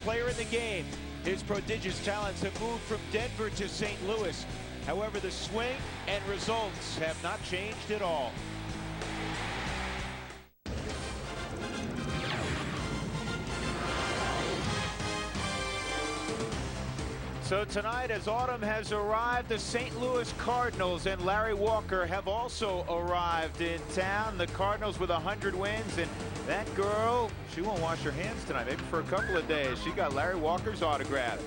player in the game. His prodigious talents have moved from Denver to St. Louis. However, the swing and results have not changed at all. So tonight, as autumn has arrived, the St. Louis Cardinals and Larry Walker have also arrived in town. The Cardinals with 100 wins, and that girl, she won't wash her hands tonight, maybe for a couple of days. She got Larry Walker's autograph.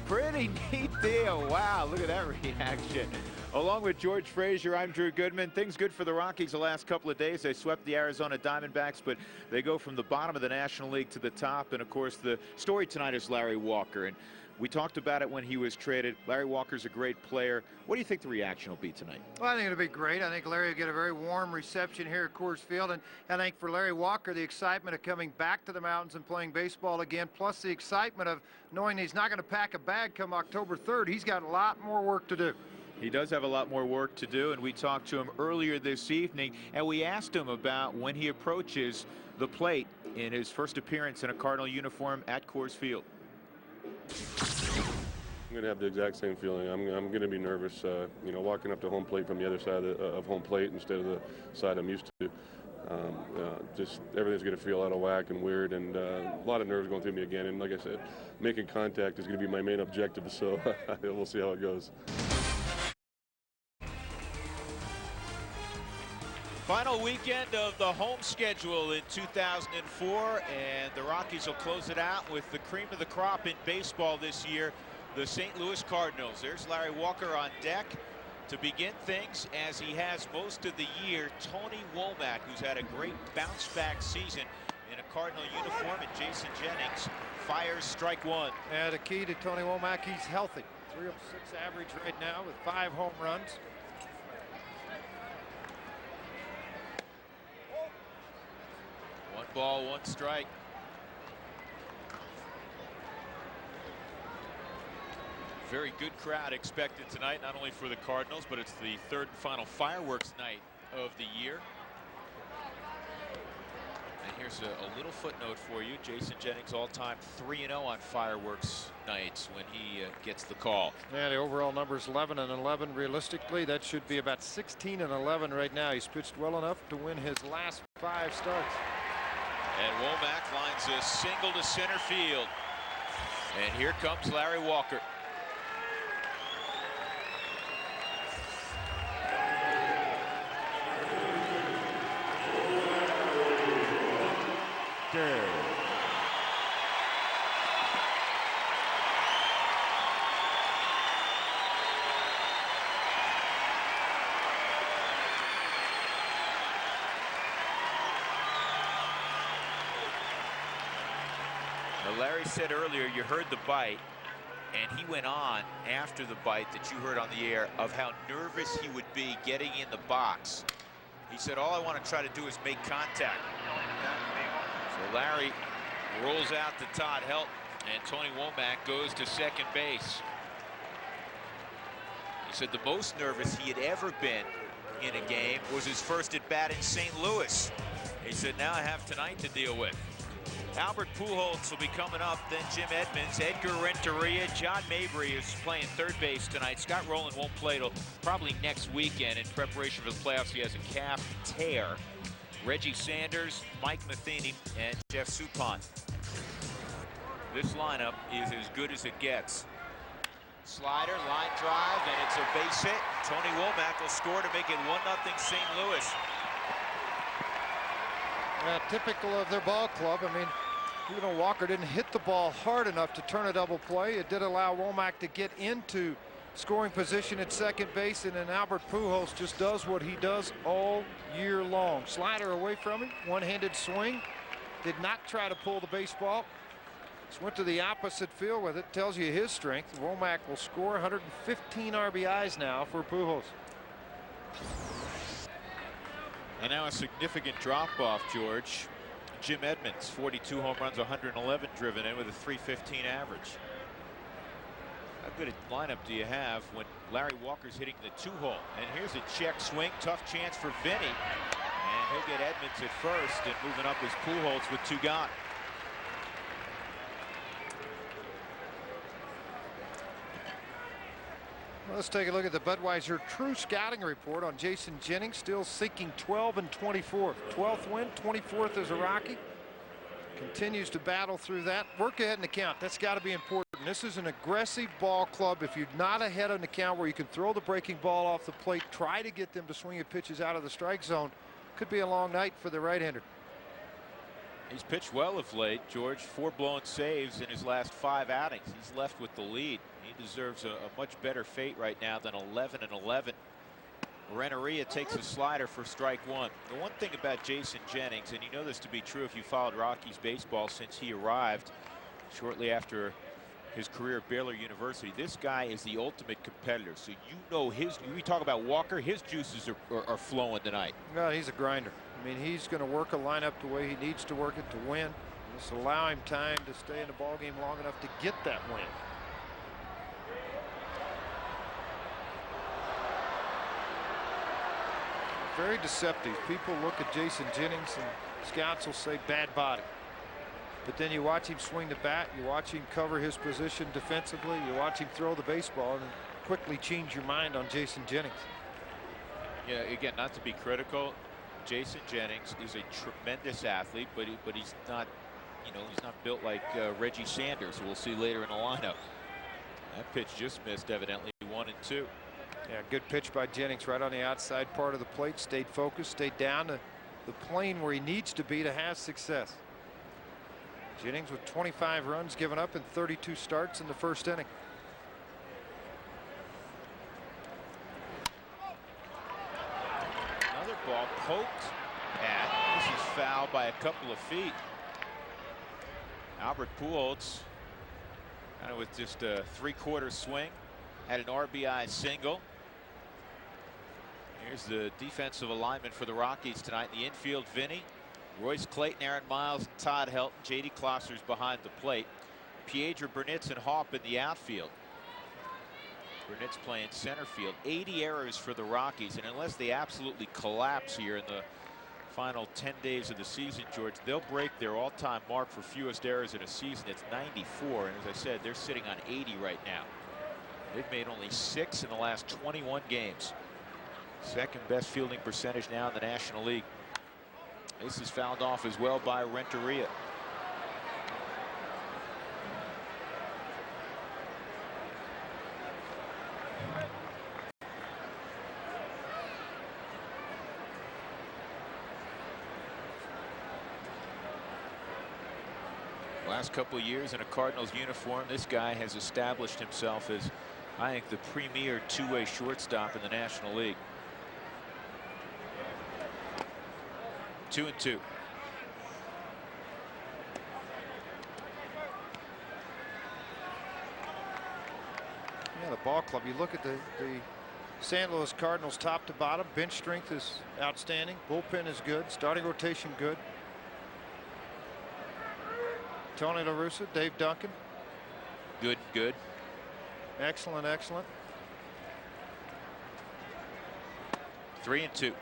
Pretty neat deal. Wow, look at that reaction. Along with George Frazier, I'm Drew Goodman. Things good for the Rockies the last couple of days. They swept the Arizona Diamondbacks, but they go from the bottom of the National League to the top. And, of course, the story tonight is Larry Walker. And we talked about it when he was traded. Larry Walker's a great player. What do you think the reaction will be tonight? Well, I think it'll be great. I think Larry will get a very warm reception here at Coors Field. And I think for Larry Walker, the excitement of coming back to the mountains and playing baseball again, plus the excitement of knowing he's not going to pack a bag come October 3rd. He's got a lot more work to do. He does have a lot more work to do, and we talked to him earlier this evening, and we asked him about when he approaches the plate in his first appearance in a Cardinal uniform at Coors Field. I'm going to have the exact same feeling. I'm going to be nervous, you know, walking up to home plate from the other side of home plate instead of the side I'm used to. Just everything's going to feel out of whack and weird, and a lot of nerves going through me again. And like I said, making contact is going to be my main objective, so we'll see how it goes. Final weekend of the home schedule in 2004, and the Rockies will close it out with the cream of the crop in baseball this year, the St. Louis Cardinals. There's Larry Walker on deck to begin things, as he has most of the year. Tony Womack, who's had a great bounce-back season in a Cardinal uniform, and Jason Jennings fires strike one. And the key to Tony Womack, he's healthy. 306 average right now with 5 home runs. One ball, one strike. Very good crowd expected tonight, not only for the Cardinals, but it's the third and final fireworks night of the year. And here's a little footnote for you. Jason Jennings all-time 3-0 on fireworks nights when he gets the call. Yeah, the overall number is 11-11. Realistically, that should be about 16-11 right now. He's pitched well enough to win his last 5 starts. And Womack lines a single to center field. And here comes Larry Walker. Larry said earlier you heard the bite, and he went on after the bite that you heard on the air of how nervous he would be getting in the box. He said, all I want to try to do is make contact. So Larry rolls out to Todd Helton, and Tony Womack goes to second base. He said the most nervous he had ever been in a game was his first at bat in St. Louis. He said, now I have tonight to deal with. Albert Pujols will be coming up, then Jim Edmonds, Edgar Renteria, John Mabry is playing third base tonight. Scott Rowland won't play till probably next weekend in preparation for the playoffs. He has a calf tear. Reggie Sanders, Mike Matheny, and Jeff Suppan. This lineup is as good as it gets. Slider, line drive, and it's a base hit. Tony Womack will score to make it 1-0 St. Louis. Typical of their ball club. I mean, even though Walker didn't hit the ball hard enough to turn a double play, it did allow Womack to get into scoring position at second base, and then Albert Pujols just does what he does all year long. Slider away from him, one-handed swing, did not try to pull the baseball. Just went to the opposite field with it. Tells you his strength. Womack will score 115 RBIs now for Pujols. And now a significant drop-off, George. Jim Edmonds, 42 home runs, 111 driven in with a .315 average. How good a lineup do you have when Larry Walker's hitting the 2-hole? And here's a check swing, tough chance for Vinny. And he'll get Edmonds at first, and moving up is Pujols with 2 gone. Let's take a look at the Budweiser True Scouting Report on Jason Jennings. Still seeking 12 and 24th. 12th win, 24th as a Rocky. Continues to battle through that. Work ahead in the count. That's got to be important. This is an aggressive ball club. If you're not ahead in the count where you can throw the breaking ball off the plate, try to get them to swing at pitches out of the strike zone. Could be a long night for the right-hander. He's pitched well of late, George. 4 blown saves in his last 5 outings. He's left with the lead. He deserves a much better fate right now than 11 and 11. Renteria takes a slider for strike 1. The one thing about Jason Jennings, and you know this to be true if you followed Rockies baseball since he arrived shortly after his career at Baylor University, this guy is the ultimate competitor. So you know we talk about Walker, his juices are flowing tonight. No, he's a grinder. I mean, he's going to work a lineup the way he needs to work it to win. Just allow him time to stay in the ballgame long enough to get that win. Very deceptive. People look at Jason Jennings and scouts will say bad body. But then you watch him swing the bat, you watch him cover his position defensively, you watch him throw the baseball, and quickly change your mind on Jason Jennings. Yeah, again, not to be critical, Jason Jennings is a tremendous athlete, but he's not, he's not built like Reggie Sanders, who we'll see later in the lineup. That pitch just missed, evidently. 1 and 2. Yeah, good pitch by Jennings right on the outside part of the plate. Stayed focused, stayed down to the plane where he needs to be to have success. Jennings with 25 runs given up in 32 starts in the first inning. Another ball poked at. This is foul by a couple of feet. Albert Pujols kind of with just a 3/4 swing. Had an RBI single. Here's the defensive alignment for the Rockies tonight. In the infield, Vinny, Royce Clayton, Aaron Miles, and Todd Helton. J.D. Klosser's behind the plate. Piedra, Burnitz, and Haup in the outfield. Burnitz playing center field. 80 errors for the Rockies, and unless they absolutely collapse here in the final 10 days of the season, George, they'll break their all-time mark for fewest errors in a season. It's 94, and as I said, they're sitting on 80 right now. They've made only 6 in the last 21 games. Second best fielding percentage now in the National League. This is fouled off as well by Renteria. Last couple of years in a Cardinals uniform, this guy has established himself as, I think, the premier two-way shortstop in the National League. 2 and 2. Yeah, the ball club. You look at the St. Louis Cardinals top to bottom. Bench strength is outstanding. Bullpen is good. Starting rotation good. Tony La Russa, Dave Duncan. Good. Excellent. 3 and 2.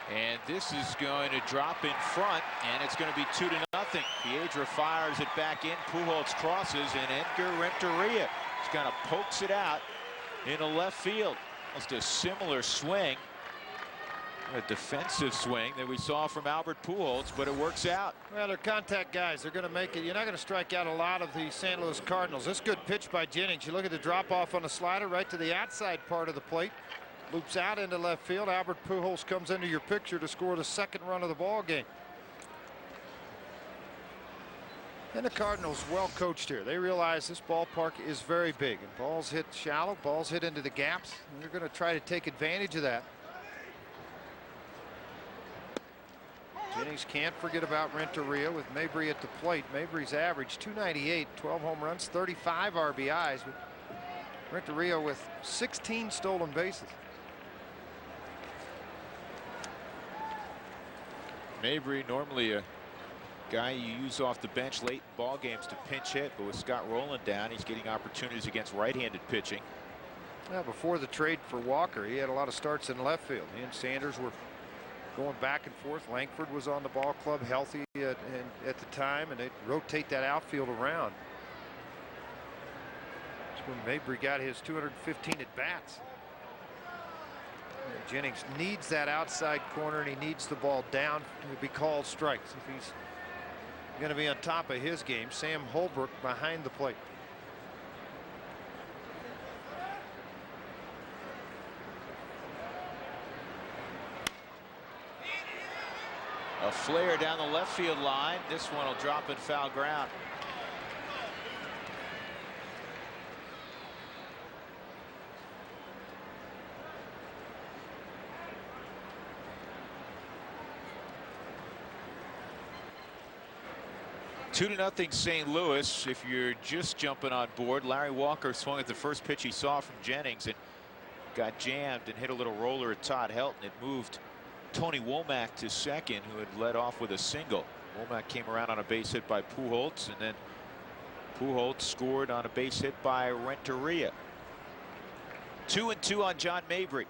And this is going to drop in front, and it's going to be 2-0. Piedra fires it back in. Pujols crosses, and Edgar Renteria just kind of pokes it out into left field. Almost a similar swing, a defensive swing that we saw from Albert Pujols, but it works out. Well, they're contact guys. They're going to make it. You're not going to strike out a lot of the St. Louis Cardinals. This good pitch by Jennings. You look at the drop off on the slider right to the outside part of the plate. Loops out into left field. Albert Pujols comes into your picture to score the second run of the ball game. And the Cardinals well coached here. They realize this ballpark is very big, and balls hit shallow, balls hit into the gaps, and they're going to try to take advantage of that. Jennings can't forget about Renteria with Mabry at the plate. Mabry's average 298, 12 home runs, 35 RBIs. Renteria with 16 stolen bases. Mabry, normally a guy you use off the bench late in ball games to pinch hit, but with Scott Rowland down, he's getting opportunities against right-handed pitching. Now, before the trade for Walker, he had a lot of starts in left field. He and Sanders were going back and forth. Langford was on the ball club healthy at the time, and they rotate that outfield around. That's when Mabry got his 215 at bats. Jennings needs that outside corner, and he needs the ball down to be called strikes if he's going to be on top of his game. Sam Holbrook behind the plate. A flare down the left field line. This one will drop in foul ground. Two to nothing St. Louis. If you're just jumping on board, Larry Walker swung at the first pitch he saw from Jennings and got jammed and hit a little roller at Todd Helton. It moved Tony Womack to second, who had led off with a single. Womack came around on a base hit by Pujols, and then Pujols scored on a base hit by Renteria. 2-2 on John Mabry.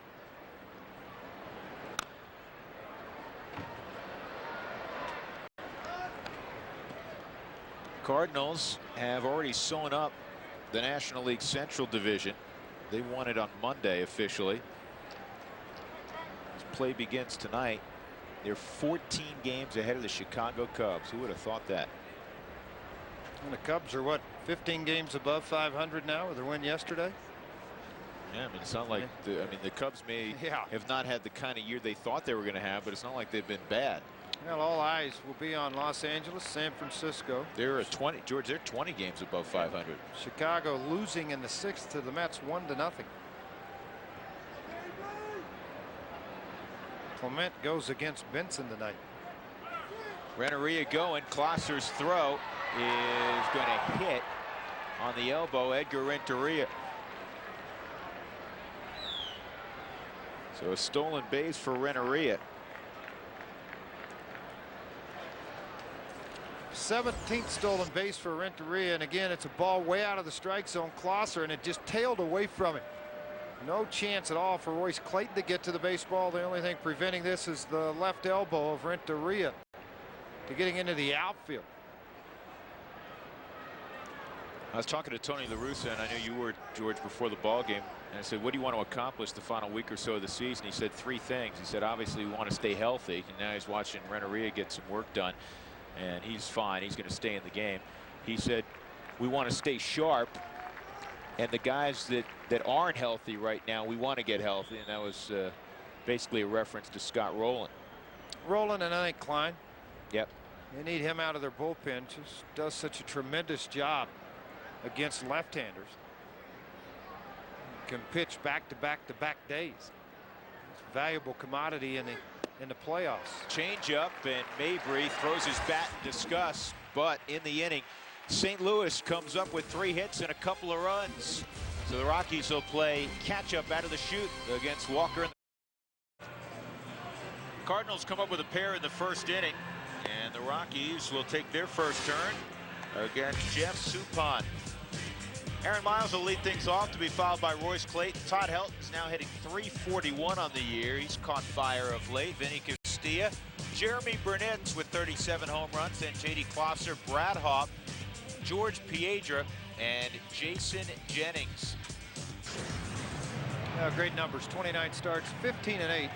Cardinals have already sewn up the National League Central Division. They won it on Monday officially. As play begins tonight, they're 14 games ahead of the Chicago Cubs. Who would have thought that? And the Cubs are what, 15 games above 500 now with their win yesterday? Yeah, I mean, it's not like the Cubs may have not had the kind of year they thought they were going to have, but it's not like they've been bad. Well, all eyes will be on Los Angeles, San Francisco. They're 20, George. They're 20 games above 500. Chicago losing in the 6th to the Mets 1-0. Clement goes against Benson tonight. Renteria going. Klosser's throw is going to hit on the elbow. Edgar Renteria. So a stolen base for Renteria. 17th stolen base for Renteria, and again it's a ball way out of the strike zone. Klosser, and it just tailed away from him. No chance at all for Royce Clayton to get to the baseball. The only thing preventing this is the left elbow of Renteria to getting into the outfield. I was talking to Tony La Russa, and I knew you were, George, before the ball game, and I said, what do you want to accomplish the final week or so of the season? He said 3 things. He said, obviously we want to stay healthy, and now he's watching Renteria get some work done, and he's fine. He's going to stay in the game. He said we want to stay sharp, and the guys that aren't healthy right now, we want to get healthy, and that was basically a reference to Scott Rowland. Rowland and I think Klein. Yep. They need him out of their bullpen. Just does such a tremendous job against left-handers. Can pitch back-to-back days. It's a valuable commodity in the playoffs. Change up, and Mabry throws his bat in disgust, but in the inning, St. Louis comes up with 3 hits and a couple of runs. So the Rockies will play catch-up out of the chute against Walker. Cardinals come up with a pair in the first inning, and the Rockies will take their first turn against Jeff Suppan. Aaron Miles will lead things off, to be followed by Royce Clayton. Todd Helton's now hitting .341 on the year. He's caught fire of late. Vinny Castilla, Jeremy Burnett's with 37 home runs, then J.D. Klosser, Brad Hawk, George Piedra, and Jason Jennings. Great numbers. 29 starts, 15-8,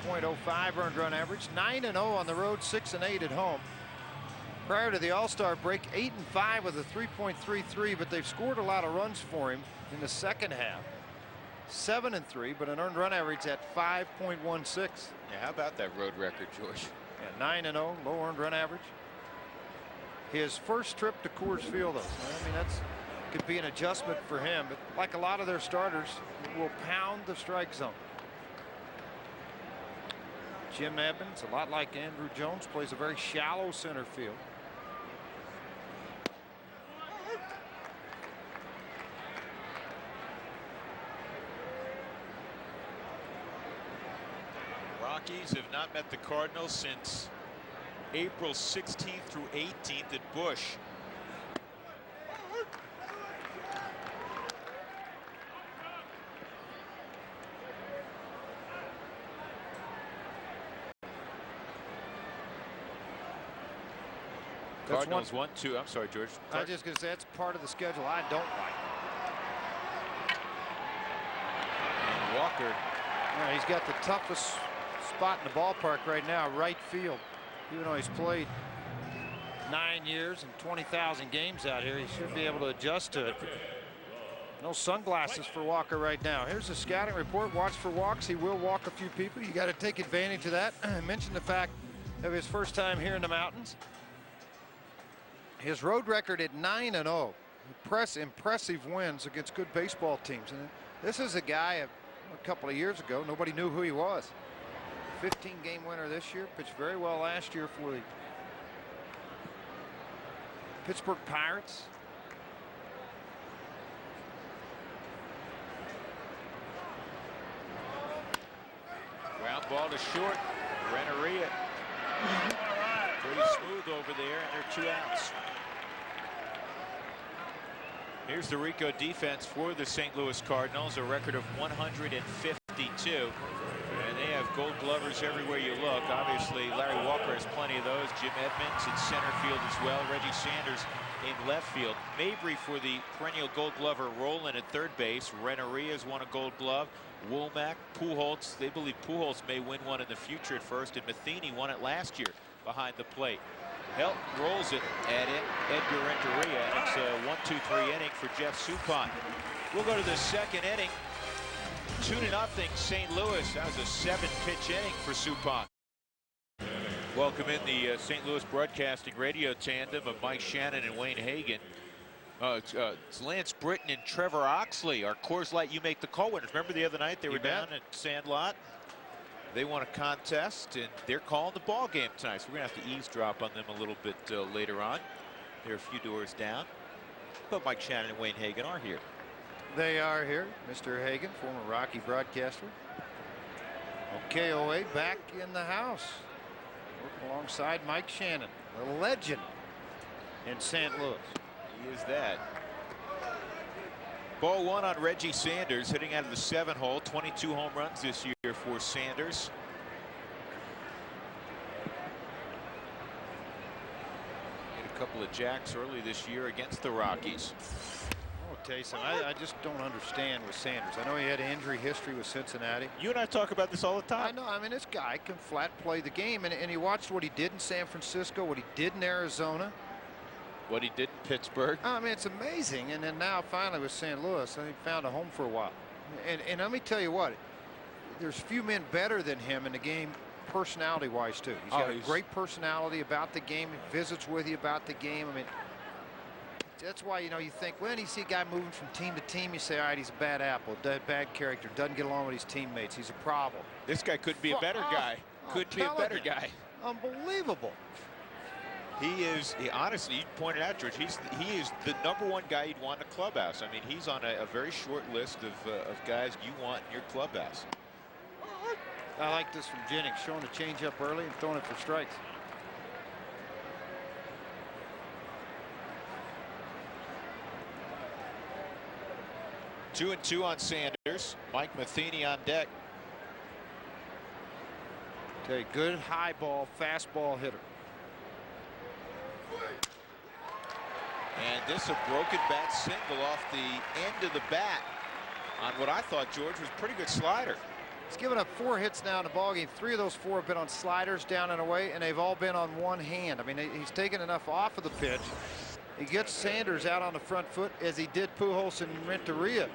4.05 earned run average, 9-0 on the road, 6-8 at home. Prior to the All-Star break, 8-5 with a 3.33, but they've scored a lot of runs for him in the second half. 7-3, but an earned run average at 5.16. Yeah, how about that road record, George? Yeah, 9-0, low earned run average. His first trip to Coors Field, though. I mean, that's could be an adjustment for him, but like a lot of their starters, will pound the strike zone. Jim Evans, a lot like Andrew Jones, plays a very shallow center field. Rockies have not met the Cardinals since April 16th through 18th at Busch. Cardinals 1-2. I'm sorry, George. I was just going to say that's part of the schedule I don't like. And Walker. Yeah, he's got the toughest spot in the ballpark right now, right field. Even though he's played 9 years and 20,000 games out here, he should be able to adjust to it. No sunglasses for Walker right now. Here's the scouting report. Watch for walks. He will walk a few people. You got to take advantage of that. I mentioned the fact of his first time here in the mountains. His road record at 9-0. Impressive wins against good baseball teams. And this is a guy a couple of years ago, nobody knew who he was. 15-game winner this year. Pitched very well last year for the Pittsburgh Pirates. Ground ball to short. Renneria. Pretty smooth over there, and they're 2 outs. Here's the Rico defense for the St. Louis Cardinals, a record of 152. And they have gold glovers everywhere you look. Obviously, Larry Walker has plenty of those. Jim Edmonds in center field as well. Reggie Sanders in left field. Mabry for the perennial gold glover. Roland at third base. Renneria has won a gold glove. Womack, Pujols. They believe Pujols may win one in the future at first. And Matheny won it last year behind the plate. Help rolls it at Edgar Renteria. It's a 1-2-3 inning for Jeff Suppan. We'll go to the second inning. 2-0 St. Louis. That was a 7-pitch inning for Suppan. Welcome in the St. Louis Broadcasting Radio tandem of Mike Shannon and Wayne Hagan. It's Lance Britton and Trevor Oxley, our Coors Light You Make the Call winners. Remember the other night they were down at Sandlot? They won a contest, and they're calling the ball game tonight. So we're going to have to eavesdrop on them a little bit later on. They're a few doors down. But Mike Shannon and Wayne Hagan are here. They are here. Mr. Hagan, former Rocky broadcaster. KOA back in the house. Working alongside Mike Shannon, the legend in St. Louis. He is that. Ball one on Reggie Sanders, hitting out of the 7-hole. 22 home runs this year for Sanders. Hit a couple of jacks early this year against the Rockies. I'll tell you something, I just don't understand with Sanders. I know he had an injury history with Cincinnati. You and I talk about this all the time. I know. I mean, this guy can flat play the game, and you watched what he did in San Francisco, what he did in Arizona. What he did in Pittsburgh. I mean, it's amazing. And then now finally with St. Louis, I think found a home for a while. And let me tell you what, there's few men better than him in the game personality-wise, too. He's got a great personality about the game. He visits with you about the game. I mean, that's why, you know, you think, when you see a guy moving from team to team, you say, all right, he's a bad apple, bad character, doesn't get along with his teammates. He's a problem. This guy could be a better guy. Could be a better guy. Unbelievable. He honestly, you pointed out, George, he is the #1 guy you'd want in a clubhouse. I mean, he's on a very short list of guys you want in your clubhouse. I like this from Jennings, showing the changeup early and throwing it for strikes. Two and two on Sanders. Mike Matheny on deck. Okay, good high ball, fastball hitter. And this a broken bat single off the end of the bat on what I thought, George, was a pretty good slider. He's given up 4 hits now in the ballgame. 3 of those 4 have been on sliders down and away, and they've all been on one hand. I mean, he's taken enough off of the pitch. He gets Sanders out on the front foot as he did Pujols and Renteria.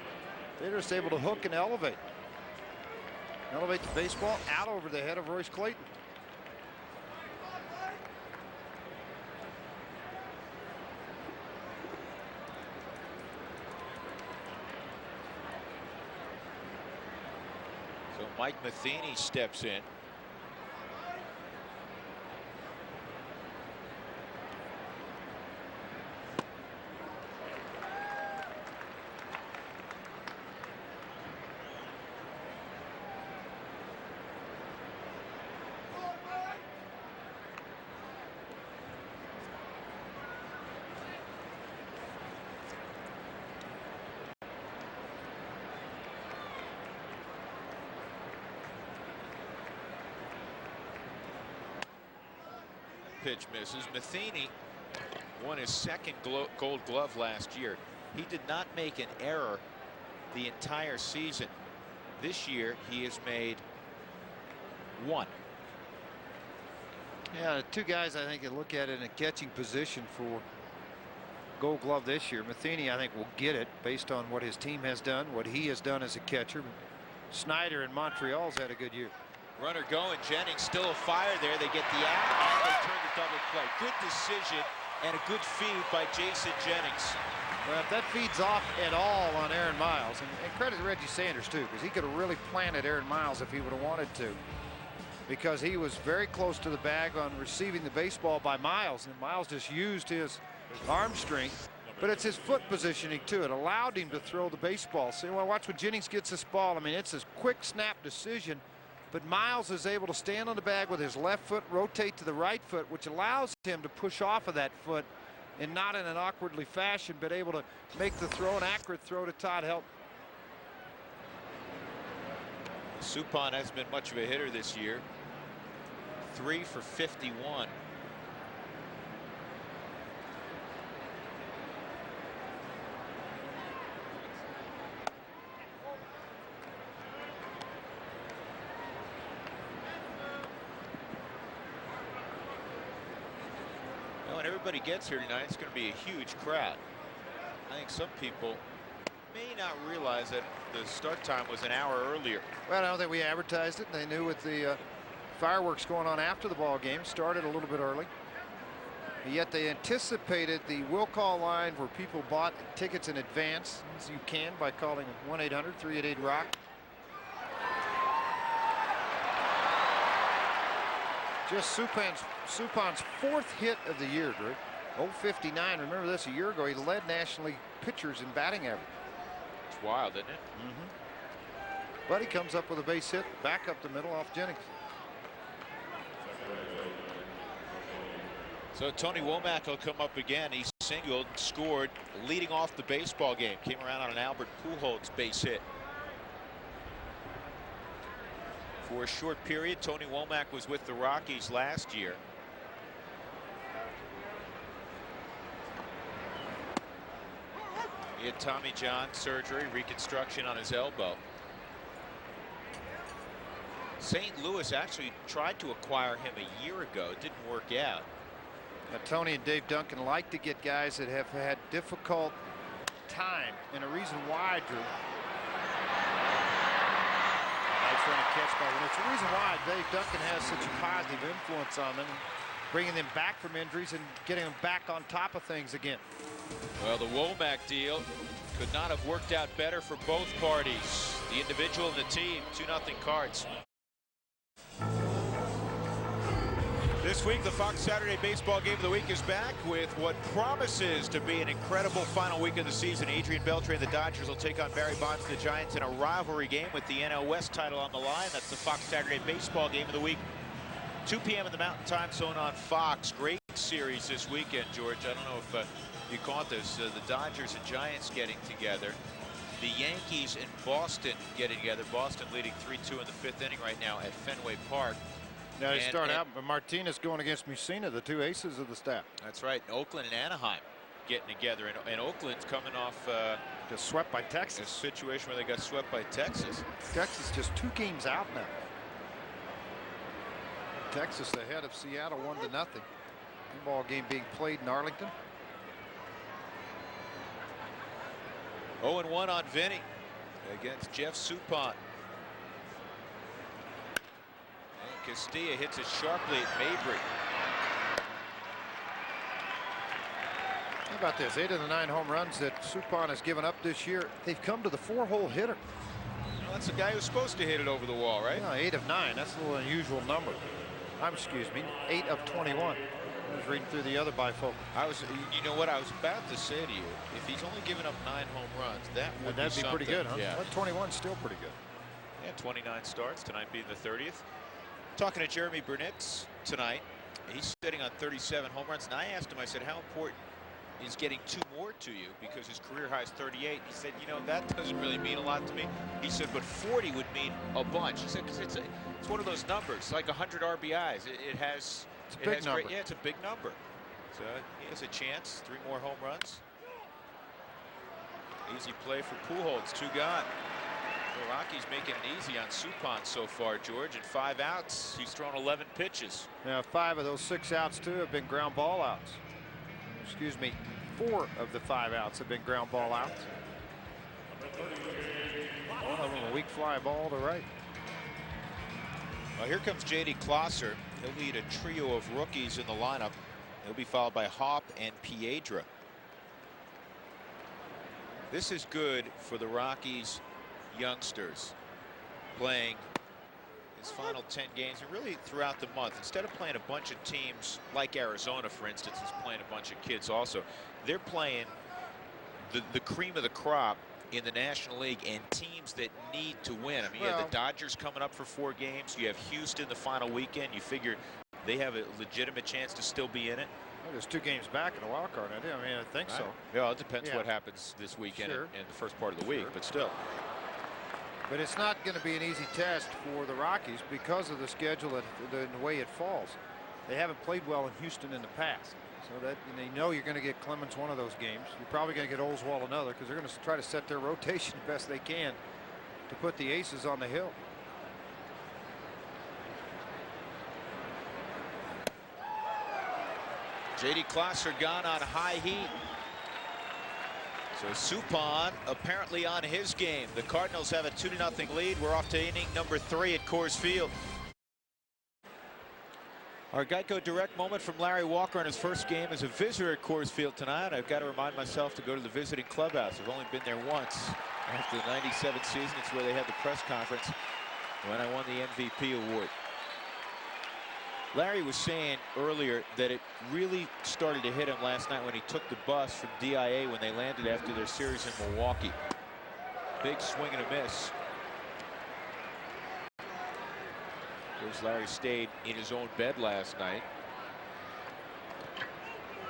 They're just able to hook and elevate. Elevate the baseball out over the head of Royce Clayton. So Mike Matheny steps in. pitch misses. Matheny won his second Gold Glove last year. He did not make an error the entire season. This year he has made one. Yeah, two guys I think you look at it in a catching position for Gold Glove this year. Matheny, I think, will get it based on what his team has done, what he has done as a catcher. Snyder in Montreal's had a good year. Runner going. Jennings still a fire there. They get the out and they turn the double play. Good decision and a good feed by Jason Jennings. Well, if that feeds off at all on Aaron Miles, and credit to Reggie Sanders too, because he could have really planted Aaron Miles if he would have wanted to, because he was very close to the bag on receiving the baseball by Miles, and Miles just used his arm strength, but it's his foot positioning too. It allowed him to throw the baseball. See, well, watch when Jennings gets this ball. I mean, it's a quick snap decision, but Miles is able to stand on the bag with his left foot, rotate to the right foot, which allows him to push off of that foot, and not in an awkwardly fashion, but able to make the throw, an accurate throw to Todd Helton. Suppan hasn't been much of a hitter this year. 3 for 51. When everybody gets here tonight, it's going to be a huge crowd. I think some people may not realize that the start time was an hour earlier. Well, I don't think we advertised it. They knew with the fireworks going on after the ball game, started a little bit early. But yet they anticipated the will call line where people bought tickets in advance, as you can by calling 1-800-388-ROCK. Just Suppan's 4th hit of the year, Drew. 059. Remember this, a year ago he led National League pitchers in batting average. It's wild, isn't it? But he comes up with a base hit back up the middle off Jennings. So Tony Womack will come up again. He singled, scored, leading off the baseball game. Came around on an Albert Pujols base hit. For a short period, Tony Womack was with the Rockies last year. He had Tommy John surgery, reconstruction on his elbow. St. Louis actually tried to acquire him a year ago. It didn't work out. Now, Tony and Dave Duncan like to get guys that have had difficult time, and a reason why, Drew. Nice run and catch by one. It's the reason why Dave Duncan has such a positive influence on them, bringing them back from injuries and getting them back on top of things again. Well, the Womack deal could not have worked out better for both parties. The individual and the team. 2-0 Cards. This week, the Fox Saturday Baseball Game of the Week is back with what promises to be an incredible final week of the season. Adrian Beltre and the Dodgers will take on Barry Bonds and the Giants in a rivalry game with the NL West title on the line. That's the Fox Saturday Baseball Game of the Week. 2 p.m. in the Mountain Time Zone on Fox. Great series this weekend, George. I don't know if you caught this. The Dodgers and Giants getting together. The Yankees and Boston getting together. Boston leading 3-2 in the 5th inning right now at Fenway Park. Now they start out, but Martinez going against Mussina, the 2 aces of the staff. That's right. Oakland and Anaheim getting together, and Oakland's coming off just swept by Texas. A situation where they got swept by Texas. Texas just 2 games out now. Texas ahead of Seattle 1-0. Ball game being played in Arlington. 0-1 on Vinny against Jeff Suppan. And Castilla hits it sharply at Mabry. How about this? 8 of the 9 home runs that Suppan has given up this year, they've come to the 4-hole hitter. Well, that's the guy who's supposed to hit it over the wall, right? Yeah, 8 of 9. That's a little unusual number. Excuse me, 8 of 21. I was reading through the other bifocal. You know what I was about to say to you? If he's only given up 9 home runs, that'd be pretty good, huh? Yeah. Well, 21 still pretty good. Yeah, 29 starts, tonight being the 30th. Talking to Jeremy Burnitz tonight. He's sitting on 37 home runs, and I asked him, I said, how important is getting 2 more to you, because his career high is 38. He said, you know, that doesn't really mean a lot to me. He said, but 40 would mean a bunch. He said, because it's one of those numbers, like 100 RBIs. It has It's a big number. Yeah, it's a big number. So he has a chance. 3 more home runs. Easy play for Pujols. 2 gone. The Rockies making it easy on Suppan so far, George. And 5 outs. He's thrown 11 pitches. Now 5 of those 6 outs too have been ground ball outs. Excuse me, 4 of the 5 outs have been ground ball outs. One of them a weak fly ball to right. Well, here comes J.D. Klosser. He'll lead a trio of rookies in the lineup. He'll be followed by Hop and Piedra. This is good for the Rockies youngsters playing his final 10 games and really throughout the month. Instead of playing a bunch of teams like Arizona, for instance, is playing a bunch of kids also, they're playing the cream of the crop in the National League and teams that need to win. I mean, you have the Dodgers coming up for 4 games. You have Houston the final weekend. You figure they have a legitimate chance to still be in it. Well, there's 2 games back in the wild card. I mean, I think so. Yeah, it depends what happens this weekend in the first part of the week, but still. But it's not going to be an easy test for the Rockies because of the schedule, the way it falls. They haven't played well in Houston in the past. So that you know you're going to get Clemens one of those games. You're probably going to get Oswalt another because they're going to try to set their rotation the best they can to put the aces on the hill. J.D. Klosser gone on high heat. So Suppan apparently on his game. The Cardinals have a 2-0 lead. We're off to inning number 3 at Coors Field. Our Geico Direct moment from Larry Walker in his first game as a visitor at Coors Field tonight. I've got to remind myself to go to the visiting clubhouse. I've only been there once after the '97 season. It's where they had the press conference when I won the MVP award. Larry was saying earlier that it really started to hit him last night when he took the bus from DIA when they landed after their series in Milwaukee. Big swing and a miss. Here's Larry stayed in his own bed last night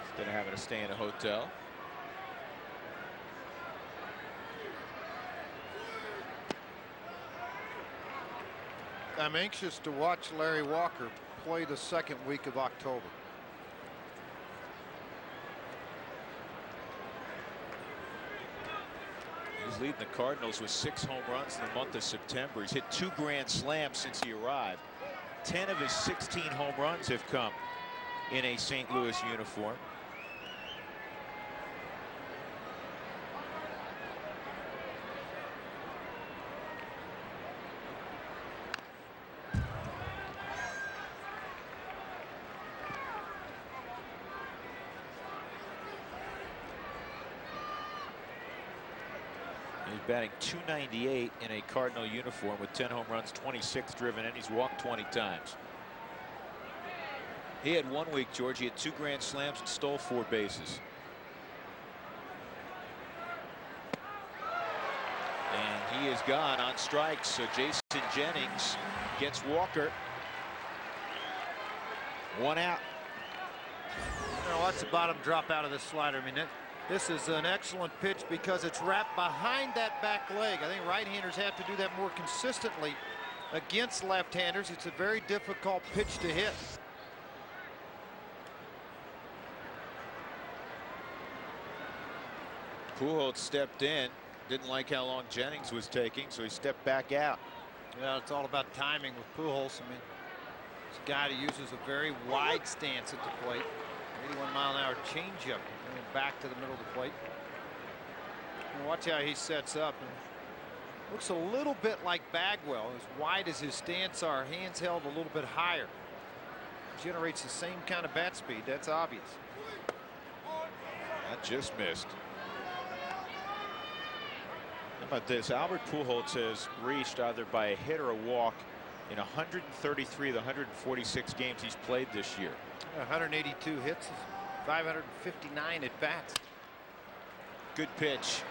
instead of having to stay in a hotel. I'm anxious to watch Larry Walker play the second week of October. He's leading the Cardinals with 6 home runs in the month of September. He's hit 2 grand slams since he arrived. 10 of his 16 home runs have come in a St. Louis uniform. He's batting .298 in a Cardinal uniform with 10 home runs, 26 driven, and he's walked 20 times. He had 1 week, George. He had 2 grand slams and stole 4 bases. And he is gone on strikes. So Jason Jennings gets Walker. 1 out. Now watch the bottom drop out of this slider. I mean, this is an excellent pitch because it's wrapped behind that back leg. I think right-handers have to do that more consistently against left-handers. It's a very difficult pitch to hit. Pujols stepped in, didn't like how long Jennings was taking, so he stepped back out. Yeah, it's all about timing with Pujols. I mean, it's a guy that uses a very wide stance at the plate. 81-mile-an-hour changeup coming back to the middle of the plate. And watch how he sets up. And looks a little bit like Bagwell, as wide as his stance are, hands held a little bit higher. Generates the same kind of bat speed. That's obvious. That just missed. How about this? Albert Pujols has reached either by a hit or a walk in 133 of the 146 games he's played this year. 182 hits, 559 at bats. Good pitch.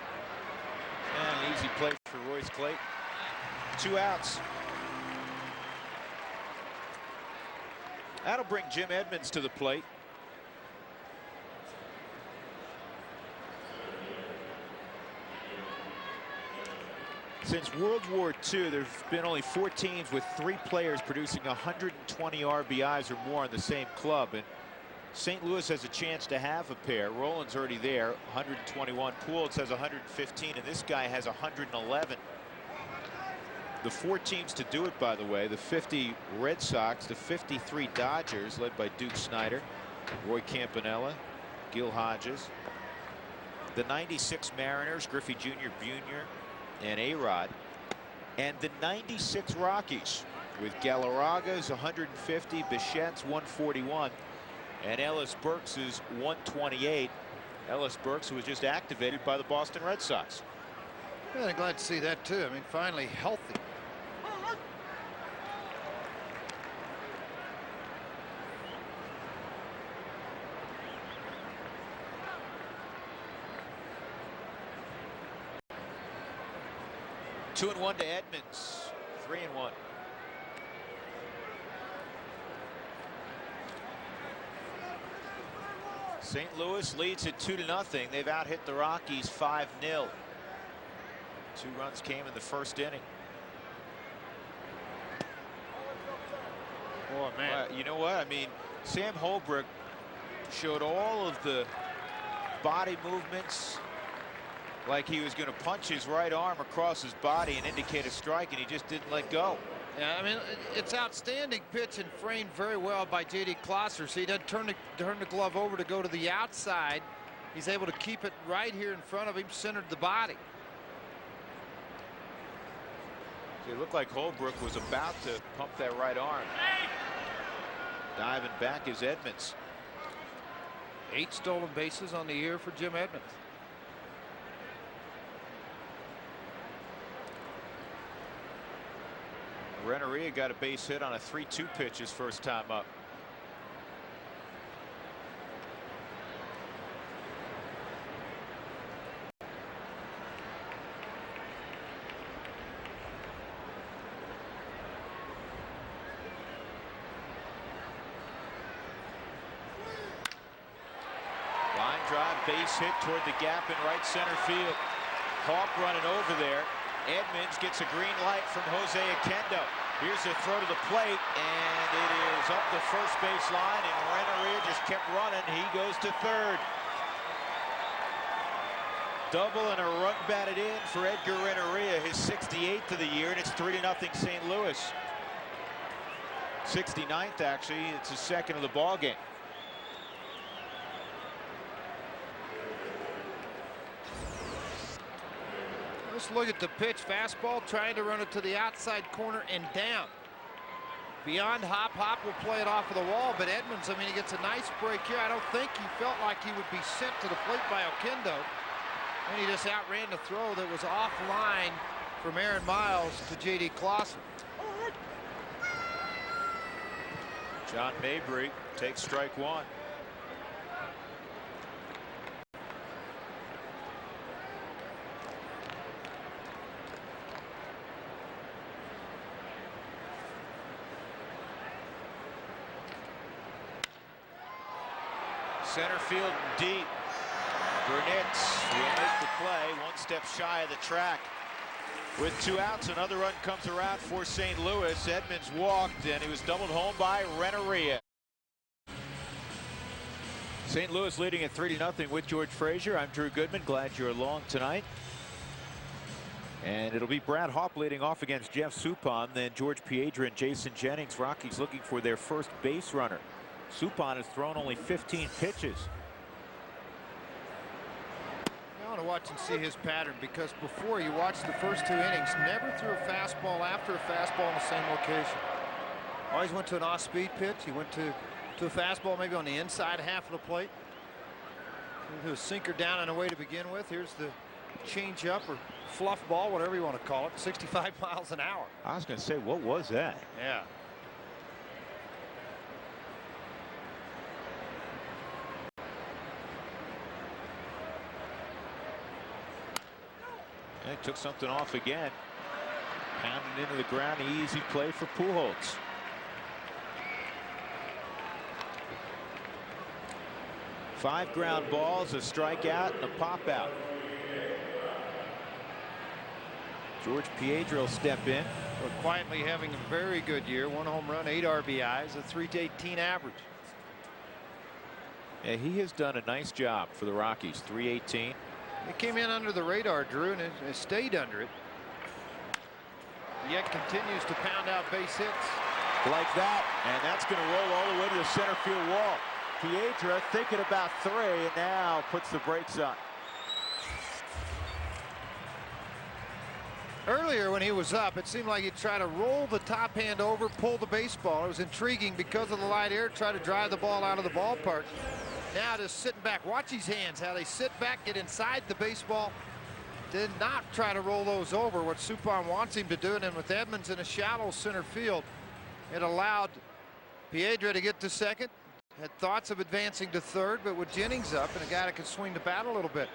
And an easy play for Royce Clayton. 2 outs. That'll bring Jim Edmonds to the plate. Since World War II, there's been only 4 teams with 3 players producing 120 RBIs or more on the same club, and St. Louis has a chance to have a pair. Roland's already there, 121. Pujols has 115, and this guy has 111. The 4 teams to do it, by the way: the 50 Red Sox, the 53 Dodgers, led by Duke Snider, Roy Campanella, Gil Hodges, the 96 Mariners, Griffey Jr., and A-Rod, and the 96 Rockies with Galarraga's 150, Bichette's 141, and Ellis Burks' 128. Ellis Burks, who was just activated by the Boston Red Sox. Yeah, I'm glad to see that too. I mean, finally healthy. Two and 1 to Edmonds. 3 and 1. St. Louis leads it 2-0. They've out-hit the Rockies 5-0. 2 runs came in the first inning. Oh man. You know what? I mean, Sam Holbrook showed all of the body movements, like he was going to punch his right arm across his body and indicate a strike, and he just didn't let go. Yeah, I mean, it's outstanding pitch and framed very well by J.D. Klosser. So he doesn't turn the glove over to go to the outside. He's able to keep it right here in front of him, centered the body. So it looked like Holbrook was about to pump that right arm. Diving back is Edmonds. 8 stolen bases on the year for Jim Edmonds. Renneria got a base hit on a 3-2 pitch his first time up. Line drive, base hit toward the gap in right center field. Hawk running over there. Edmonds gets a green light from Jose Oquendo. Here's a throw to the plate, and it is up the first base line, and Renneria just kept running. He goes to third. Double and a run batted in for Edgar Renneria, his 68th of the year, and it's 3-0 St. Louis. 69th, actually. It's his second of the ball game. Let's look at the pitch. Fastball, trying to run it to the outside corner and down. Beyond Hop. Hop will play it off of the wall, but Edmonds, I mean, he gets a nice break here. I don't think he felt like he would be sent to the plate by Oquendo. And he just outran the throw that was offline from Aaron Miles to J.D. Klosser. John Mabry takes strike 1. Center field deep. Burnett will make the play, 1 step shy of the track. With 2 outs, another run comes around for St. Louis. Edmonds walked, and he was doubled home by Renneria. St. Louis leading at 3-0 with George Frazier. I'm Drew Goodman. Glad you're along tonight. And it'll be Brad Hawpe leading off against Jeff Suppan, then George Piedra and Jason Jennings. Rockies looking for their first base runner. Suppan has thrown only 15 pitches. I want to watch and see his pattern, because before, you watched the first 2 innings, never threw a fastball after a fastball in the same location. Always went to an off-speed pitch. He went to a fastball maybe on the inside half of the plate. To a sinker down and away to begin with. Here's the change-up or fluff ball, whatever you want to call it, 65 miles an hour. I was going to say, what was that? Yeah. And he took something off again. Pounded into the ground. Easy play for Pujols. Five ground balls, a strikeout, and a pop out. George Piedra will step in. But quietly having a very good year. 1 home run, 8 RBIs, a .318 average. Yeah, he has done a nice job for the Rockies. .318. It came in under the radar, Drew, and it stayed under it. Yet continues to pound out base hits. Like that, and that's going to roll all the way to the center field wall. Piedra thinking about 3, and now puts the brakes on. Earlier when he was up, it seemed like he'd try to roll the top hand over, pull the baseball. It was intriguing because of the light air, try to drive the ball out of the ballpark. Now just sitting back. Watch his hands, how they sit back, get inside the baseball. Did not try to roll those over, what Suppan wants him to do. And then with Edmonds in a shallow center field, it allowed Piedra to get to second. Had thoughts of advancing to third, but with Jennings up and a guy that can swing the bat a little bit.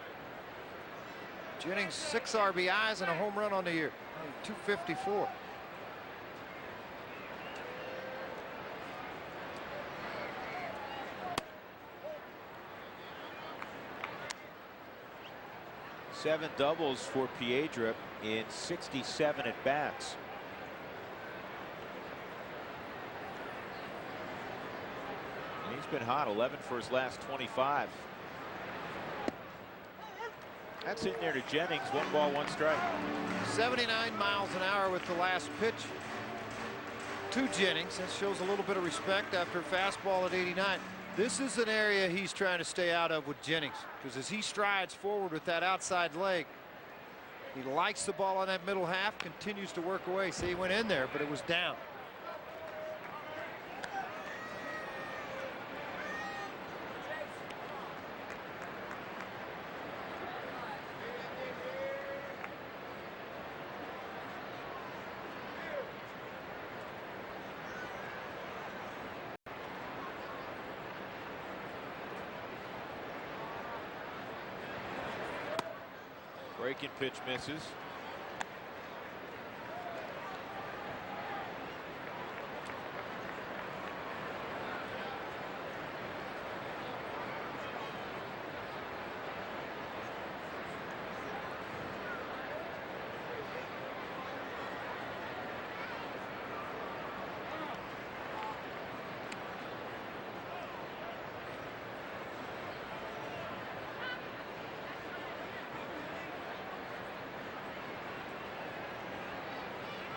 Jennings 6 RBIs and a home run on the year. 254. Seven doubles for Piedra in 67 at bats. He's been hot. 11 for his last 25. That's in there to Jennings. 1 ball, 1 strike. 79 miles an hour with the last pitch to Jennings. That shows a little bit of respect after a fastball at 89. This is an area he's trying to stay out of with Jennings, because as he strides forward with that outside leg, he likes the ball on that middle half, continues to work away. See, he went in there, but it was down. Breaking pitch misses.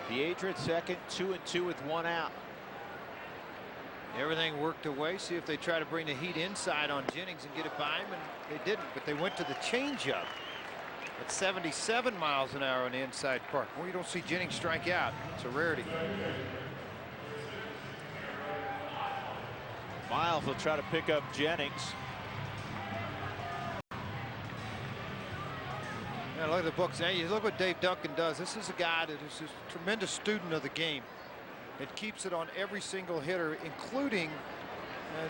Piedra at second, 2-2 with 1 out. Everything worked away. See if they try to bring the heat inside on Jennings and get it by him, and they didn't, but they went to the changeup at 77 miles an hour on the inside part. Well, you don't see Jennings strike out. It's a rarity. Miles will try to pick up Jennings. Yeah, look at the books. Hey, you look what Dave Duncan does. This is a guy that is just a tremendous student of the game. It keeps it on every single hitter, including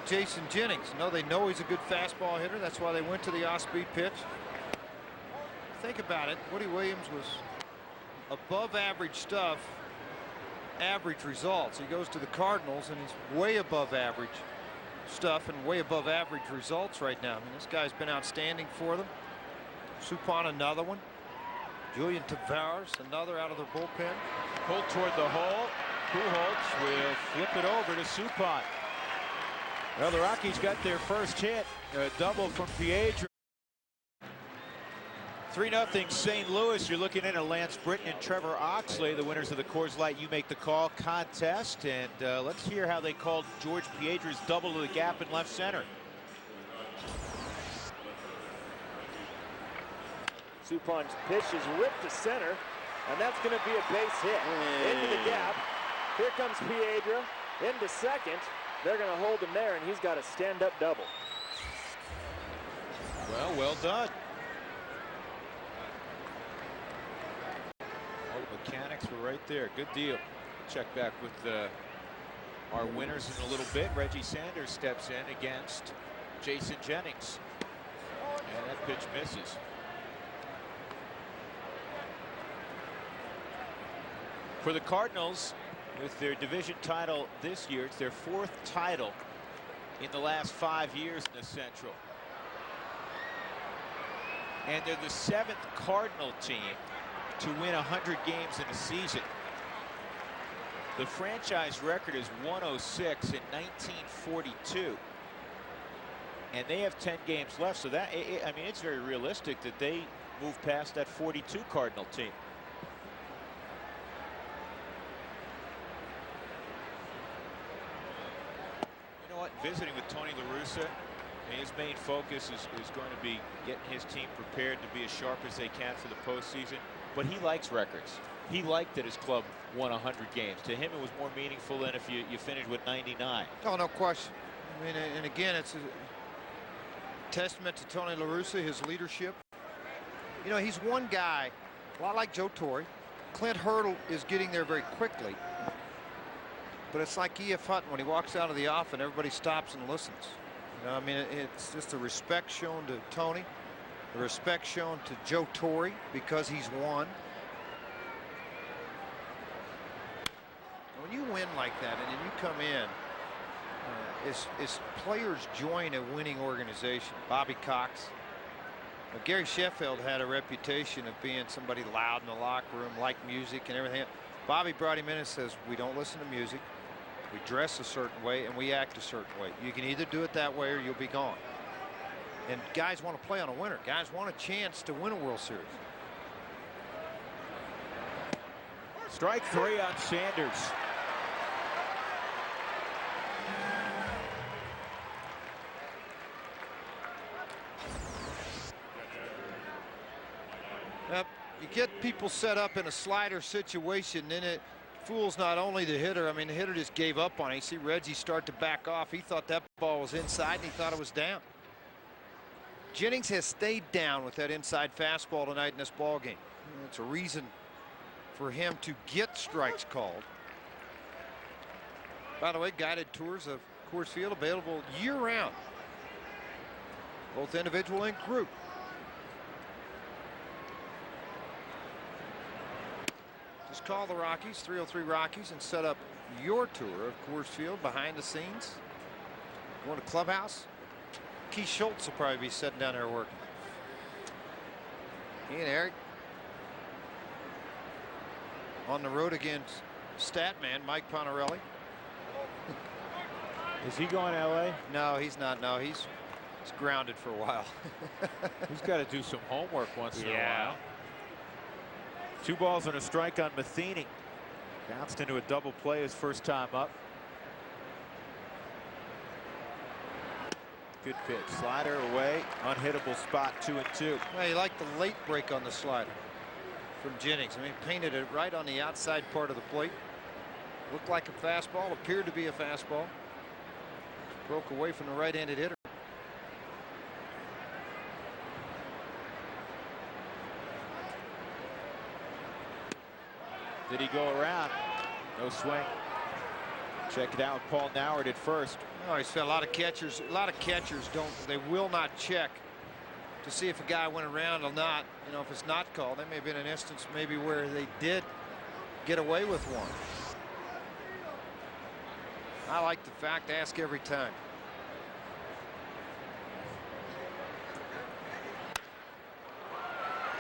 Jason Jennings. They know he's a good fastball hitter. That's why they went to the off-speed pitch. Think about it. Woody Williams was above average stuff, average results. He goes to the Cardinals and he's way above average stuff and way above average results right now. I mean, this guy's been outstanding for them. Suppan another one. Julian Tavares another out of their bullpen. Pulled toward the hole. Pujols will flip it over to Suppan. Well, the Rockies got their first hit, a double from Piedra. 3-0 St. Louis. You're looking at Lance Britton and Trevor Oxley, the winners of the Coors Light You Make the Call contest. And let's hear how they called George Piedra's double to the gap in left center. Suppan's pitch is ripped to center, and that's going to be a base hit. Into the gap. Here comes Piedra into second. They're going to hold him there, and he's got a stand-up double. Well done. All the mechanics were right there. Good deal. Check back with our winners in a little bit. Reggie Sanders steps in against Jason Jennings. And that pitch misses. For the Cardinals, with their division title this year, it's their 4th title in the last 5 years in the Central. And they're the 7th Cardinal team to win 100 games in a season. The franchise record is 106 in 1942. And they have 10 games left, so that, I mean, it's very realistic that they move past that 42 Cardinal team. You know what? Visiting with Tony La Russa, his main focus is going to be getting his team prepared to be as sharp as they can for the postseason. But he likes records. He liked that his club won 100 games. To him, it was more meaningful than if you finished with 99. Oh, no question. I mean, and again, it's a testament to Tony La Russa, his leadership. You know, he's one guy, a lot like Joe Torre. Clint Hurdle is getting there very quickly. But it's like E.F. Hutton when he walks out of the office, everybody stops and listens. You know, I mean, it's just the respect shown to Tony, the respect shown to Joe Torre because he's won. When you win like that and then you come in, as players join a winning organization, Bobby Cox, Gary Sheffield had a reputation of being somebody loud in the locker room, like music and everything. Bobby brought him in and says, we don't listen to music, we dress a certain way, and we act a certain way. You can either do it that way or you'll be gone. And guys want to play on a winner. Guys want a chance to win a World Series. Strike 3 on Sanders. You get people set up in a slider situation, then it fools not only the hitter. I mean, the hitter just gave up on it. You see Reggie start to back off. He thought that ball was inside and he thought it was down. Jennings has stayed down with that inside fastball tonight in this ball game. It's a reason for him to get strikes called. By the way, guided tours of Coors Field available year-round, both individual and group. Just call the Rockies, 303 Rockies, and set up your tour of Coors Field behind the scenes. Going to clubhouse. Keith Schultz will probably be sitting down there working. He and Eric on the road against Statman Mike Ponarelli. Is he going to LA? No, he's not. No, he's grounded for a while. He's got to do some homework once in a while. 2 balls and a strike on Matheny. Bounced into a double play his first time up. Good pitch. Slider away. Unhittable spot, 2-2. Well, you like the late break on the slider from Jennings. I mean, painted it right on the outside part of the plate. Looked like a fastball. Appeared to be a fastball. Broke away from the right-handed hitter. Did he go around? No swing. Check it out with Paul Nauert at first. Oh, he's felt a lot of catchers. A lot of catchers don't. They will not check to see if a guy went around or not. You know, if it's not called, there may have been an instance maybe where they did get away with one. I like the fact, ask every time.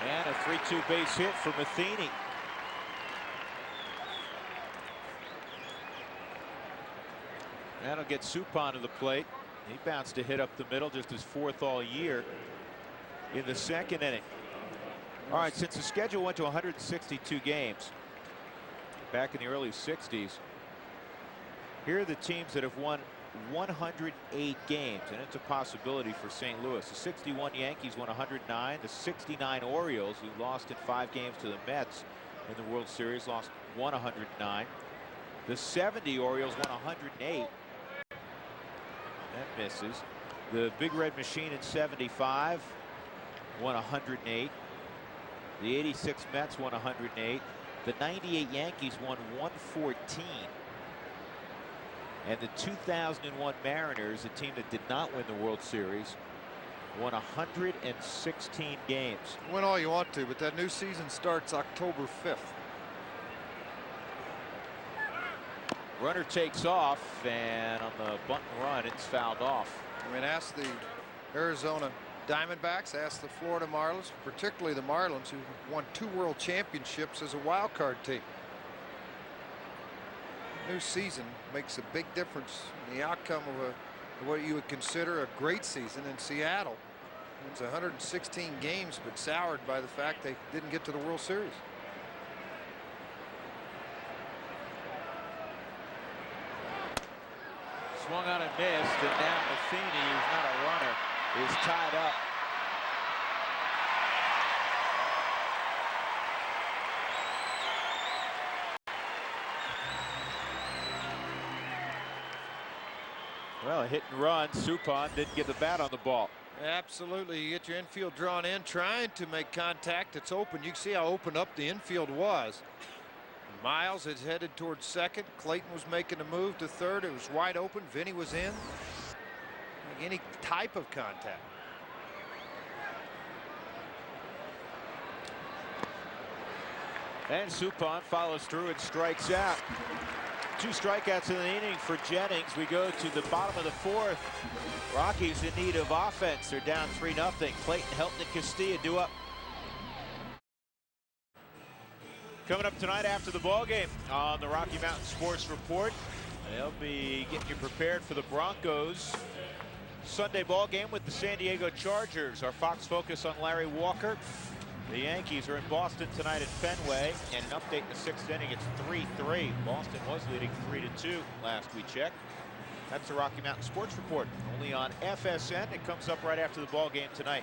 And a 3-2 base hit for Matheny. That'll get Suppan to the plate. He bounced a hit up the middle, just his 4th all year in the 2nd inning. All right, since the schedule went to 162 games back in the early 60s, here are the teams that have won 108 games, and it's a possibility for St. Louis. The 61 Yankees won 109. The 69 Orioles, who lost in 5 games to the Mets in the World Series, lost 109. The 70 Orioles won 108. That misses. The Big Red Machine in 75 won 108. The 86 Mets won 108. The 98 Yankees won 114. And the 2001 Mariners, a team that did not win the World Series, won 116 games. Win all you want to, but that new season starts October 5th. Runner takes off, and on the bunt and run, it's fouled off. I mean, ask the Arizona Diamondbacks asked the Florida Marlins, particularly the Marlins, who won 2 World Championships as a wild card team. New season makes a big difference in the outcome of what you would consider a great season in Seattle. It's 116 games, but soured by the fact they didn't get to the World Series. Swung on and missed, and now Matheny, who's not a runner, is tied up. Well, a hit and run. Suppan didn't get the bat on the ball. Absolutely. You get your infield drawn in, trying to make contact. It's open. You can see how open up the infield was. Miles is headed towards second. Clayton was making a move to third. It was wide open. Vinny was in. Like any type of contact. And Suppan follows through and strikes out. 2 strikeouts in the inning for Jennings. We go to the bottom of the 4th. Rockies in need of offense. They're down 3-0. Clayton, Helton, and Castilla due up. Coming up tonight after the ball game on the Rocky Mountain Sports Report. They'll be getting you prepared for the Broncos Sunday ball game with the San Diego Chargers. Our Fox focus on Larry Walker. The Yankees are in Boston tonight at Fenway, and an update in the 6th inning. It's 3-3. Boston was leading 3-2 last we checked. That's the Rocky Mountain Sports Report, only on FSN. It comes up right after the ball game tonight.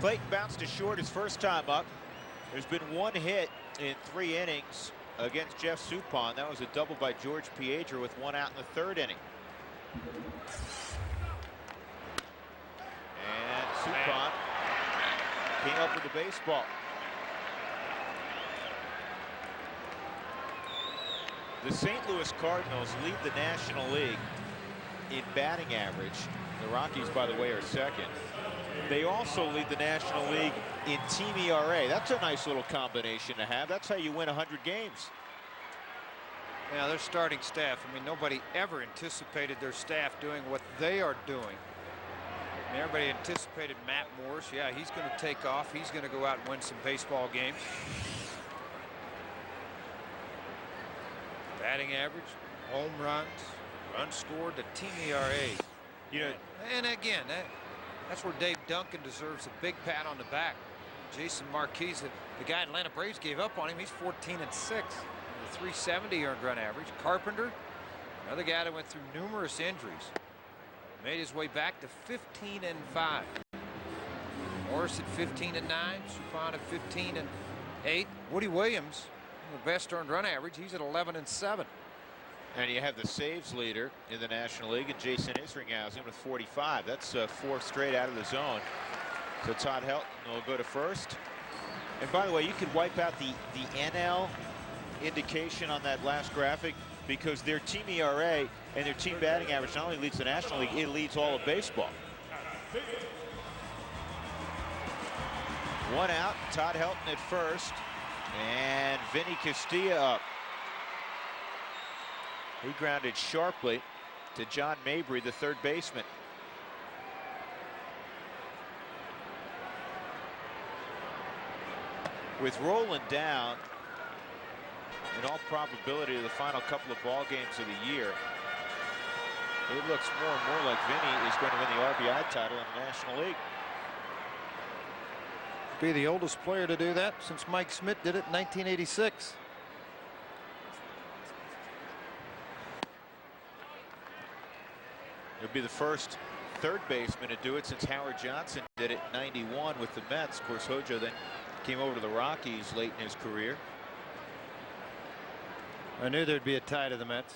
Clayton bounced to short his first time up. There's been 1 hit in 3 innings against Jeff Suppan. That was a double by George Piedra with 1 out in the 3rd inning. And Suppan came up with the baseball. The St. Louis Cardinals lead the National League in batting average. The Rockies, by the way, are second. They also lead the National League in team ERA. That's a nice little combination to have. That's how you win 100 games. Yeah, their starting staff. I mean, nobody ever anticipated their staff doing what they are doing. I mean, everybody anticipated Matt Morris. Yeah, he's going to take off. He's going to go out and win some baseball games. Batting average, home runs, runs scored, the team ERA. You know, and again, that's where Dave Duncan deserves a big pat on the back. Jason Marquez, the guy Atlanta Braves gave up on him. He's 14-6, with a 370 earned run average. Carpenter, another guy that went through numerous injuries, made his way back to 15-5. Morris at 15-9, Suppan at 15-8. Woody Williams, the best earned run average. He's at 11-7. and you have the saves leader in the National League, and Jason Isringhausen with 45. That's 4 straight out of the zone. So Todd Helton will go to first. And by the way, you could wipe out the NL indication on that last graphic, because their team ERA and their team batting average not only leads the National League, it leads all of baseball. 1 out, Todd Helton at first, and Vinny Castilla up. He grounded sharply to John Mabry, the third baseman. With Roland down, in all probability, the final couple of ball games of the year, it looks more and more like Vinny is going to win the RBI title in the National League. Be the oldest player to do that since Mike Smith did it in 1986. He'll be the first third baseman to do it since Howard Johnson did it in '91 with the Mets. Of course, Hojo then came over to the Rockies late in his career. I knew there'd be a tie to the Mets.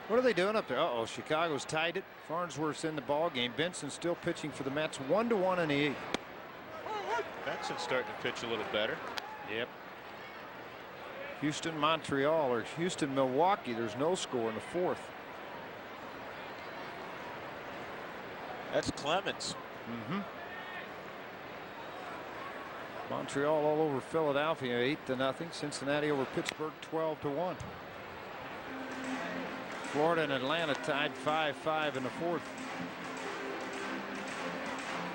What are they doing up there? Uh-oh, Chicago's tied it. Farnsworth's in the ball game. Benson's still pitching for the Mets. 1-1 in the 8th. Benson's starting to pitch a little better. Yep. Houston, Montreal, or Houston, Milwaukee. There's no score in the 4th. That's Clemens. Montreal all over Philadelphia, 8-0. Cincinnati over Pittsburgh, 12-1. Florida and Atlanta tied 5-5 in the 4th.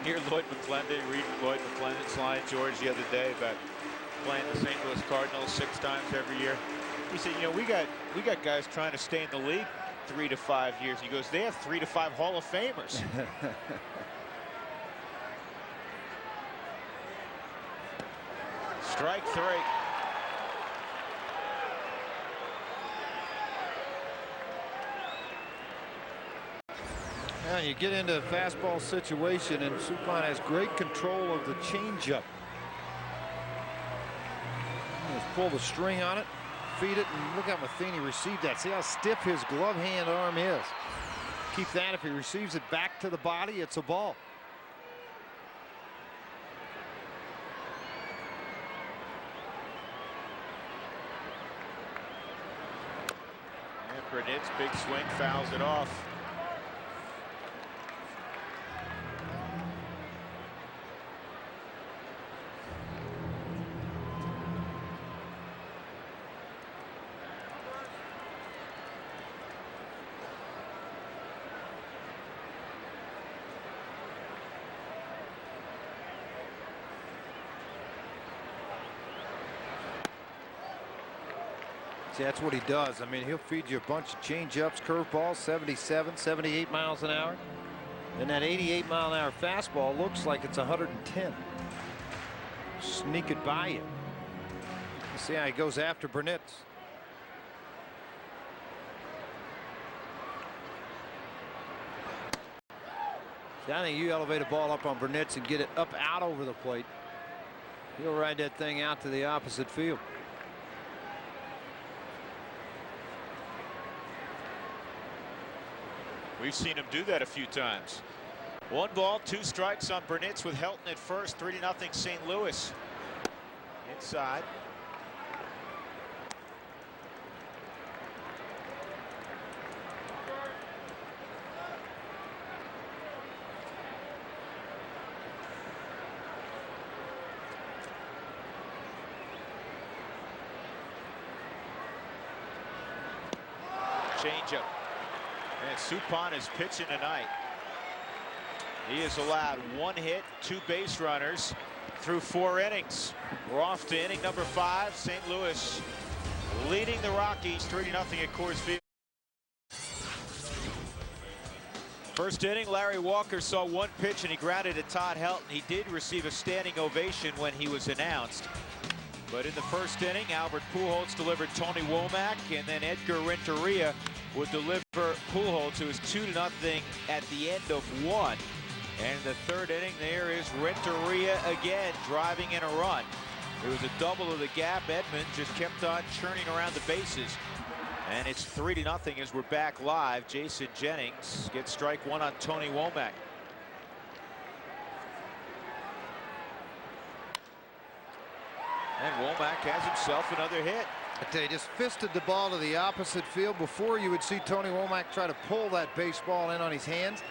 hear Lloyd McClendon, read Lloyd McClendon's line, George, the other day about playing the St. Louis Cardinals 6 times every year. He said, you know, we got guys trying to stay in the league 3 to 5 years. He goes, they have 3 to 5 Hall of Famers. Strike 3. Now you get into a fastball situation, and Suppan has great control of the changeup. Just pull the string on it, feed it, and look how Matheny received that. See how stiff his glove hand arm is. Keep that. If he receives it back to the body, it's a ball. And Burnett's big swing fouls it off. See, that's what he does. I mean, he'll feed you a bunch of change-ups, curveballs, 77, 78 miles an hour. And that 88-mile-an-hour fastball looks like it's 110. Sneak it by you. See how he goes after Burnett. See, I think you elevate a ball up on Burnett and get it up out over the plate. He'll ride that thing out to the opposite field. We've seen him do that a few times. 1 ball, 2 strikes on Burnett with Helton at first. 3-0 St. Louis. Inside. Changeup. And Suppan is pitching tonight. He has allowed 1 hit, 2 base runners through 4 innings. We're off to inning number 5. St. Louis leading the Rockies 3-0 at Coors Field. First inning, Larry Walker saw 1 pitch and he grounded at Todd Helton. He did receive a standing ovation when he was announced. But in the first inning, Albert Pujols delivered Tony Womack, and then Edgar Renteria would deliver Pujols, who was 2-0 at the end of 1. And in the 3rd inning, there is Renteria again, driving in a run. It was a double of the gap. Edman just kept on churning around the bases. And it's 3-0 as we're back live. Jason Jennings gets strike 1 on Tony Womack. And Womack has himself another hit. I tell you, just fisted the ball to the opposite field. Before, you would see Tony Womack try to pull that baseball in on his hands.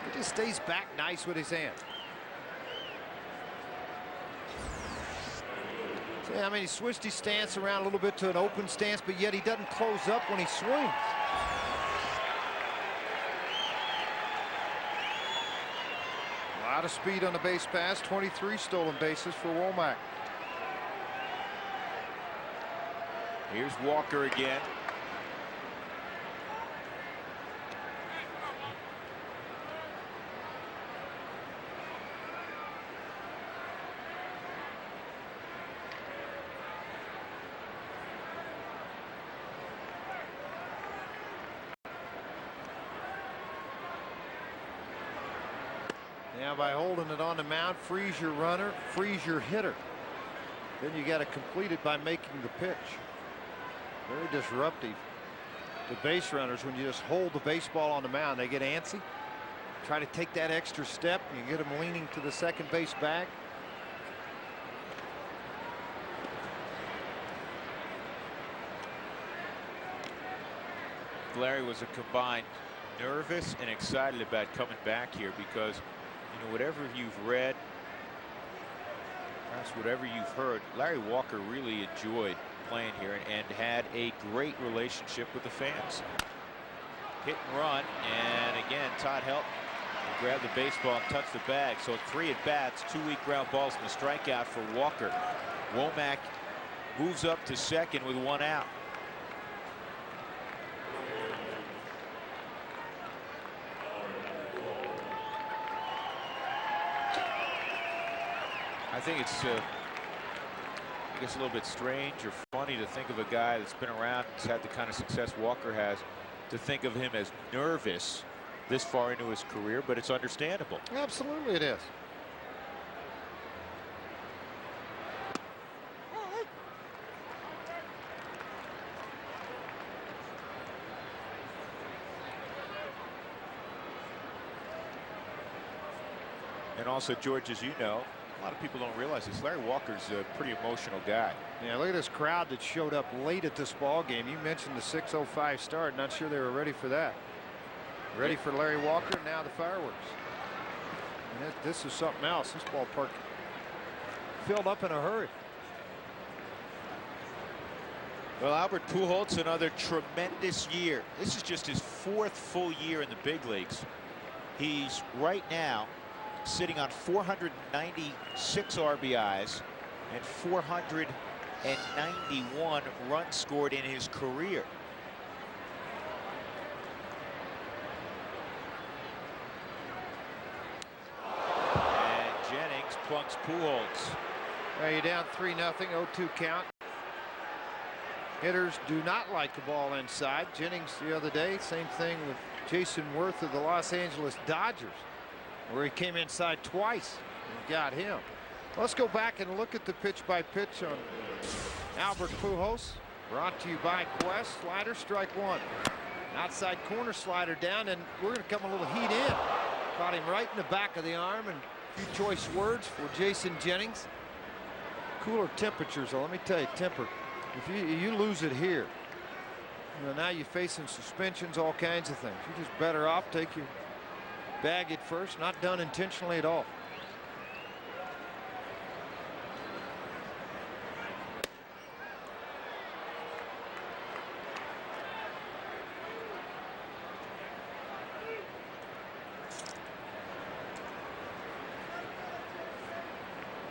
He just stays back nice with his hand. See, I mean, he switched his stance around a little bit to an open stance, but yet he doesn't close up when he swings. A lot of speed on the base pass. 23 stolen bases for Womack. Here's Walker again. Now, by holding it on the mound, freeze your runner, freeze your hitter. Then you got to complete it by making the pitch. Very disruptive to base runners when you just hold the baseball on the mound. They get antsy, try to take that extra step. You get them leaning to the second base bag. Larry was a combined nervous and excited about coming back here because, you know, whatever you've read, perhaps whatever you've heard, Larry Walker really enjoyed playing here and had a great relationship with the fans. Hit and run, and again, Todd Helton Grab the baseball and touch the bag. So 3 at bats, 2 weak ground balls, and a strikeout for Walker. Womack moves up to second with 1 out. I think it's I guess a little bit strange or funny to think of a guy that's been around, has had the kind of success Walker has, to think of him as nervous this far into his career, but it's understandable. Absolutely it is. And also, George, as you know, a lot of people don't realize this, Larry Walker's a pretty emotional guy. Yeah, look at this crowd that showed up late at this ball game. You mentioned the 6:05 start. Not sure they were ready for that. Ready for Larry Walker, and now the fireworks. And this is something else. This ballpark filled up in a hurry. Well, Albert Pujols, another tremendous year. This is just his 4th full year in the big leagues. He's right now sitting on 496 RBIs and 491 runs scored in his career. And Jennings plunks Pujols. Well, you're down 3-0, 0-2 count. Hitters do not like the ball inside. Jennings the other day, same thing with Jason Worth of the Los Angeles Dodgers, where he came inside twice and got him. Let's go back and look at the pitch-by-pitch on Albert Pujols. Brought to you by Quest. Slider, strike 1. Outside corner slider down, and we're going to come a little heat in. Caught him right in the back of the arm, and a few choice words for Jason Jennings. Cooler temperatures, so let me tell you, temper. If you lose it here, now you're facing suspensions, all kinds of things. You're just better off take your bag at first. Not done intentionally at all.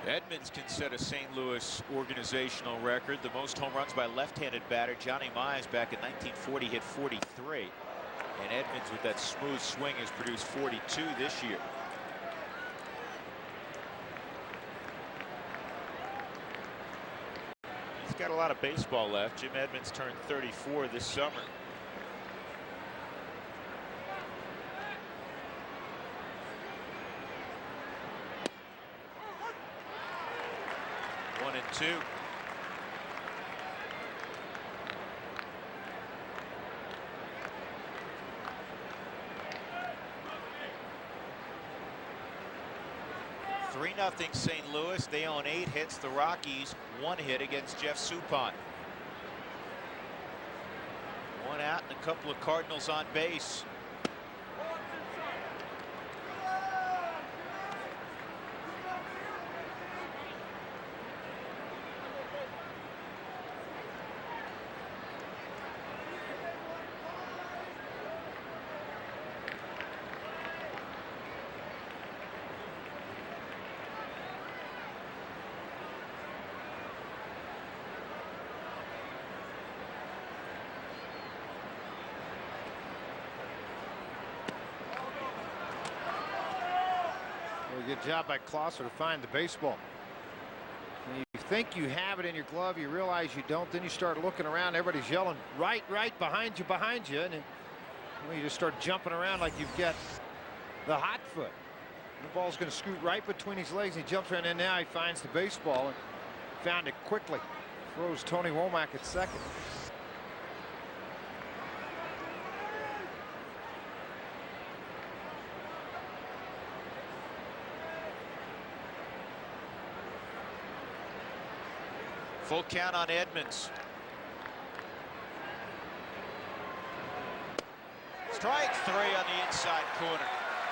Edmonds can set a St. Louis organizational record. The most home runs by left-handed batter Johnny Mize back in 1940 hit 43. And Edmonds, with that smooth swing, has produced 42 this year. He's got a lot of baseball left. Jim Edmonds turned 34 this summer. One and two. Nothing St. Louis. They own 8 hits. The Rockies 1 hit against Jeff Suppan. 1 out and a couple of Cardinals on base. Good job by Klosser to find the baseball. When you think you have it in your glove, you realize you don't. Then you start looking around. Everybody's yelling, right, behind you. And then you just start jumping around like you've got the hot foot. The ball's going to scoot right between his legs. He jumps around, and now he finds the baseball and found it quickly. Throws Tony Womack at second. Full count on Edmonds. Strike 3 on the inside corner.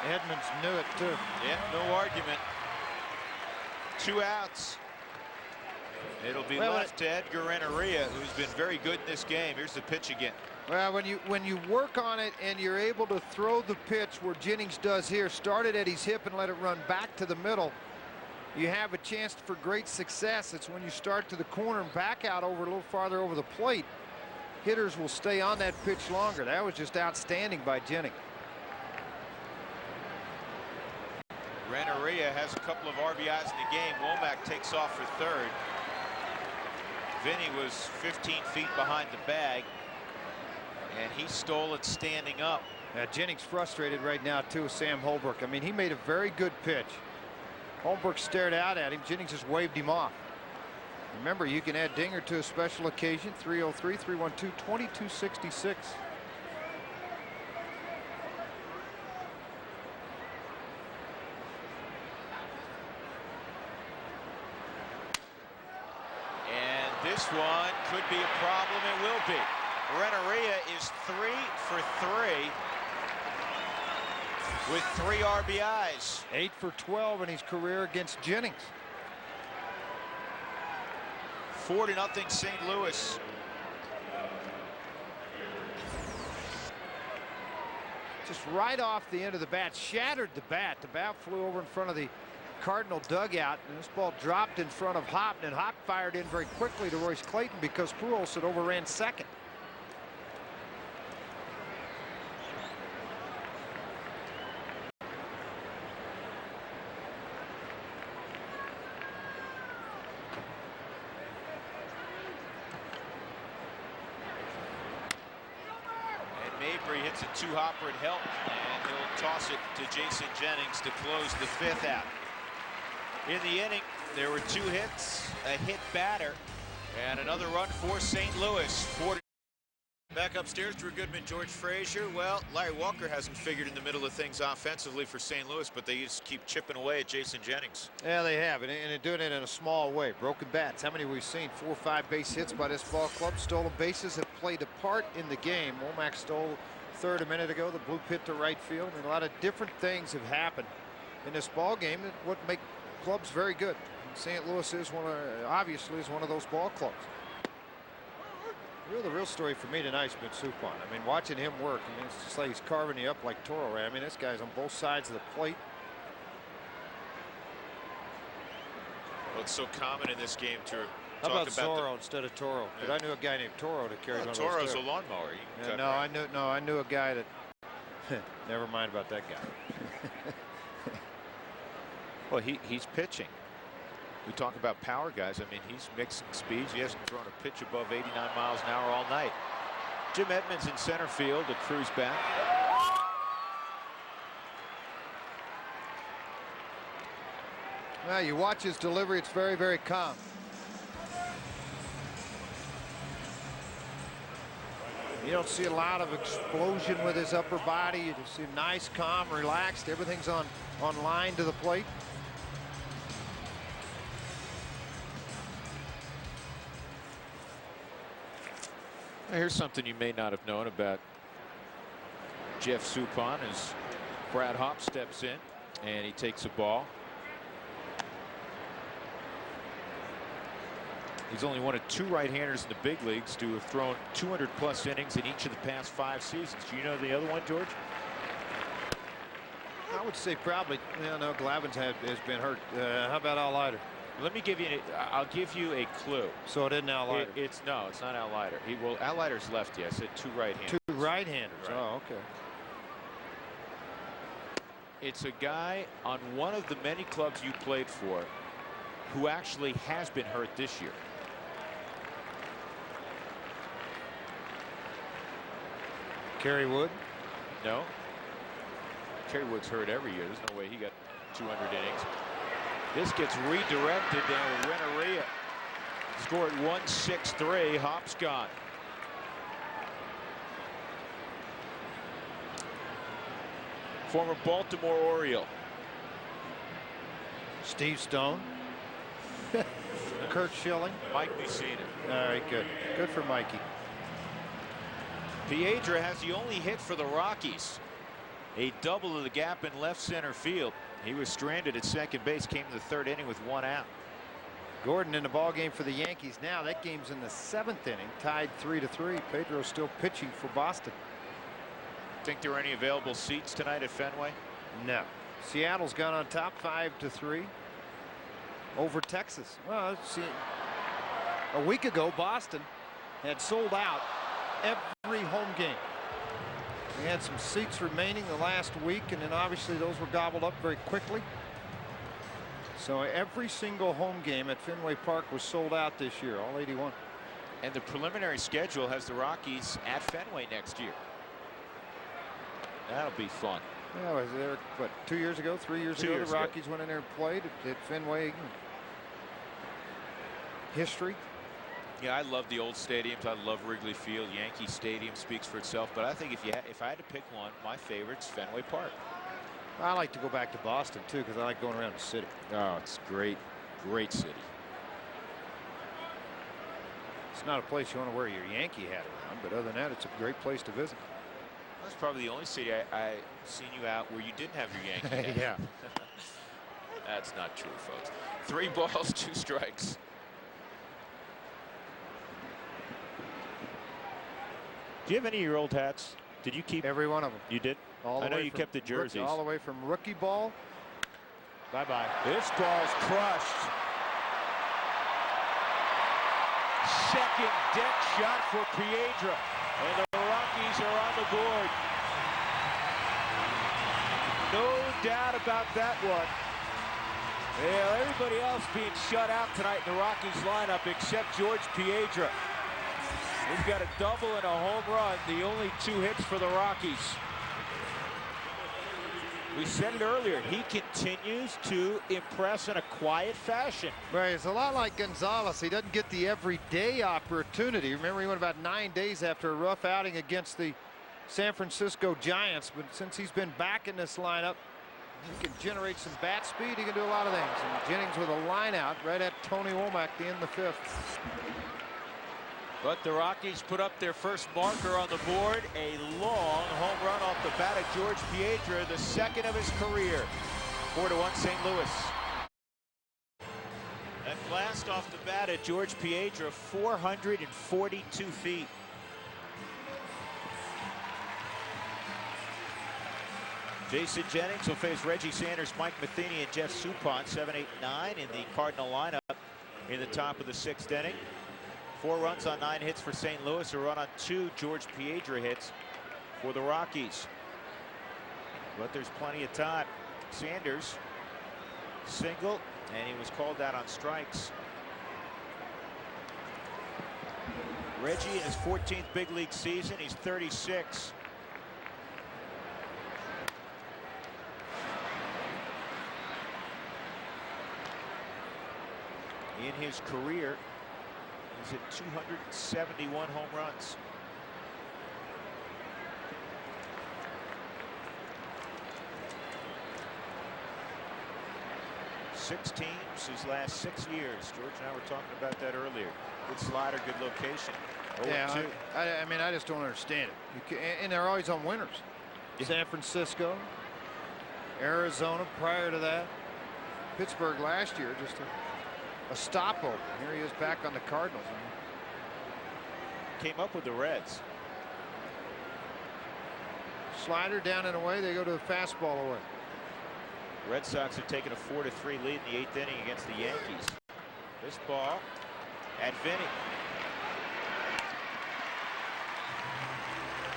Edmonds knew it too. Yeah, no argument. 2 outs. It'll be left to Edgar Renteria, who's been very good in this game. Here's the pitch again. Well, when you work on it and you're able to throw the pitch where Jennings does here, start it at his hip and let it run back to the middle, you have a chance for great success. It's when you start to the corner and back out over a little farther over the plate, hitters will stay on that pitch longer. That was just outstanding by Jennings. Renneria has a couple of RBIs in the game. Womack takes off for third. Vinny was 15 feet behind the bag, and he stole it standing up. Now Jennings frustrated right now too with Sam Holbrook. I mean, he made a very good pitch. Holbrook stared out at him. Jennings just waved him off. Remember, you can add Dinger to a special occasion. 303-312-2266. This one could be a problem. It will be. Renneria is 3 for 3 with 3 RBIs. 8 for 12 in his career against Jennings. 4-0 St. Louis. Just right off the end of the bat, shattered the bat. The bat flew over in front of the Cardinal dugout, and this ball dropped in front of Hopp, and Hopp fired in very quickly to Royce Clayton because Pujols had overran second. And Mabry hits a two-hopper at help, and he'll toss it to Jason Jennings to close the 5th out. In the inning, there were 2 hits, a hit batter, and another run for St. Louis. Back upstairs, Drew Goodman, George Frazier. Well, Larry Walker hasn't figured in the middle of things offensively for St. Louis, but they just keep chipping away at Jason Jennings. Yeah, they have, and they're doing it in a small way. Broken bats. How many we've seen? 4 or 5 base hits by this ball club. Stolen bases have played a part in the game. Womack stole third a minute ago. The blue pit to right field, and a lot of different things have happened in this ball game. What make clubs very good. St. Louis is obviously one of those ball clubs. The real story for me tonight's been Suppan. I mean, watching him work, I mean, it's just like he's carving you up like Toro. I mean, this guy's on both sides of the plate. Well, it's so common in this game to How talk about Zorro instead of Toro? Because I knew a guy named Toro that carried one of those. Toro's a lawnmower. Yeah, I knew a guy that. Never mind about that guy. Well, he's pitching. We talk about power guys. I mean, he's mixing speeds. He hasn't thrown a pitch above 89 miles an hour all night. Jim Edmonds in center field to cruise back. Well, you watch his delivery. It's very, very calm. You don't see a lot of explosion with his upper body. You just see him nice, calm, relaxed. Everything's on line to the plate. Here's something you may not have known about Jeff Suppan as Brad Hopp steps in and he takes a ball. He's only one of 2 right-handers in the big leagues to have thrown 200+ innings in each of the past 5 seasons. Do you know the other one, George? I would say probably. Yeah, no, Glavin's has been hurt. How about Al Leiter? Let me give you. I'll give you a clue. So it isn't Al Leiter. It's not Al Leiter. Al Leiter's lefty. I said 2 right-handers. 2 right-handers. Right. Oh, okay. It's a guy on one of the many clubs you played for who actually has been hurt this year. Kerry Wood? No. Kerry Wood's hurt every year. There's no way he got 200 innings. This gets redirected down to Renneria. Score at 1-6-3. Hopp's gone. Former Baltimore Oriole. Steve Stone. Kurt Schilling. Mike Mussina. All right, good. Good for Mikey. Piedra has the only hit for the Rockies. A double of the gap in left center field. He was stranded at second base, came to the 3rd inning with 1 out. Gordon in the ball game for the Yankees now. That game's in the 7th inning, tied 3-3. Pedro's still pitching for Boston. Think there are any available seats tonight at Fenway? No. Seattle's gone on top 5-3 over Texas. Well, see, a week ago Boston had sold out every home game. We had some seats remaining the last week, and then obviously those were gobbled up very quickly. So every single home game at Fenway Park was sold out this year, all 81. And the preliminary schedule has the Rockies at Fenway next year. That'll be fun. Yeah, was there, what, 2 years ago, 3 years ago, the Rockies went in there and played at Fenway. History. Yeah, I love the old stadiums. I love Wrigley Field. Yankee Stadium speaks for itself. But I think if I had to pick one, my favorite's Fenway Park. I like to go back to Boston too, because I like going around the city. Oh, it's great, great city. It's not a place you want to wear your Yankee hat around, but other than that, it's a great place to visit. That's probably the only city I seen you out where you didn't have your Yankee hat. Yeah. That's not true, folks. 3 balls, 2 strikes. Do you have any of your old hats? Did you keep every one of them? You did? I know you kept the jerseys. All the way from rookie ball. Bye-bye. This ball's crushed. Second deck shot for Piedra. And the Rockies are on the board. No doubt about that one. Yeah, everybody else being shut out tonight in the Rockies lineup except George Piedra. We've got a double and a home run, the only 2 hits for the Rockies. We said it earlier, he continues to impress in a quiet fashion. Right, it's a lot like Gonzalez. He doesn't get the everyday opportunity. Remember, he went about 9 days after a rough outing against the San Francisco Giants. But since he's been back in this lineup, he can generate some bat speed. He can do a lot of things. And Jennings with a line out right at Tony Womack to end the 5th. But the Rockies put up their first marker on the board. A long home run off the bat of George Piedra, the 2nd of his career. 4-1 St. Louis. That blast off the bat at George Piedra, 442 feet. Jason Jennings will face Reggie Sanders, Mike Matheny, and Jeff Suppan, 7, 8, 9 in the Cardinal lineup in the top of the 6th inning. 4 runs on 9 hits for St. Louis, a run on 2 George Piedra hits for the Rockies. But there's plenty of time. Sanders single, and he was called out on strikes. Reggie in his 14th big league season, he's 36. In his career, he's at 271 home runs. Six teams his last 6 years. George and I were talking about that earlier. Good slider, good location. 0-2. Yeah, I mean, I just don't understand it. And they're always on winners. Yeah. San Francisco, Arizona prior to that, Pittsburgh last year, just a stopover. Here he is back on the Cardinals. Came up with the Reds. Slider down and away. They go to the fastball away. Red Sox have taken a 4-3 lead in the 8th inning against the Yankees. This ball at Vinny.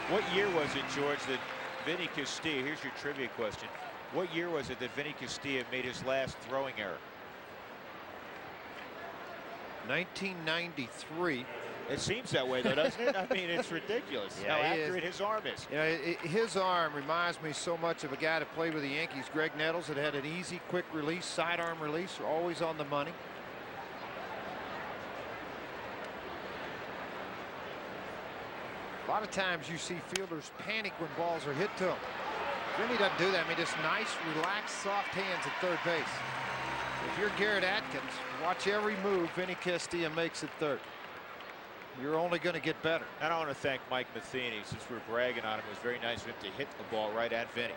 What year was it, George, that Vinny Castilla, here's your trivia question. What year was it that Vinny Castilla made his last throwing error? 1993. It seems that way, though, doesn't it? I mean, it's ridiculous how accurate his arm is. You know, his arm reminds me so much of a guy that played with the Yankees, Greg Nettles, that had an easy, quick release, sidearm release, always on the money. A lot of times you see fielders panic when balls are hit to them. Vinny doesn't do that. I mean, just nice, relaxed, soft hands at third base. If you're Garrett Atkins, watch every move Vinny Castilla makes at third. You're only going to get better. And I want to thank Mike Matheny, since we're bragging on him. It was very nice of him to hit the ball right at Vinny.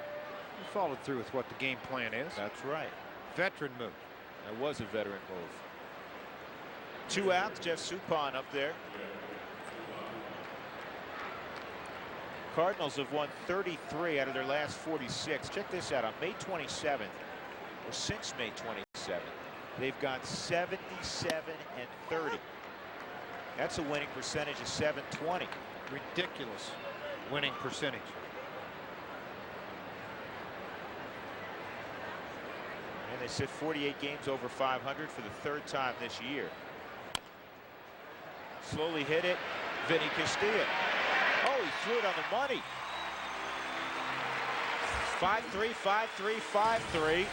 He followed through with what the game plan is. That's right. Veteran move. That was a veteran move. 2 outs. Jeff Suppan up there. Cardinals have won 33 out of their last 46. Check this out. On May 27th, or since May 27th, they've gone 77-30. That's a winning percentage of .720. Ridiculous winning percentage. And they sit 48 games over 500 for the 3rd time this year. Slowly hit it. Vinny Castilla. Oh, he threw it on the money. 5-3, 5-3, 5-3.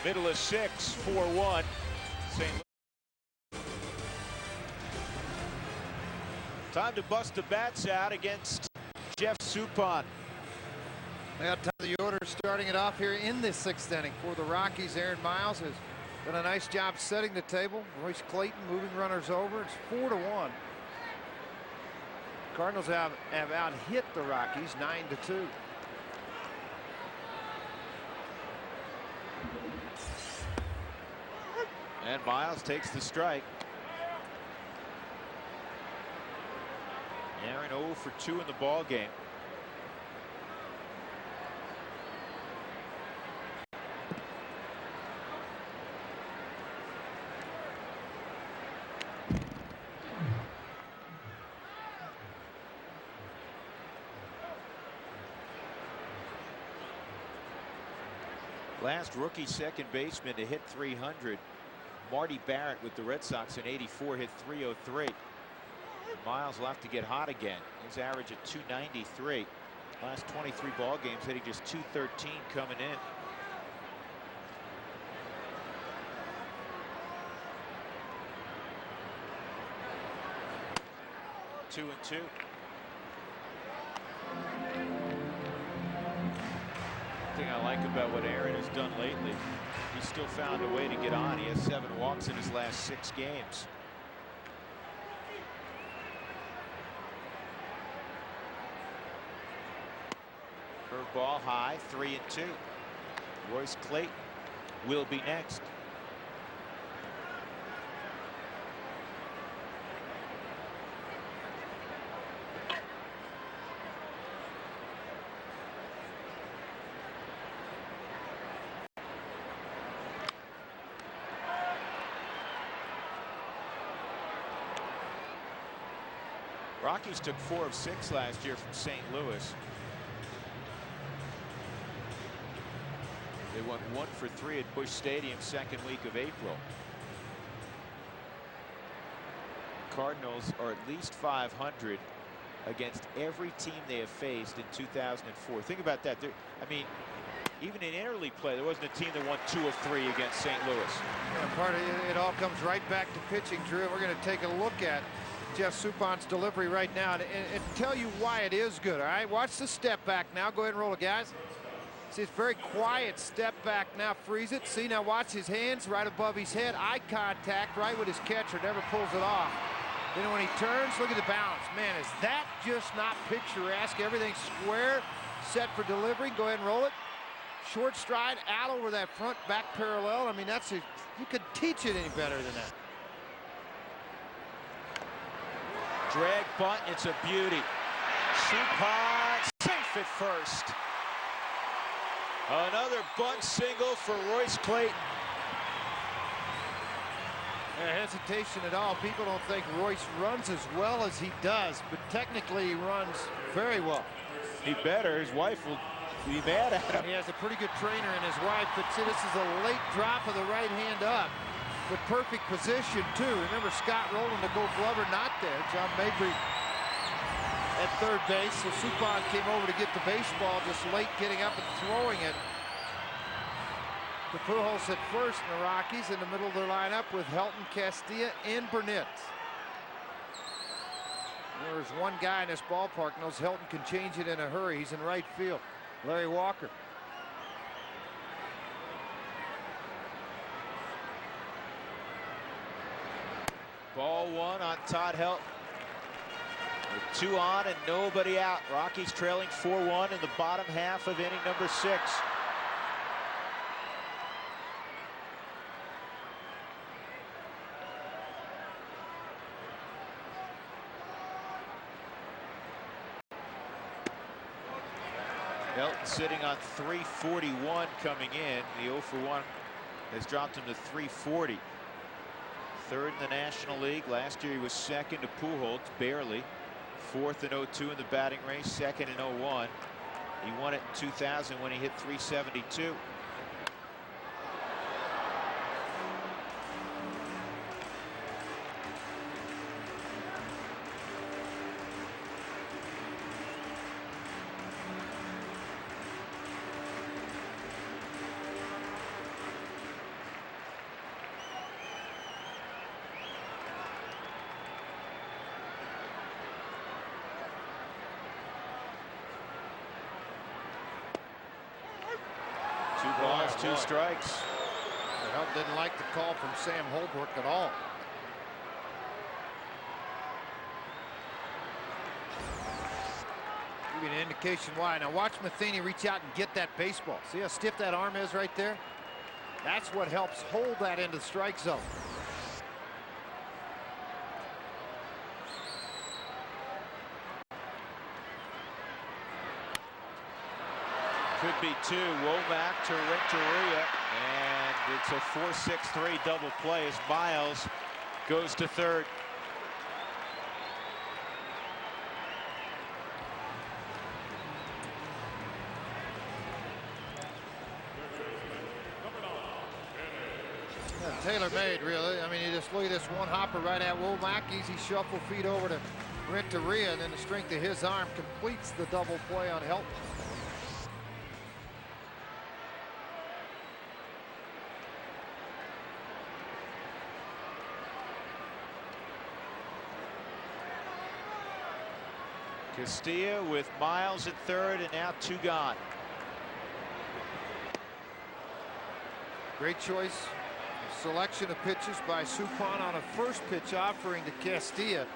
Middle of 6, 4-1. St. Louis. Time to bust the bats out against Jeff Suppan. Now, the order starting it off here in this 6th inning for the Rockies. Aaron Miles has done a nice job setting the table. Royce Clayton moving runners over. It's 4-1. Cardinals have out-hit the Rockies 9-2. And Miles takes the strike. Aaron 0 for 2 in the ball game. Last rookie second baseman to hit 300. Marty Barrett with the Red Sox in '84 hit 303. Miles will have to get hot again. His average at 293. Last 23 ball games hitting just 213 coming in. Two and two. Thing I like about what Aaron has done lately, he's still found a way to get on. He has 7 walks in his last 6 games. Curveball high, 3-2. Royce Clayton will be next. Rockies took 4 of 6 last year from St. Louis. They won 1 for 3 at Busch Stadium 2nd week of April. Cardinals are at least 500 against every team they have faced in 2004. Think about that. I mean, even in interleague play, there wasn't a team that won 2 of 3 against St. Louis. Yeah, part of it all comes right back to pitching, Drew. We're going to take a look at Jeff Suppan's delivery right now and tell you why it is good. All right, watch the step back now. Go ahead and roll it, guys. See, it's very quiet step back now. Freeze it. See, now watch his hands right above his head. Eye contact right with his catcher. Never pulls it off. Then when he turns, look at the balance. Man, is that just not picturesque? Everything's square, set for delivery. Go ahead and roll it. Short stride out over that front back parallel. I mean, you could teach it any better than that. Drag bunt, it's a beauty. Suppan safe at first. Another bunt single for Royce Clayton. No hesitation at all. People don't think Royce runs as well as he does, but technically he runs very well. He better. His wife will be mad at him. He has a pretty good trainer in his wife, but see, this is a late drop of the right hand up. With perfect position, too. Remember, Scott Rowland, the Gold Glover, not there. John Mabry at third base. So Suppan came over to get the baseball, just late getting up and throwing it. The Pujols at first, and the Rockies in the middle of their lineup with Helton, Castilla, and Burnett. There's one guy in this ballpark knows Helton can change it in a hurry. He's in right field. Larry Walker. Ball 1 on Todd Helton. With 2 on and nobody out. Rockies trailing 4-1 in the bottom half of inning number 6. Elton sitting on 341 coming in. The 0 for 1 has dropped him to 340. Third in the National League. Last year he was second to Pujols, barely. Fourth in 02 in the batting race, second in 01. He won it in 2000 when he hit 372. Two balls, two strikes. Well, didn't like the call from Sam Holbrook at all. Give you an indication why. Now watch Matheny reach out and get that baseball. See how stiff that arm is right there? That's what helps hold that into the strike zone. Could be two. Womack to Renteria, and it's a 4-6-3 double play as Miles goes to third. Yeah, tailor-made, really. I mean, you just look at this one hopper right at Womack. Easy shuffle, feed over to Renteria, and then the strength of his arm completes the double play on Helton. Castilla with Miles at third, and now two gone. Great choice. Selection of pitches by Suppan on a first pitch offering to Castilla.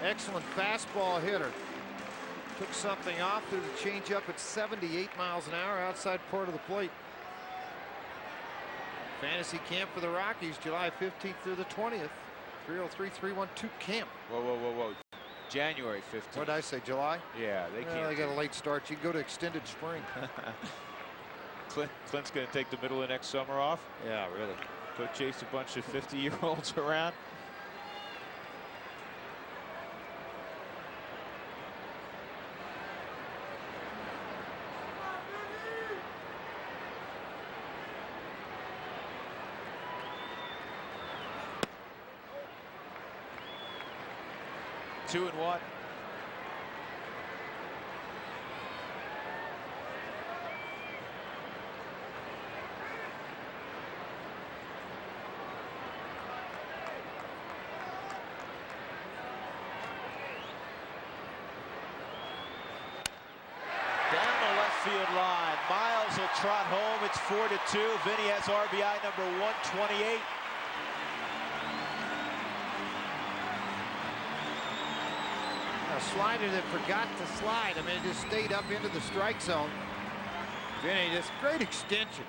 Excellent fastball hitter. Took something off through the changeup at 78 miles an hour outside part of the plate. Fantasy camp for the Rockies, July 15th through the 20th. 303-312 camp. Whoa, whoa, whoa, whoa. January 15th. What did I say, July? Yeah, they can't. They got a late start. You can go to extended spring. Clint's going to take the middle of next summer off. Yeah, really. Go chase a bunch of 50-year-olds around. Two and one. Field line. Miles will trot home. It's 4-2. Vinny has RBI number 128. A slider that forgot to slide. I mean, it just stayed up into the strike zone. Vinny, just great extension.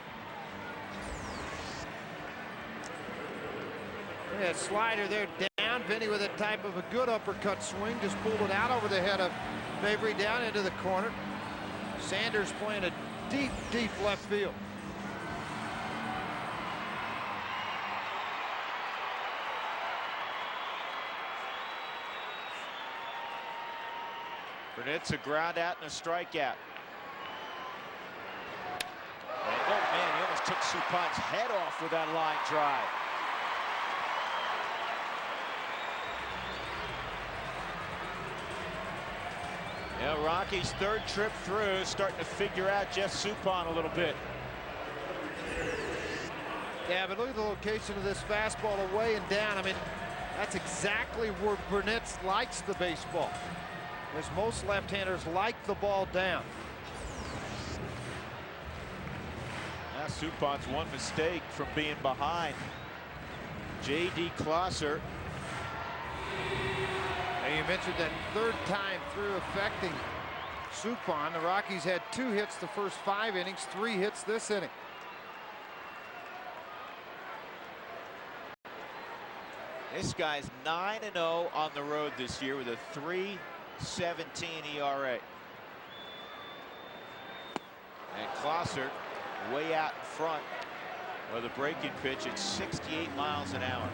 That slider there down. Vinny with a type of a good uppercut swing. Just pulled it out over the head of Mabry down into the corner. Sanders playing a deep, deep left field. Burnett's a ground out and a strikeout. And, oh man, he almost took Suppan's head off with that line drive. Yeah, Rocky's third trip through, starting to figure out Jeff Suppan a little bit. Yeah, but look at the location of this fastball away and down. I mean, that's exactly where Burnett likes the baseball. As most left-handers like the ball down. Now Suppan's one mistake from being behind J.D. Klosser. Now you mentioned that third time through affecting Suppan. The Rockies had 2 hits the first 5 innings, 3 hits this inning. This guy's 9-0 on the road this year with a 3.17 ERA. Closser way out in front of the breaking pitch at 68 miles an hour.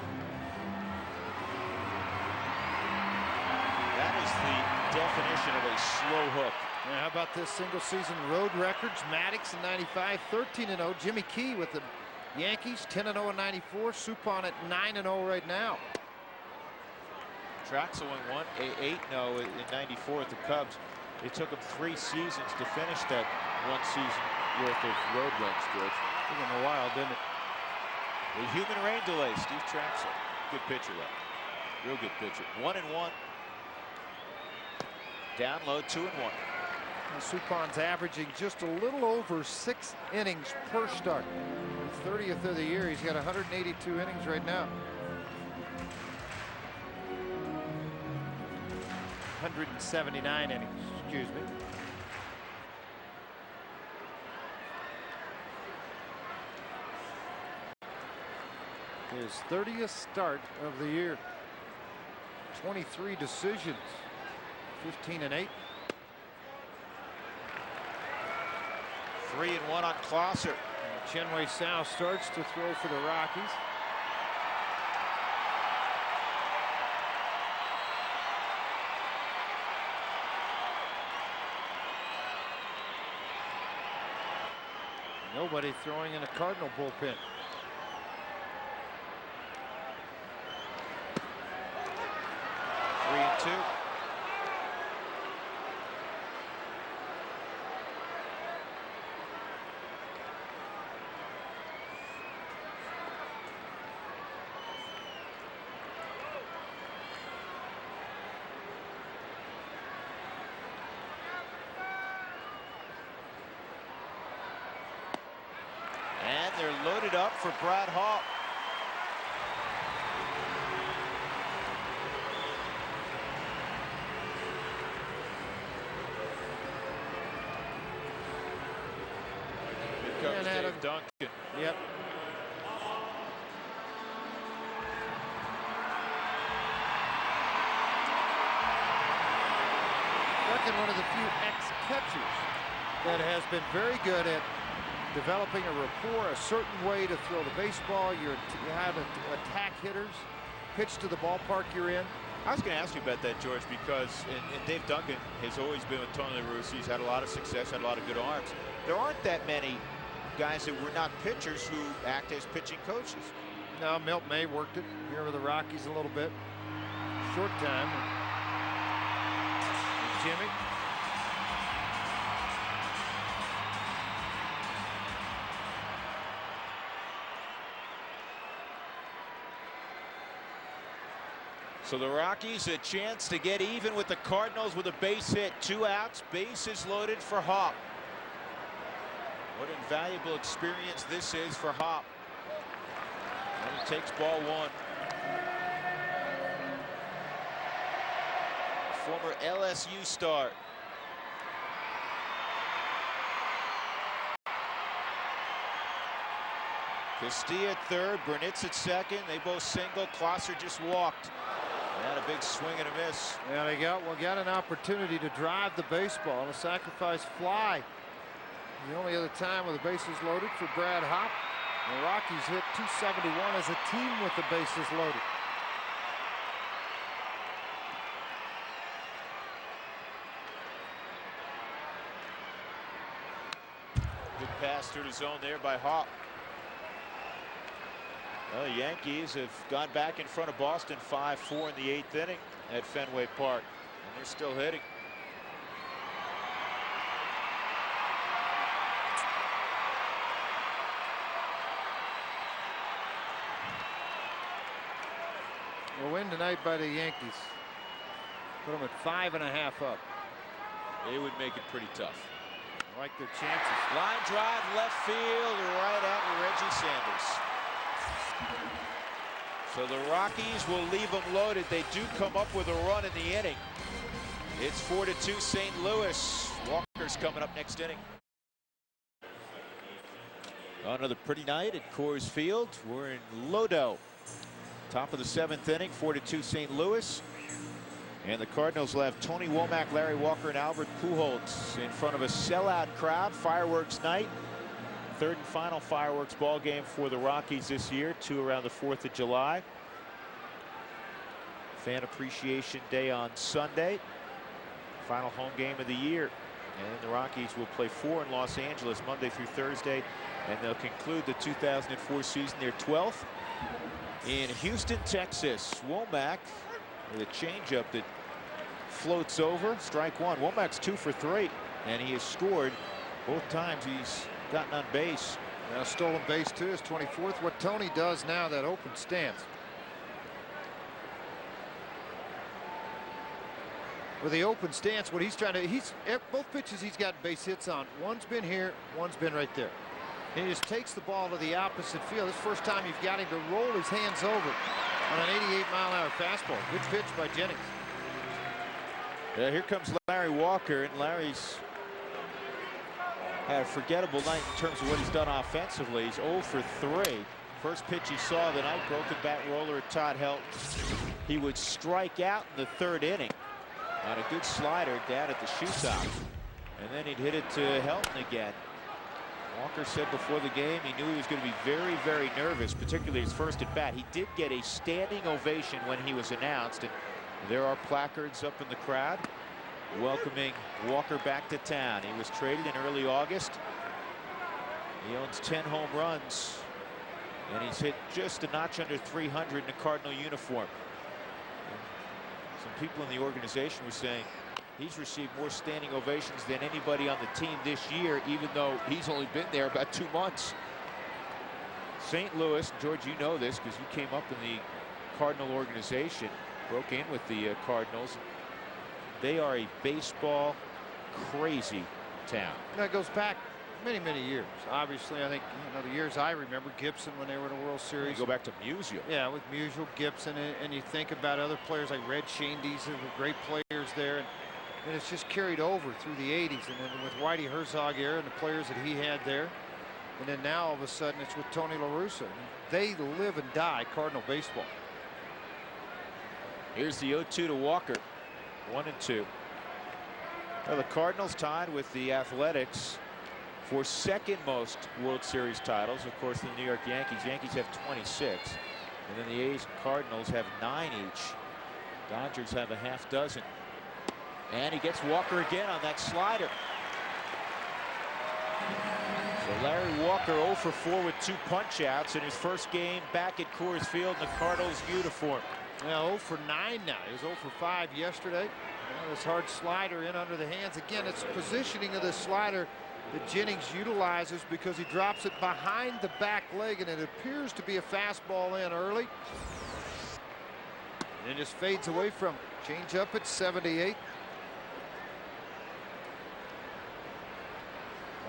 That is the definition of a slow hook. Yeah, how about this single season road records? Maddox in 95, 13-0. Jimmy Key with the Yankees, 10-0 in 94. Suppan at 9-0 right now. Traxel went 8-0 in 94 at the Cubs. It took him 3 seasons to finish that 1 season worth of road wins, George. Took him a while, didn't it? The human rain delay, Steve Traxel. Good pitcher, though. Real good pitcher. 1-1. Down low, 2-1. Suppan's averaging just a little over 6 innings per start. 30th of the year. He's got 182 innings right now. 179 innings, excuse me. His 30th start of the year. 23 decisions. 15-8. 3-1 on Closser. Chenway Sao starts to throw for the Rockies. Nobody throwing in a Cardinal bullpen. Three and two. And they're loaded up for Brad Hawk. Here comes Dave Duncan. Yep. Duncan, one of the few ex-catchers that has been very good at developing a rapport, a certain way to throw the baseball. You have to attack hitters, pitch to the ballpark you're in. I was going to ask you about that, George, because and Dave Duncan has always been with Tony La Russa. He's had a lot of success, had a lot of good arms. There aren't that many guys that were not pitchers who act as pitching coaches. No, Milt May worked it here with the Rockies a little bit. Short time. And Jimmy. So the Rockies a chance to get even with the Cardinals with a base hit. 2 outs, bases loaded for Hop. What invaluable experience this is for Hop. And he takes ball 1. Former LSU star. Castilla at third, Burnitz at second. They both single. Closser just walked. And a big swing and a miss. Yeah, they got an opportunity to drive the baseball and a sacrifice fly. The only other time with the bases loaded for Brad Hop. The Rockies hit 271 as a team with the bases loaded. Good pass through the zone there by Hop. Well, the Yankees have gone back in front of Boston 5-4 in the 8th inning at Fenway Park, and they're still hitting. A win tonight by the Yankees. Put them at 5.5 up. They would make it pretty tough. I like their chances. Line drive left field right at Reggie Sanders. So the Rockies will leave them loaded. They do come up with a run in the inning. It's 4-2 St. Louis. Walker's coming up next inning. Another pretty night at Coors Field. We're in Lodo. Top of the 7th inning, 4-2 St. Louis. And the Cardinals will have Tony Womack, Larry Walker, and Albert Pujols in front of a sellout crowd. Fireworks night. Third and final fireworks ball game for the Rockies this year. 2 around the 4th of July. Fan Appreciation Day on Sunday. Final home game of the year. And the Rockies will play 4 in Los Angeles Monday through Thursday. And they'll conclude the 2004 season, their 12th. In Houston, Texas, Womack with a changeup that floats over. Strike one. Womack's 2 for 3. And he has scored both times he's gotten on base. Now stolen base too, his 24th. What Tony does now, that open stance. With the open stance, what he's trying to, both pitches he's got base hits on. One's been here, one's been right there. And he just takes the ball to the opposite field. This first time you've got him to roll his hands over on an 88-mile-an-hour fastball. Good pitch by Jennings. Yeah, here comes Larry Walker, and Larry's had a forgettable night in terms of what he's done offensively. He's 0 for 3. First pitch he saw of the night, broken bat roller at Todd Helton. He would strike out in the 3rd inning on a good slider down at the shoe top, and then he'd hit it to Helton again. Walker said before the game he knew he was going to be very, very nervous, particularly his first at bat. He did get a standing ovation when he was announced, and there are placards up in the crowd welcoming Walker back to town. He was traded in early August. He owns 10 home runs, and he's hit just a notch under 300 in a Cardinal uniform. Some people in the organization were saying he's received more standing ovations than anybody on the team this year, even though he's only been there about 2 months. St. Louis, George, you know this because you came up in the Cardinal organization, broke in with the Cardinals. They are a baseball crazy town. That goes back many, many years. Obviously, I think, the years I remember, Gibson when they were in the World Series. You go back to Musial. Yeah, with Musial, Gibson, and you think about other players like Red Shane-Dees, who were great players there, and it's just carried over through the 80s, and then with Whitey Herzog era and the players that he had there, and then now all of a sudden it's with Tony La Russa. They live and die Cardinal baseball. Here's the 0-2 to Walker. 1-2. Well, the Cardinals tied with the Athletics for 2nd most World Series titles. Of course, the New York Yankees. Yankees have 26. And then the A's and Cardinals have 9 each. Dodgers have a half dozen. And he gets Walker again on that slider. So Larry Walker 0 for 4 with 2 punch-outs in his first game back at Coors Field in the Cardinals uniform. Now 0 for 9 now. He was 0 for 5 yesterday. This hard slider in under the hands. Again, it's positioning of this slider that Jennings utilizes because he drops it behind the back leg, and it appears to be a fastball in early. And it just fades away from it. Change up at 78.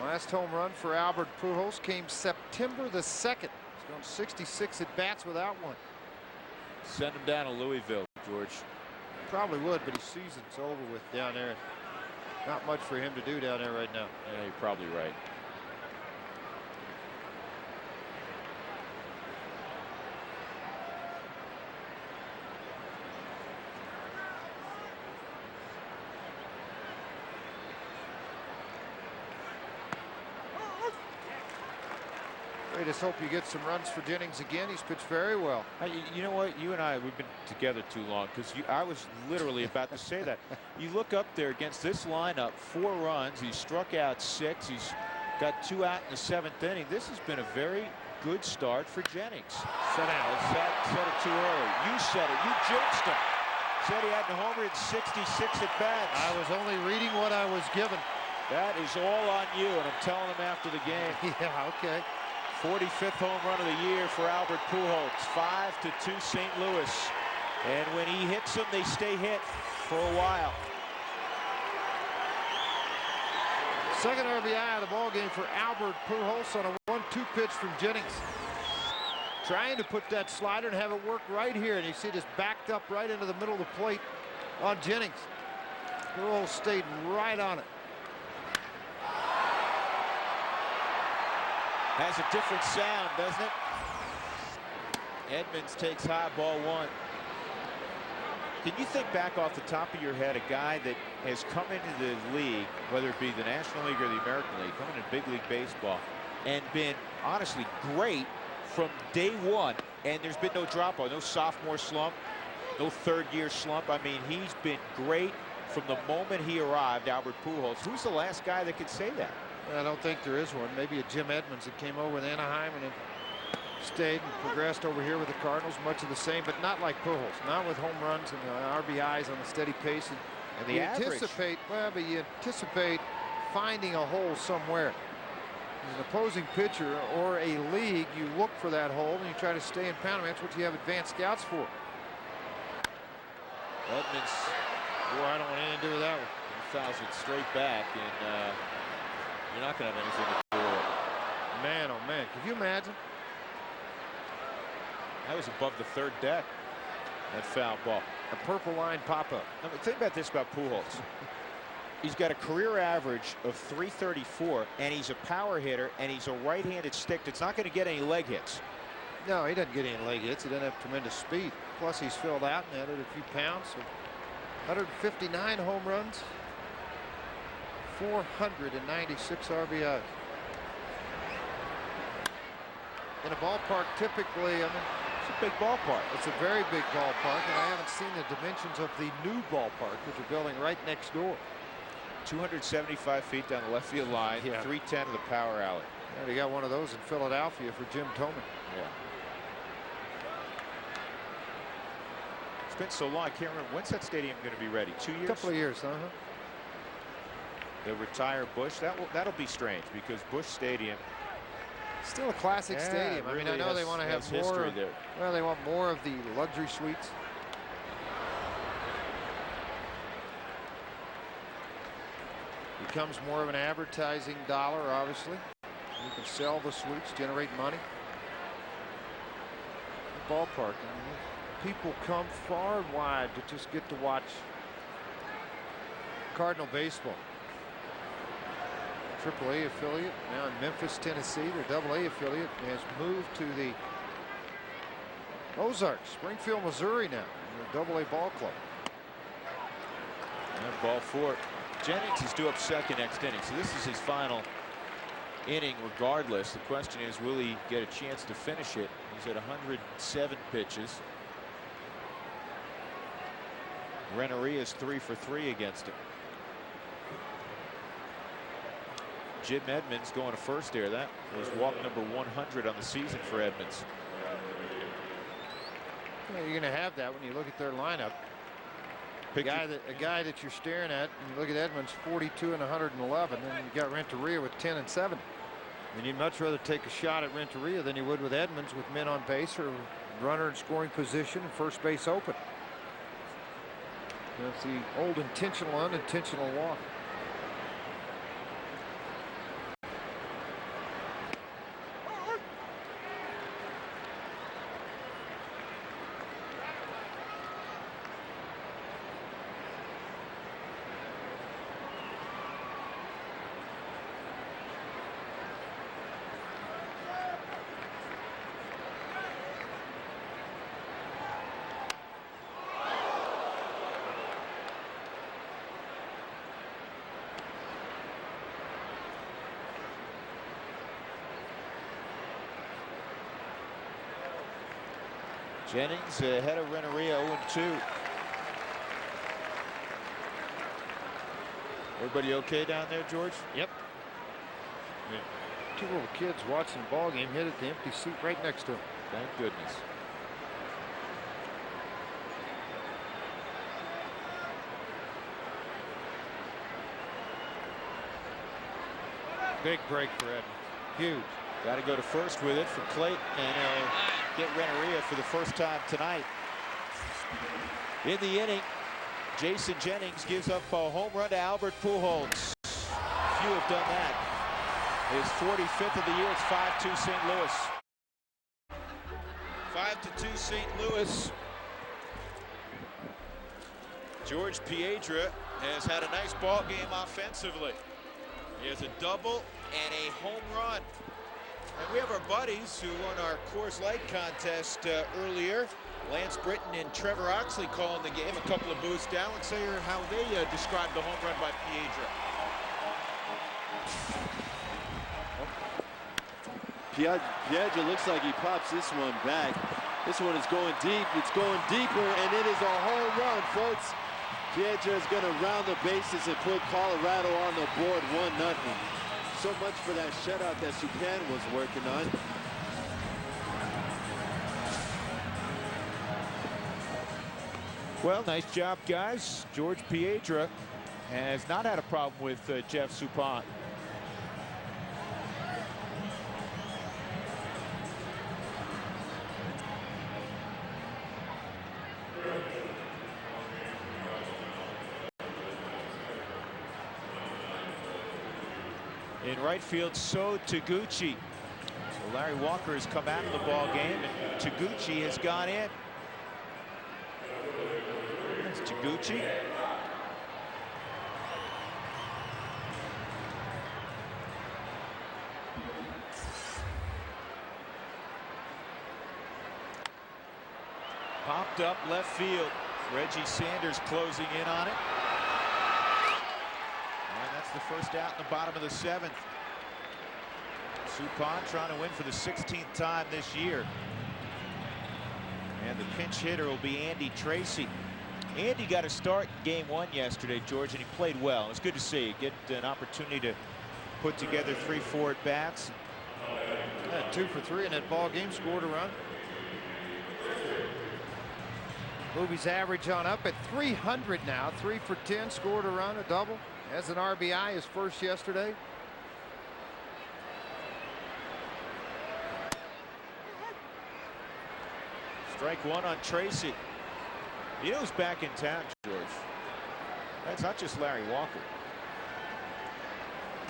Last home run for Albert Pujols came September the 2nd. He's gone 66 at bats without one. Send him down to Louisville, George. Probably would, but his season's over with down there. Not much for him to do down there right now. Yeah, you're probably right. I just hope you get some runs for Jennings again. He's pitched very well. You know what? You and I, we've been together too long, because I was literally about to say that. You look up there against this lineup, 4 runs. He struck out 6. He's got 2 out in the 7th inning. This has been a very good start for Jennings. Set out. Said it too early. You said it. You jinxed him. Said he had 166 at bats. I was only reading what I was given. That is all on you, and I'm telling him after the game. Yeah, okay. 45th home run of the year for Albert Pujols. 5-2 St. Louis. And when he hits them, they stay hit for a while. Second RBI of the ball game for Albert Pujols on a 1-2 pitch from Jennings. Trying to put that slider and have it work right here, and you see this backed up right into the middle of the plate on Jennings. Pujols stayed right on it. Has a different sound, doesn't it? Edmonds takes high, ball 1. Can you think back off the top of your head, a guy that has come into the league, whether it be the National League or the American League, coming into big league baseball, and been honestly great from day one, and there's been no drop off, no sophomore slump, no third-year slump. I mean, he's been great from the moment he arrived, Albert Pujols. Who's the last guy that could say that? I don't think there is one. Maybe a Jim Edmonds that came over with Anaheim and then stayed and progressed over here with the Cardinals, much of the same, but not like Pujols. Not with home runs and RBIs on a steady pace. And the you average. anticipate, well, but you anticipate finding a hole somewhere. As an opposing pitcher or a league, you look for that hole and you try to stay in pound. That's what you have advanced scouts for. Edmonds, boy, I don't want anything to do with that one. He fouls it straight back, and you're not going to have anything to do with it. Man, oh man, could you imagine? That was above the third deck, that foul ball. A purple line pop-up. Now, think about this about Pujols. He's got a career average of .334, and he's a power hitter, and he's a right-handed stick that's not going to get any leg hits. No, he doesn't get any leg hits. He doesn't have tremendous speed. Plus, he's filled out and added a few pounds. So 159 home runs, 496 RBIs. In a ballpark, typically, I mean, it's a big ballpark. It's a very big ballpark, and I haven't seen the dimensions of the new ballpark, which are building right next door. 275 feet down the left field line, Yeah. 310 to the power alley. Yeah, they got one of those in Philadelphia for Jim Thome. Yeah. It's been so long, I can't remember. When's that stadium going to be ready? 2 years? A couple of years, They'll retire Bush. That'll be strange because Bush Stadium. Still a classic stadium. Really, I mean, I know they want to have more. Well, they want more of the luxury suites. Becomes more of an advertising dollar, obviously. You can sell the suites, generate money. The ballpark. I mean, people come far and wide to just get to watch Cardinal baseball. AAA affiliate now in Memphis, Tennessee. Their AA affiliate has moved to the Ozarks, Springfield, Missouri now. Their AA ball club. And ball four. Jennings is due up second next inning, so this is his final inning regardless. The question is, will he get a chance to finish it? He's at 107 pitches. Renneria is 3 for 3 against him. Jim Edmonds going to first there. That was walk number 100 on the season for Edmonds. Yeah, you're going to have that when you look at their lineup. A guy that you're staring at, and you look at Edmonds, 42 and 111, and you got Renteria with 10 and 7. And you'd much rather take a shot at Renteria than you would with Edmonds, with men on base or runner in scoring position and first base open. That's the old intentional, unintentional walk. Jennings ahead of Renneria, 0-2. Everybody okay down there, George? Yep. Yeah. Two little kids watching the ball game hit at the empty seat right next to him. Thank goodness. Big break for Edmonds. Huge. Got to go to first with it for Clayton, and get Renneria for the first time tonight. In the inning, Jason Jennings gives up a home run to Albert Pujols. Few have done that. His 45th of the year. It's 5-2 St. Louis. 5-2 St. Louis. George Piedra has had a nice ball game offensively. He has a double and a home run. And we have our buddies who won our Coors Light contest earlier. Lance Britton and Trevor Oxley calling the game, a couple of booths down. Let's hear how they describe the home run by Piedra. Piedra looks like he pops this one back. This one is going deep. It's going deeper, and it is a home run, folks. Piedra is going to round the bases and put Colorado on the board 1-0. So much for that shutout that Supan was working on. Well, nice job, guys. George Piedra has not had a problem with Jeff Suppan. In right field, So Taguchi. So Larry Walker has come out of the ball game, and Taguchi has gone in. It's Taguchi. Popped up left field. Reggie Sanders closing in on it. And that's the first out in the bottom of the 7th. Suppan trying to win for the 16th time this year. And the pinch hitter will be Andy Tracy. Andy got a start in game 1 yesterday, George, and he played well. It's good to see. Get an opportunity to put together 3-4 at bats. 2 for 3 in that ball game, scored a run. Movie's average on up at 300 now. 3 for 10, scored a run, a double. Has an RBI, his first yesterday. Strike 1 on Tracy. You know who's back in town, George? That's not just Larry Walker.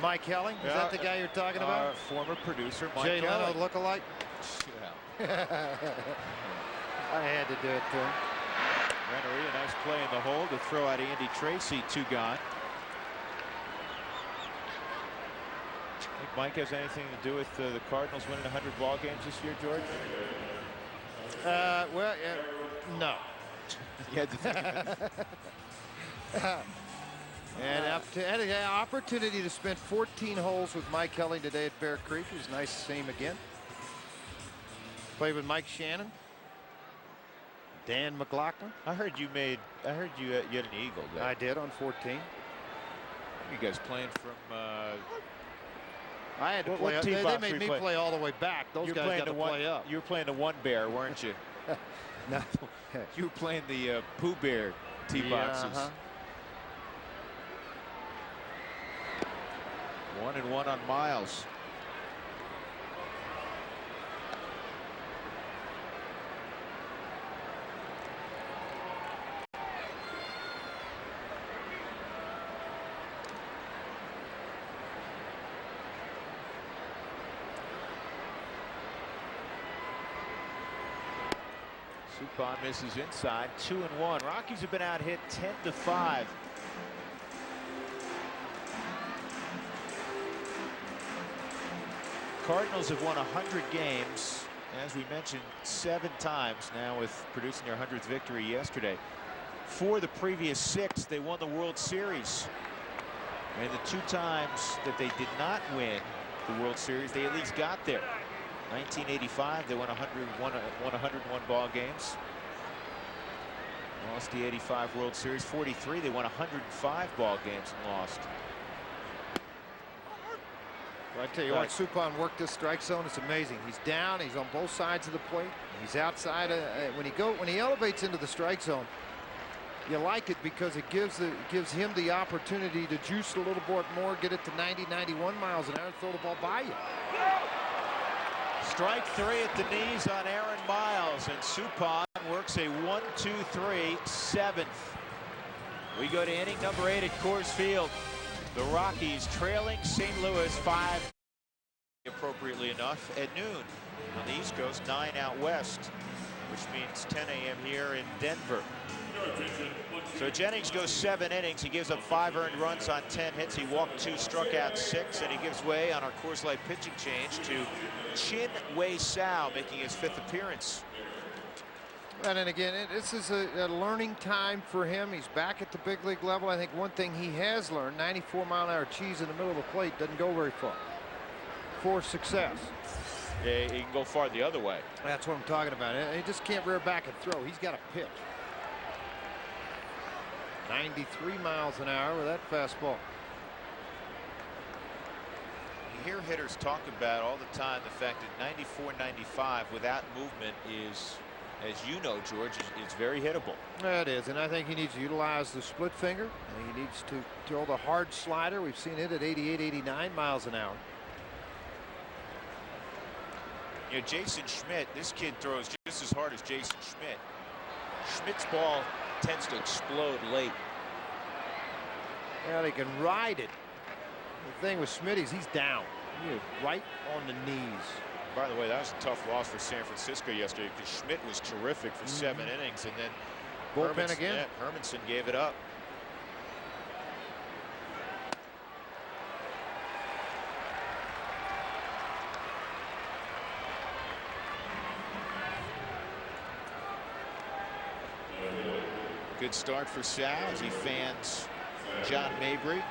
Mike Helling, is that the guy you're talking about? Former producer Mike Jay Leno Helling. lookalike? Yeah. I had to do it to him. Rennery, a nice play in the hole to throw out Andy Tracy, 2 gone. Think Mike has anything to do with the Cardinals winning 100 ball games this year, George? Well, no. You had to think And had an opportunity to spend 14 holes with Mike Helling today at Bear Creek. It was nice to see him again. Played with Mike Shannon, Dan McLaughlin. I heard you had an eagle there. I did on 14. You guys playing from I had to what play. tee They box made were me you playing? play all the way back. Those guys got to play up. You were playing the 1 bear, weren't you? No. You were playing the Pooh Bear tee boxes. 1-1 on Miles. Suppan misses inside. 2-1. Rockies have been out hit 10-5. Cardinals have won 100 games, as we mentioned, 7 times now, with producing their 100th victory yesterday. 4 of the previous 6, they won the World Series. And the 2 times that they did not win the World Series, they at least got there. 1985, they won 101 ball games. Lost the 85 World Series. 43, they won 105 ball games and lost. Well, I tell you what, Suppan worked this strike zone. It's amazing. He's down. He's on both sides of the plate. He's outside. When he elevates into the strike zone, you like it because it gives him the opportunity to juice a little bit more, get it to 90, 91 miles an hour, and throw the ball by you. Strike 3 at the knees on Aaron Miles, and Suppan works a 1-2-3 7th. We go to inning number 8 at Coors Field. The Rockies trailing St. Louis 5, appropriately enough, at noon on the East Coast, 9 out west, which means 10 a.m. here in Denver. So Jennings goes 7 innings. He gives up 5 earned runs on 10 hits. He walked 2, struck out 6, and he gives way on our Coors Light pitching change to Chin Wei Sao, making his 5th appearance. And then again, this is a learning time for him. He's back at the big league level. I think one thing he has learned, 94-mile-an-hour cheese in the middle of the plate doesn't go very far for success. Yeah, he can go far the other way. That's what I'm talking about. He just can't rear back and throw. He's got to pitch. 93 miles an hour with that fastball. You hear hitters talk about all the time the fact that 94, 95 without movement is, as you know, George, it's very hittable. That is, and I think he needs to utilize the split finger. And he needs to throw the hard slider. We've seen it at 88, 89 miles an hour. You know, Jason Schmidt, this kid throws just as hard as Jason Schmidt. Schmidt's ball tends to explode late. Well, he can ride it. The thing with Schmidt is he's down. He is right on the knees. By the way, that was a tough loss for San Francisco yesterday because Schmidt was terrific for 7 innings, and then bullpen again. Yeah, Hermanson gave it up. Good start for Sal as he fans John Mabry.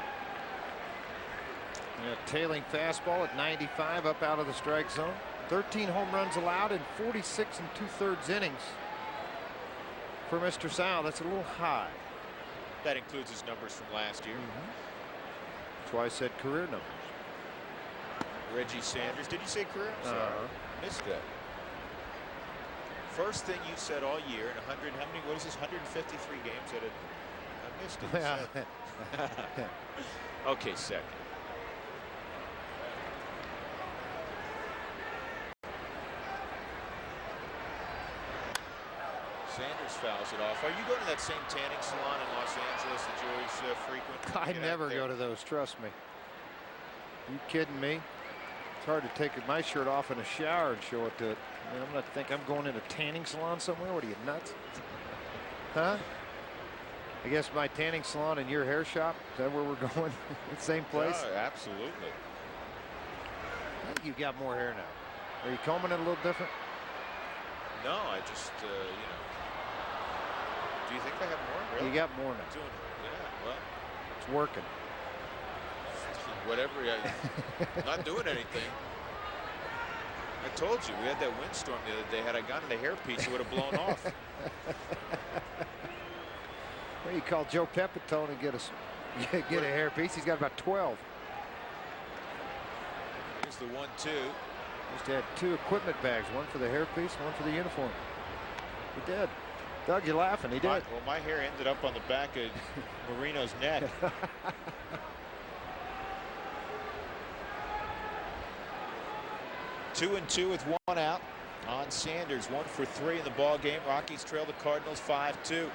Tailing fastball at 95 up out of the strike zone. 13 home runs allowed in 46 2/3 innings for Mr. Sal. That's a little high. That includes his numbers from last year. That's why I said career numbers. Reggie Sanders. Did you say career? I'm sorry. Missed that. First thing you said all year in 100, how many, what is this, 153 games that I missed it. Okay, second. Sanders fouls it off. Are you going to that same tanning salon in Los Angeles that you always frequent? I never go to those, trust me. You kidding me? It's hard to take my shirt off in a shower and show it to it. I mean, I'm not think I'm going in a tanning salon somewhere. What are you, nuts? Huh? I guess my tanning salon and your hair shop, is that where we're going? The same place? Oh, absolutely. I think you've got more hair now. Are you combing it a little different? No, I just, you know. Do you think I have more? Really? You got more now. Yeah, well. It's working. Whatever. Not doing anything. I told you, we had that windstorm the other day. Had I gotten a hairpiece, it would have blown off. Well, you call Joe Pepitone and get a hairpiece. He's got about 12. Here's the 1-2. Just had 2 equipment bags, one for the hairpiece, one for the uniform. He did. Doug, you're laughing. He did. Well, my hair ended up on the back of Marino's neck. 2-2 with 1 out on Sanders. 1 for 3 in the ball game. Rockies trail the Cardinals 5-2.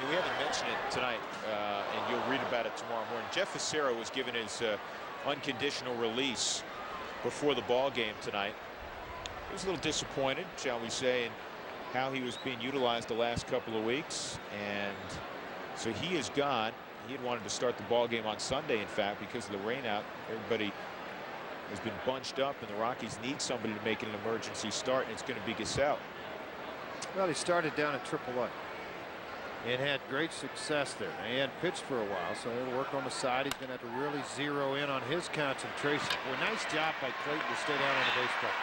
We haven't mentioned it tonight, and you'll read about it tomorrow morning. Jeff Fassero was given his unconditional release before the ball game tonight. He was a little disappointed, shall we say, in how he was being utilized the last couple of weeks, and so he is gone. He had wanted to start the ball game on Sunday, in fact, because of the rain out. Everybody has been bunched up, and the Rockies need somebody to make an emergency start, and it's going to be Gasell. Well, he started down at AAA and had great success there. He hadn't pitched for a while, so he'll work on the side. He's going to have to really zero in on his concentration. Well, nice job by Clayton to stay down on the baseball.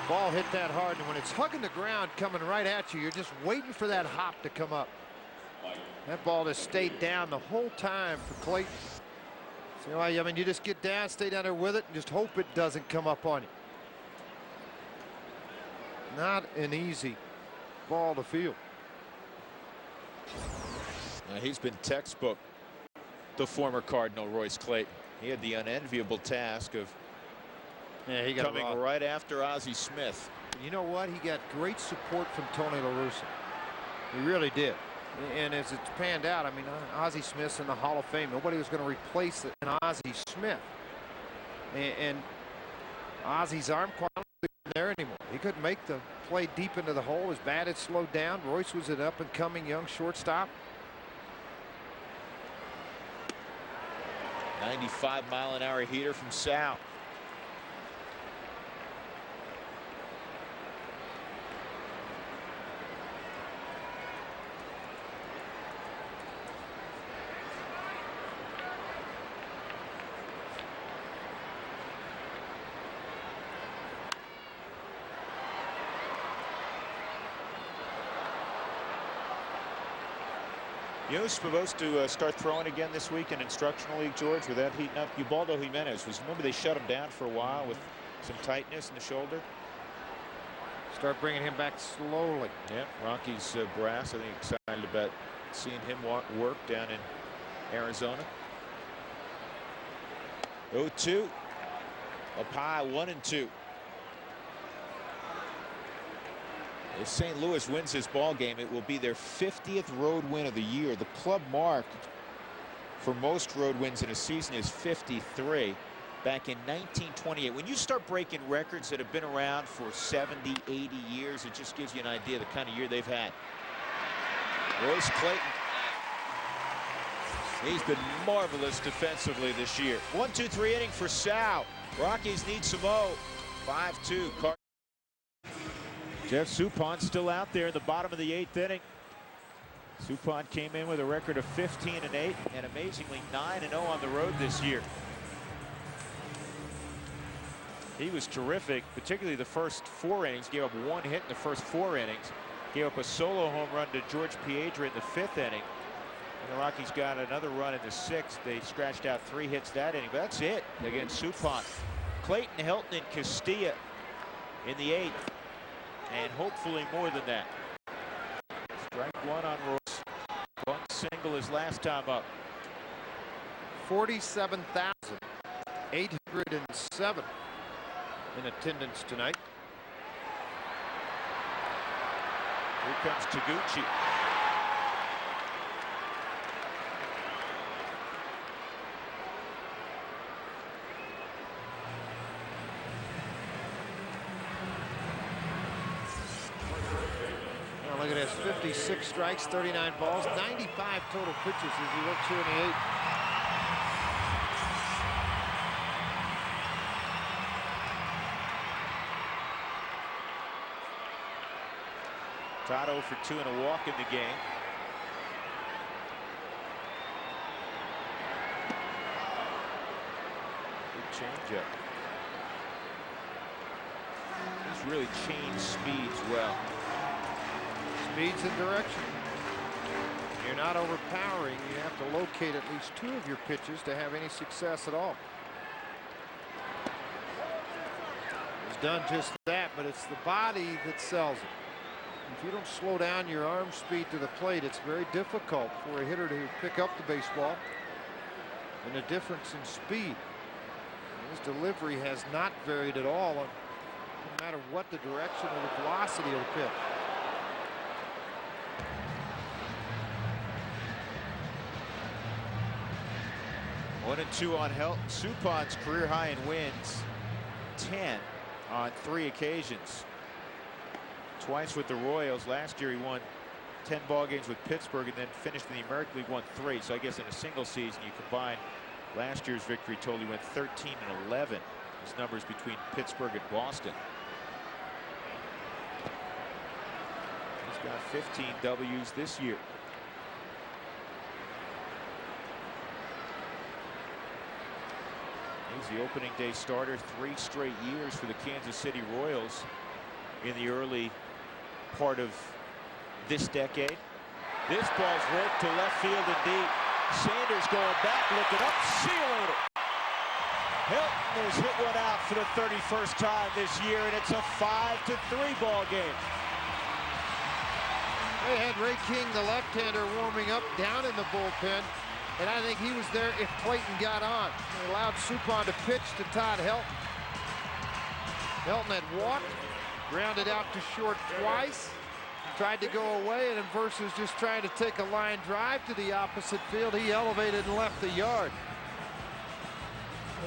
Ball hit that hard, and when it's hugging the ground coming right at you, you're just waiting for that hop to come up. That ball just stayed down the whole time for Clayton. So, I mean, you just get down, stay down there with it, and just hope it doesn't come up on you. Not an easy ball to field. Now, he's been textbook, the former Cardinal Royce Clayton. He had the unenviable task of coming right after Ozzie Smith. You know what? He got great support from Tony La Russa. He really did. And as it's panned out, I mean, Ozzie Smith's in the Hall of Fame. Nobody was going to replace an Ozzie Smith. And Ozzie's arm quality wasn't there anymore. He couldn't make the play deep into the hole. His bat had slowed down. Royce was an up-and-coming young shortstop. 95-mile-an-hour heater from Sal. You know, supposed to start throwing again this week in instructional league, George, with that heating up. Ubaldo Jimenez was, remember they shut him down for a while with some tightness in the shoulder. Start bringing him back slowly. Yeah, Rockies brass, I think, excited about seeing him work down in Arizona. 0-2. Up high, 1-2. If St. Louis wins this ball game, it will be their 50th road win of the year. The club mark for most road wins in a season is 53 back in 1928. When you start breaking records that have been around for 70, 80 years, it just gives you an idea of the kind of year they've had. Royce Clayton. He's been marvelous defensively this year. 1-2-3 inning for Sal. Rockies need some O. 5-2. Jeff Suppan still out there in the bottom of the 8th inning. Suppan came in with a record of 15-8 and amazingly 9-0 on the road this year. He was terrific, particularly the first 4 innings. Gave up 1 hit in the first 4 innings. Gave up a solo home run to George Piedra in the 5th inning. And the Rockies got another run in the 6th. They scratched out 3 hits that inning, but that's it against Suppan. Clayton, Helton, and Castilla in the 8th. And hopefully more than that. Strike 1 on Royce. Bunt single his last time up. 47,807 in attendance tonight. Here comes Taguchi. Look at this, 56 strikes, 39 balls, 95 total pitches as he looks here in the 8th. Todd 0 for 2 and a walk in the game. Good changeup. He's really changed speeds well. Speeds and direction. You're not overpowering. You have to locate at least 2 of your pitches to have any success at all. He's done just that, but it's the body that sells it. If you don't slow down your arm speed to the plate, it's very difficult for a hitter to pick up the baseball. And the difference in speed. His delivery has not varied at all, no matter what the direction or the velocity of the pitch. 1-2 on Helton. Suppan's career high in wins, 10 on 3 occasions. Twice with the Royals. Last year he won 10 ball games with Pittsburgh and then finished in the American League, won 3. So I guess in a single season you combine last year's victory total, he went 13 and 11. His numbers between Pittsburgh and Boston. He's got 15 W's this year. He's the opening day starter 3 straight years for the Kansas City Royals in the early part of this decade. This ball's ripped to left field and deep. Sanders going back, looking up, see you later. Helton has hit one out for the 31st time this year, and it's a 5-3 ball game. They had Ray King, the left-hander, warming up down in the bullpen. And I think he was there if Clayton got on. They allowed Suppan to pitch to Todd Helton. Helton had walked, grounded out to short twice, tried to go away, and versus just trying to take a line drive to the opposite field, he elevated and left the yard.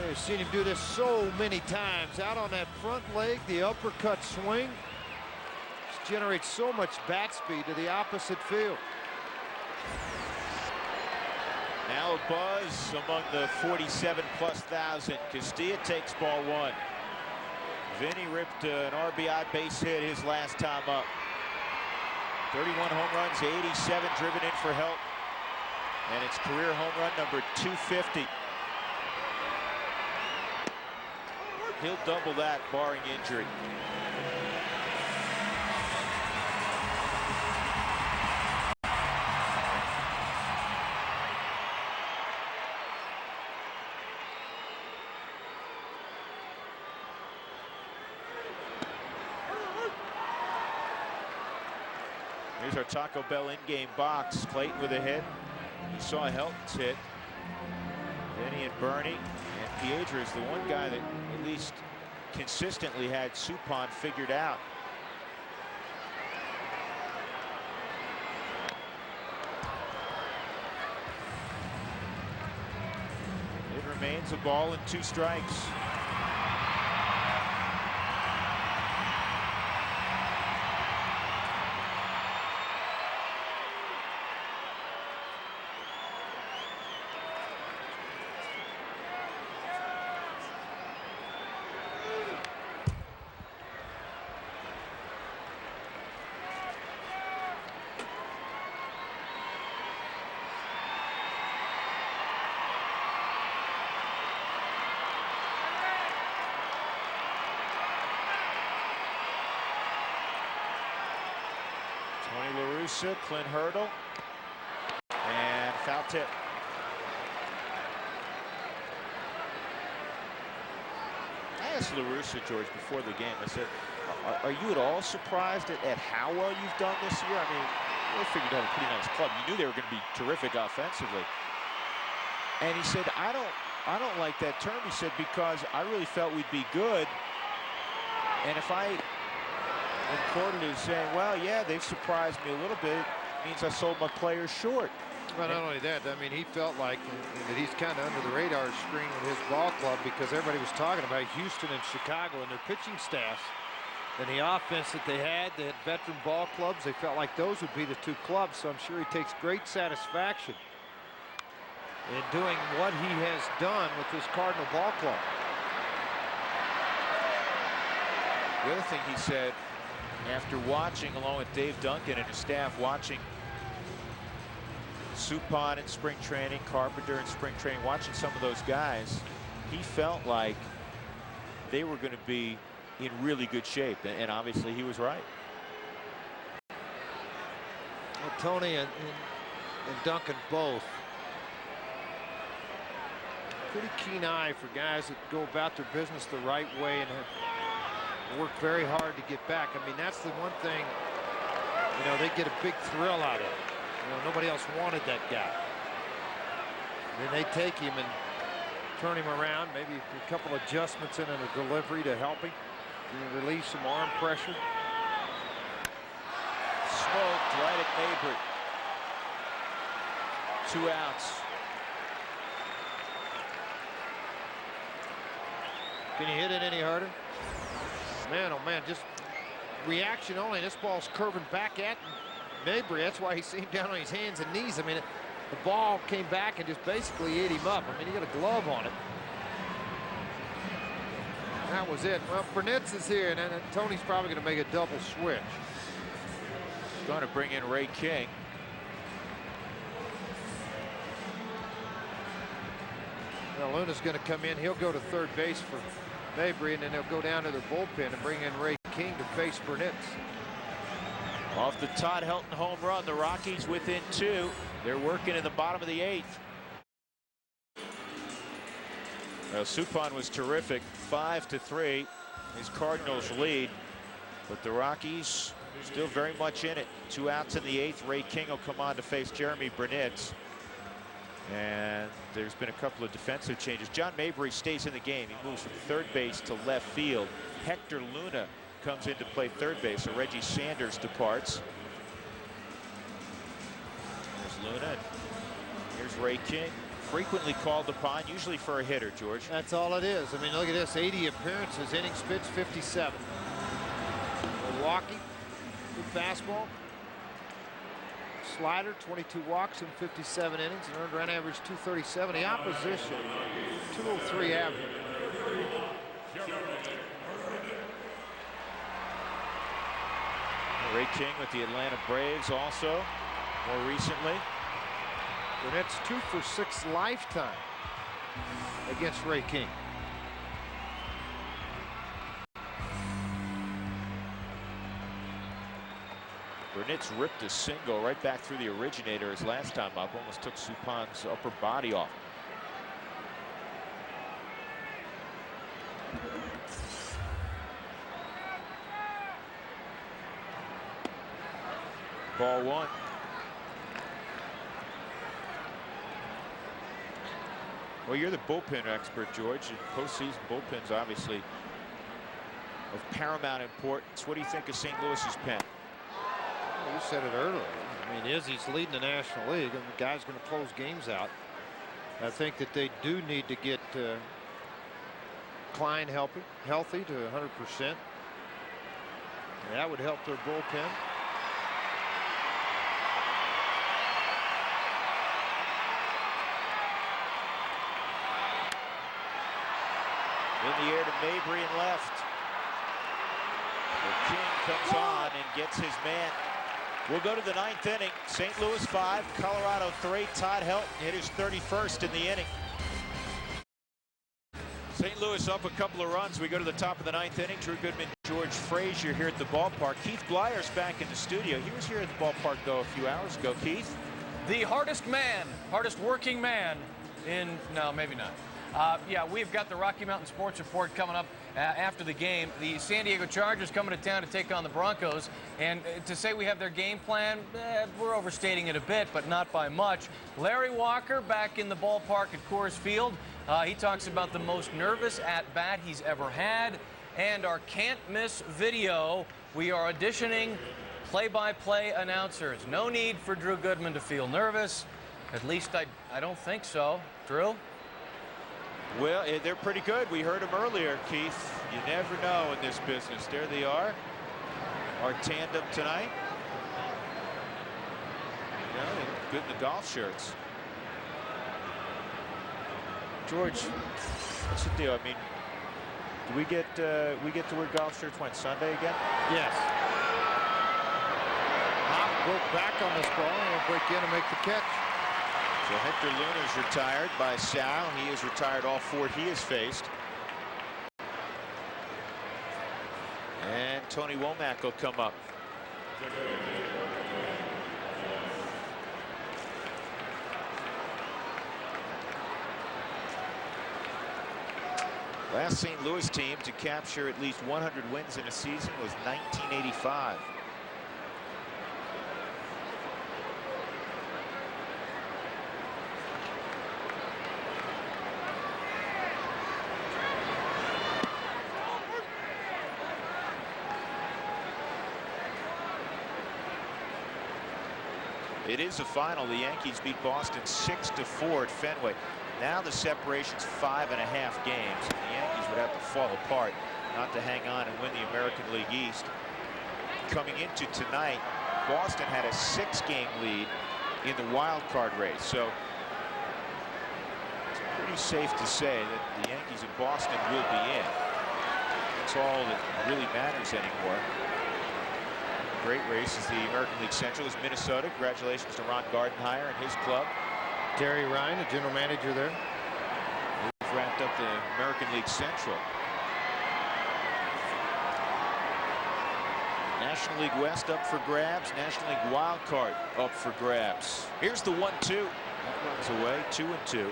We've seen him do this so many times. Out on that front leg, the uppercut swing. Just generates so much bat speed to the opposite field. Now a buzz among the 47,000+. Castilla takes ball 1. Vinny ripped an RBI base hit his last time up. 31 home runs, 87 driven in for Helton. And it's career home run number 250. He'll double that barring injury. Here's our Taco Bell in-game box. Clayton with a hit. You saw Helton's hit. Vinny and Bernie. And Piedra is the one guy that at least consistently had Suppan figured out. It remains a ball and 2 strikes. Tony La Russa, Clint Hurdle, and foul tip. I asked La Russa, George, before the game, I said, are you at all surprised at how well you've done this year? I mean, you figured you had a pretty nice club. You knew they were going to be terrific offensively. And he said, I don't like that term. He said, because I really felt we'd be good. And if I reported as saying, well, yeah, they've surprised me a little bit, it means I sold my players short. Well, not only that, I mean, he felt like that he's kind of under the radar screen with his ball club, because everybody was talking about Houston and Chicago and their pitching staffs and the offense that they had veteran ball clubs. They felt like those would be the 2 clubs. So I'm sure he takes great satisfaction in doing what he has done with this Cardinal ball club. The other thing he said, after watching, along with Dave Duncan and his staff, watching Suppan in spring training, Carpenter in spring training, watching some of those guys, he felt like they were going to be in really good shape, and obviously he was right. Well, Tony and Duncan both. Pretty keen eye for guys that go about their business the right way and have worked very hard to get back. I mean, that's the one thing, you know, they get a big thrill out of it. You know, nobody else wanted that guy. And then they take him and turn him around, maybe a couple adjustments in a delivery to help him. And release some arm pressure. Smoked right at Maybert. 2 outs. Can you hit it any harder? Man, oh man, just reaction only. This ball's curving back at Mabry. That's why he seemed down on his hands and knees. I mean, the ball came back and just basically ate him up. I mean, he got a glove on it. That was it. Well, Burnett's is here, and Tony's probably going to make a double switch. Going to bring in Ray King. Now, Luna's going to come in. He'll go to third base for Mabry, and then they'll go down to their bullpen and bring in Ray King to face Burnett's. Off the Todd Helton home run, the Rockies within 2. They're working in the bottom of the 8th. Suppan was terrific, 5-3. His Cardinals lead, but the Rockies still very much in it. 2 outs in the 8th. Ray King will come on to face Jeremy Burnett. And there's been a couple of defensive changes. John Mabry stays in the game. He moves from third base to left field. Hector Luna comes in to play third base, so Reggie Sanders departs. There's Luna. Here's Ray King. Frequently called upon, usually for a hitter, George. That's all it is. I mean, look at this, 80 appearances, innings pitched 57. Milwaukee, good fastball. Slider, 22 walks in 57 innings, and earned run average 237. The opposition, 203 average. Ray King with the Atlanta Braves also, more recently. Burnett's 2 for 6 lifetime against Ray King. Burnett's ripped a single right back through the originator his last time up. Almost took Suppan's upper body off. Ball one. Well, you're the bullpen expert, George. Postseason bullpens obviously of paramount importance. What do you think of St. Louis's pen? Well, you said it earlier. I mean, Izzy's leading the National League, and the guy's going to close games out. I think that they do need to get Klein healthy to 100%. That would help their bullpen. In the air to Mabry and left. The King comes on and gets his man. We'll go to the 9th inning. St. Louis 5, Colorado 3. Todd Helton hit his 31st in the inning. St. Louis up a couple of runs. We go to the top of the 9th inning. Drew Goodman, George Frazier here at the ballpark. Keith Blyer's back in the studio. He was here at the ballpark, though, a few hours ago. Keith? The hardest working man in, no, maybe not. Yeah, we've got the Rocky Mountain Sports Report coming up after the game. The San Diego Chargers coming to town to take on the Broncos. And to say we have their game plan, we're overstating it a bit, but not by much. Larry Walker back in the ballpark at Coors Field. He talks about the most nervous at-bat he's ever had. And our can't-miss video, we are auditioning play-by-play announcers. No need for Drew Goodman to feel nervous. At least I don't think so. Drew? Well, they're pretty good. We heard them earlier, Keith. You never know in this business. There they are. Our tandem tonight. You know, good in the golf shirts. George, what's the deal? I mean, do we get to wear golf shirts when Sunday again? Yes. Hop broke back on this ball and will break in and make the catch. So Hector Luna's retired by Sal. He has retired all 4 he has faced. And Tony Womack will come up. Last St. Louis team to capture at least 100 wins in a season was 1985. It is a final. The Yankees beat Boston 6-4 at Fenway. Now the separation's 5.5 games. And the Yankees would have to fall apart not to hang on and win the American League East. Coming into tonight, Boston had a 6-game lead in the wild card race. So it's pretty safe to say that the Yankees and Boston will be in. That's all that really matters anymore. Great race is the American League Central. Is Minnesota. Congratulations to Ron Gardenhire and his club. Terry Ryan, the general manager there. We've wrapped up the American League Central. National League West up for grabs. National League Wild Card up for grabs. Here's the 1-2. That runs away. 2-2.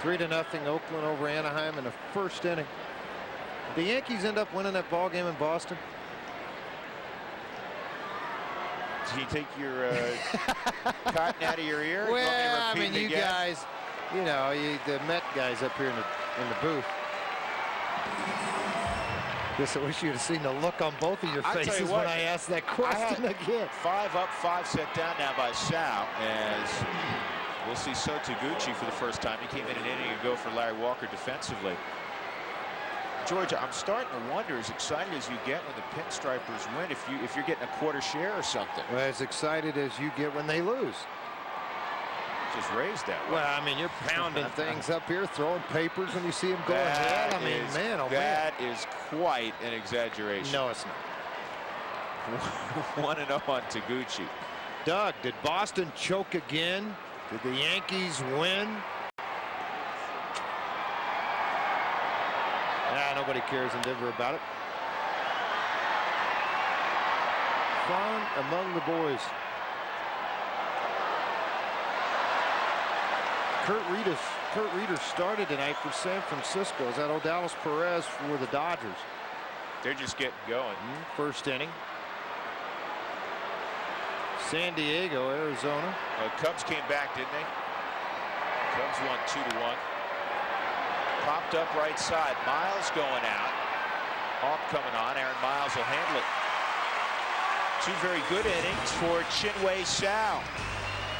3-0 Oakland over Anaheim in the first inning. The Yankees end up winning that ball game in Boston. Did you take your cotton out of your ear? Well, I mean, you guys, you know, the Met guys up here in the booth. Guess I wish you'd have seen the look on both of your faces when I asked that question again. 5 up, 5 set down now by Sal, as we'll see So Taguchi for the first time. He came in an inning ago for Larry Walker defensively. George, I'm starting to wonder, as excited as you get when the Pinstripers win, if you're getting a quarter share or something. Well, as excited as you get when they lose. Just raised that way. Well, I mean, you're pounding things up here, throwing papers when you see them going ahead. I mean, man, oh man. That is quite an exaggeration. No, it's not. 1-0 on Taguchi. Doug, did Boston choke again? Did the Yankees win? Nobody cares in Denver about it. Fun among the boys. Kurt Reeder started tonight for San Francisco. Is that Odalis Perez for the Dodgers? They're just getting going. First inning. San Diego, Arizona. Cubs came back, didn't they? Cubs won 2-1. Popped up right side. Miles going out. Hawk coming on. Aaron Miles will handle it. 2 very good innings for Chinwei Sao.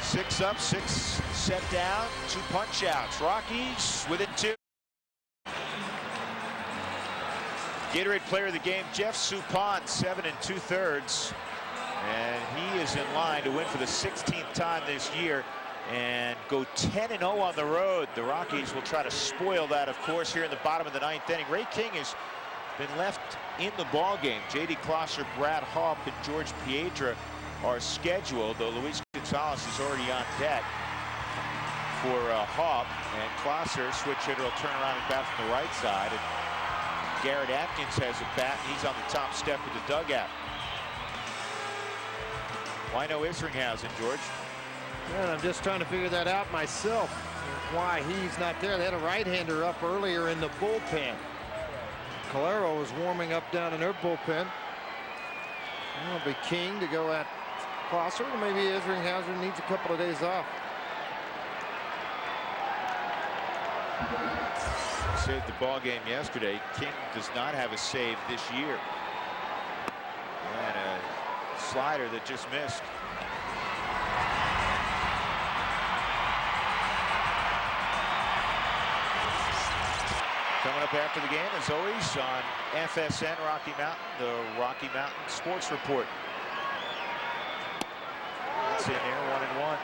6 up, 6 set down, 2 punch outs. Rockies within 2. Gatorade player of the game, Jeff Suppan, 7 2/3. And he is in line to win for the 16th time this year and go 10-0 on the road. The Rockies will try to spoil that, of course, here in the bottom of the 9th inning. Ray King has been left in the ball game. J.D. Klosser, Brad Hawpe, and George Piedra are scheduled, though Luis Gonzalez is already on deck for Hawpe. And Klosser, switch hitter, will turn around and bat from the right side. And Garrett Atkins has a bat, and he's on the top step of the dugout. Why no Isringhausen, George? Man, I'm just trying to figure that out myself. Why he's not there. They had a right-hander up earlier in the bullpen. Calero was warming up down in their bullpen. It'll be King to go at Klosser. Maybe Isringhausen needs a couple of days off. Saved the ball game yesterday. King does not have a save this year. And a slider that just missed. Coming up after the game, as always, on FSN Rocky Mountain, the Rocky Mountain Sports Report. That's in there, 1-1.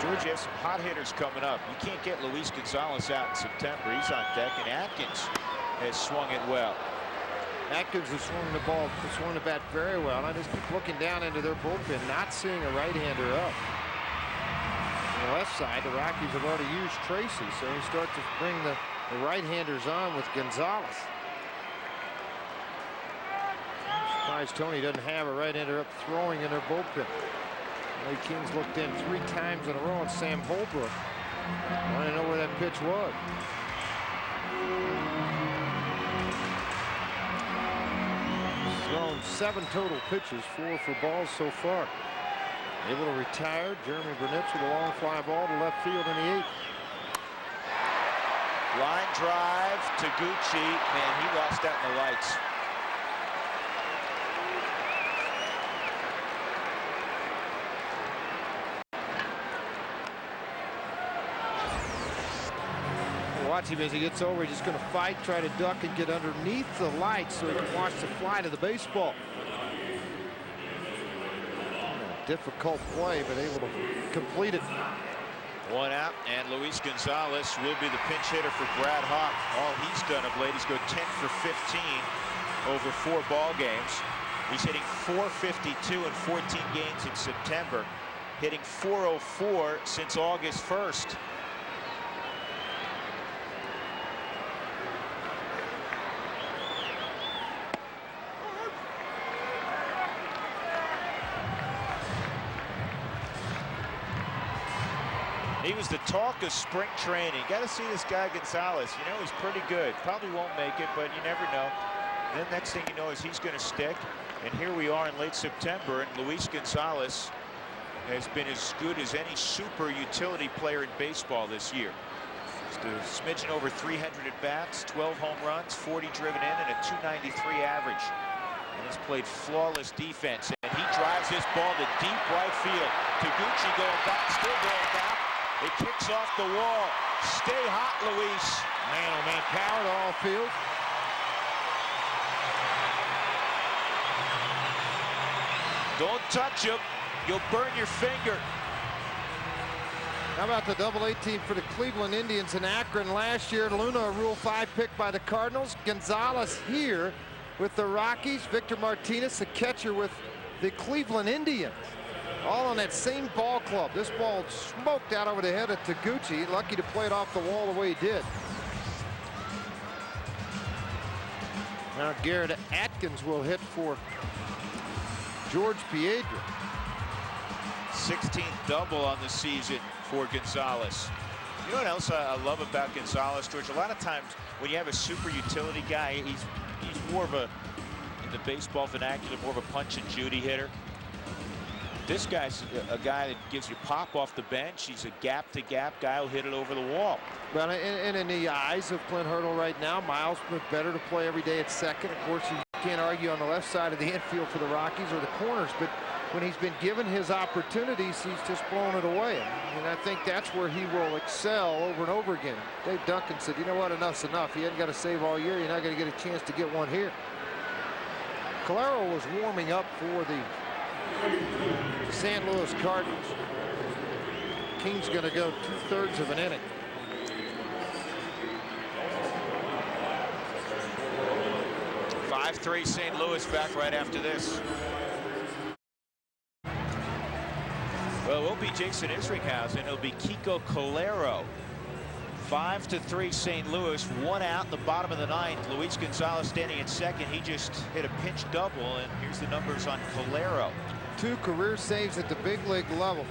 George, you have some hot hitters coming up. You can't get Luis Gonzalez out in September. He's on deck, and Atkins has swung it well. Atkins has swung the bat very well. I just keep looking down into their bullpen, not seeing a right-hander up. On the left side, the Rockies have already used Tracy, so they start to bring the right-handers on with Gonzalez. I'm surprised Tony doesn't have a right-hander up throwing in their bullpen. Ray King's looked in 3 times in a row, and Sam Holbrook wanted to know where that pitch was. He's thrown 7 total pitches, 4 for balls so far. Able to retire. Jeremy Burnett with a long fly ball to left field in the 8th. Line drive to Gucci. Man, he lost that in the lights. Watch him as he gets over. He's just going to fight, try to duck, and get underneath the lights so he can watch the fly to the baseball. Difficult play, but able to complete it. 1 out, and Luis Gonzalez will be the pinch hitter for Brad Hawpe. All he's done of late is go 10 for 15 over 4 ball games. He's hitting .452 in 14 games in September, hitting .404 since August 1st. He was the talk of spring training. Got to see this guy Gonzalez. You know, he's pretty good. Probably won't make it, but you never know. And then next thing you know is he's going to stick. And here we are in late September, and Luis Gonzalez has been as good as any super utility player in baseball this year. Just a smidgen over 300 at-bats, 12 home runs, 40 driven in, and a .293 average. And has played flawless defense. And he drives this ball to deep right field. Taguchi going back, still going back. It kicks off the wall. Stay hot, Luis. Man-oh-man power to all field. Don't touch him. You'll burn your finger. How about the double-A team for the Cleveland Indians in Akron last year? Luna, a Rule 5 pick by the Cardinals. Gonzalez here with the Rockies. Victor Martinez, the catcher with the Cleveland Indians. all on that same ball club. This ball smoked out over the head of Taguchi. Lucky to play it off the wall the way he did. Now Garrett Atkins will hit for George Piedra. 16th double on the season for Gonzalez. You know what else I love about Gonzalez, George? A lot of times when you have a super utility guy, he's more of a, in the baseball vernacular, more of a punch and Judy hitter. This guy's a guy that gives you pop off the bench. He's a gap-to-gap guy who'll hit it over the wall. Well, and in the eyes of Clint Hurdle right now, Miles was better to play every day at second. Of course, you can't argue on the left side of the infield for the Rockies or the corners, but when he's been given his opportunities, he's just blown it away. And I think that's where he will excel over and over again. Dave Duncan said, you know what, enough's enough. He hadn't got to save all year. You're not going to get a chance to get one here. Calero was warming up for the St. Louis Cardinals. King's going to go 2/3 of an inning. (5-3) St. Louis back right after this. Well, it won't be Jason Isringhausen. It'll be Kiko Calero. 5-3 St. Louis. One out in the bottom of the ninth. Luis Gonzalez standing at second. He just hit a pinch double, and here's the numbers on Calero. 2 career saves at the big league level.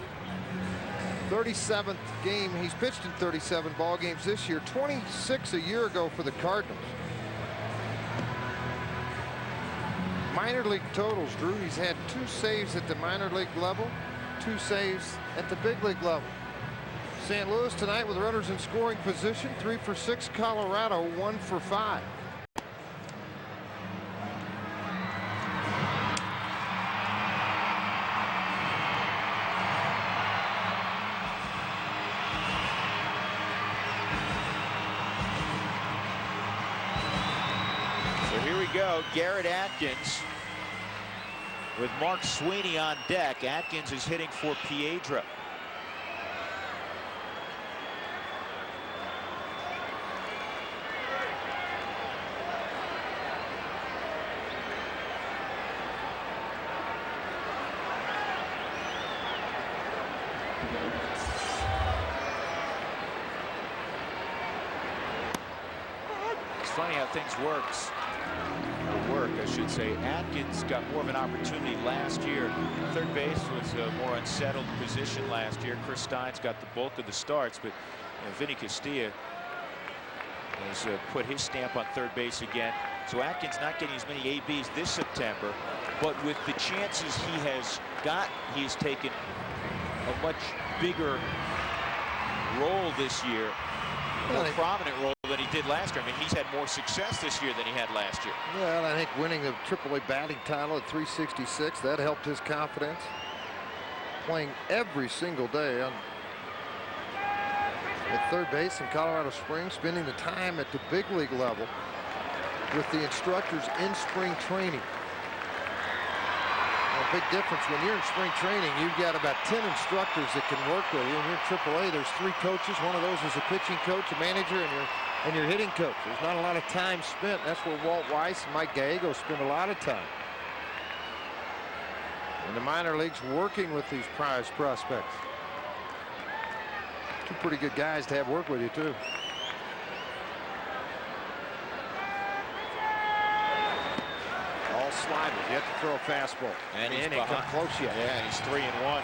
37th game. He's pitched in 37 ball games this year. 26 a year ago for the Cardinals. Minor league totals, Drew. He's had 2 saves at the minor league level, 2 saves at the big league level. St. Louis tonight with runners in scoring position. 3 for 6. Colorado 1 for 5. Go Garrett Atkins with Mark Sweeney on deck. Atkins is hitting for Piedra. It's funny how things work, I should say. Atkins got more of an opportunity last year. Third base was a more unsettled position last year. Chris Stein's got the bulk of the starts, but Vinny Castilla has put his stamp on third base again. So Atkins not getting as many ABs this September, but with the chances he has got, he's taken a much bigger role this year. More prominent role than he did last year. I mean, he's had more success this year than he had last year. Well, I think winning the AAA batting title at 366, that helped his confidence. Playing every single day at third base in Colorado Springs, spending the time at the big league level with the instructors in spring training. A big difference when you're in spring training, you've got about 10 instructors that can work with you. When you're in AAA, there's 3 coaches. One of those is a pitching coach, a manager, and your hitting coach. There's not a lot of time spent. That's where Walt Weiss and Mike Gallego spend a lot of time in the minor leagues working with these prize prospects. 2 pretty good guys to have work with you too. All sliders. You have to throw a fastball. And he come close yet. Yeah, and he's 3-1.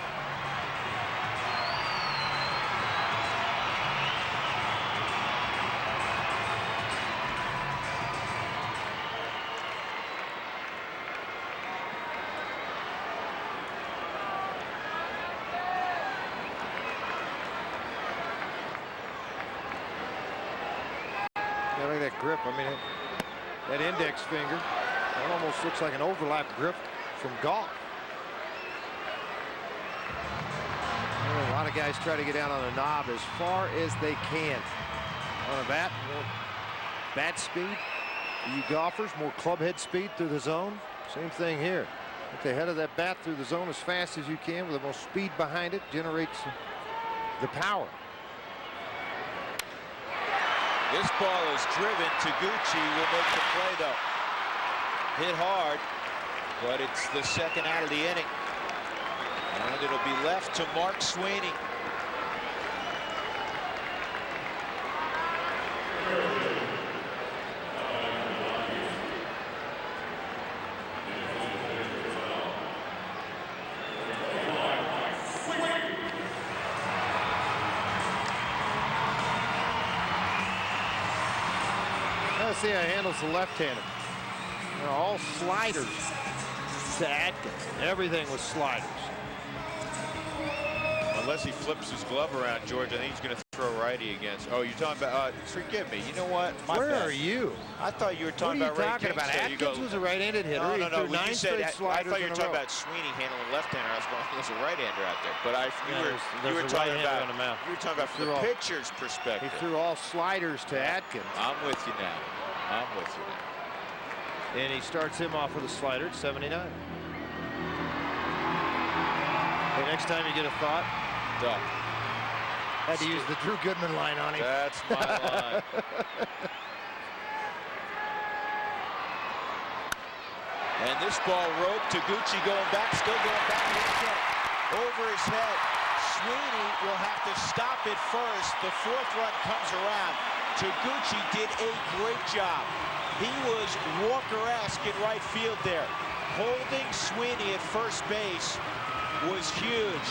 Yeah, look at that grip. I mean, that index finger. That almost looks like an overlap grip from golf. A lot of guys try to get down on the knob as far as they can. On a bat, more bat speed. You golfers, more club head speed through the zone. Same thing here. Get the head of that bat through the zone as fast as you can with the most speed behind it. Generates the power. This ball is driven. Taguchi will make the play, though. Hit hard, but it's the second out of the inning. And it'll be left to Mark Sweeney. Let's see how he handles the left-hander. They're all sliders to Atkins. Everything was sliders. Unless he flips his glove around, George, I think he's going to throw righty against. Oh, you're talking about, forgive me, you know what? Where are you? I thought you were talking about Ray talking about? Kingston. Atkins was a right-handed hitter. No. When you said, I thought you were talking row. about Sweeney handling left-hander. I was going, there's a right-hander out there. But you were talking about from the pitcher's perspective. He threw all sliders to Atkins. I'm with you now. I'm with you now. And he starts him off with a slider at 79. Hey, next time you get a thought, duck. Had to use the Drew Goodman line on him. That's my line. And this ball roped to Gucci going back, still going back over his head. Sweeney will have to stop it first. The fourth run comes around. Taguchi did a great job. He was Walker-esque in right field there. Holding Sweeney at first base was huge.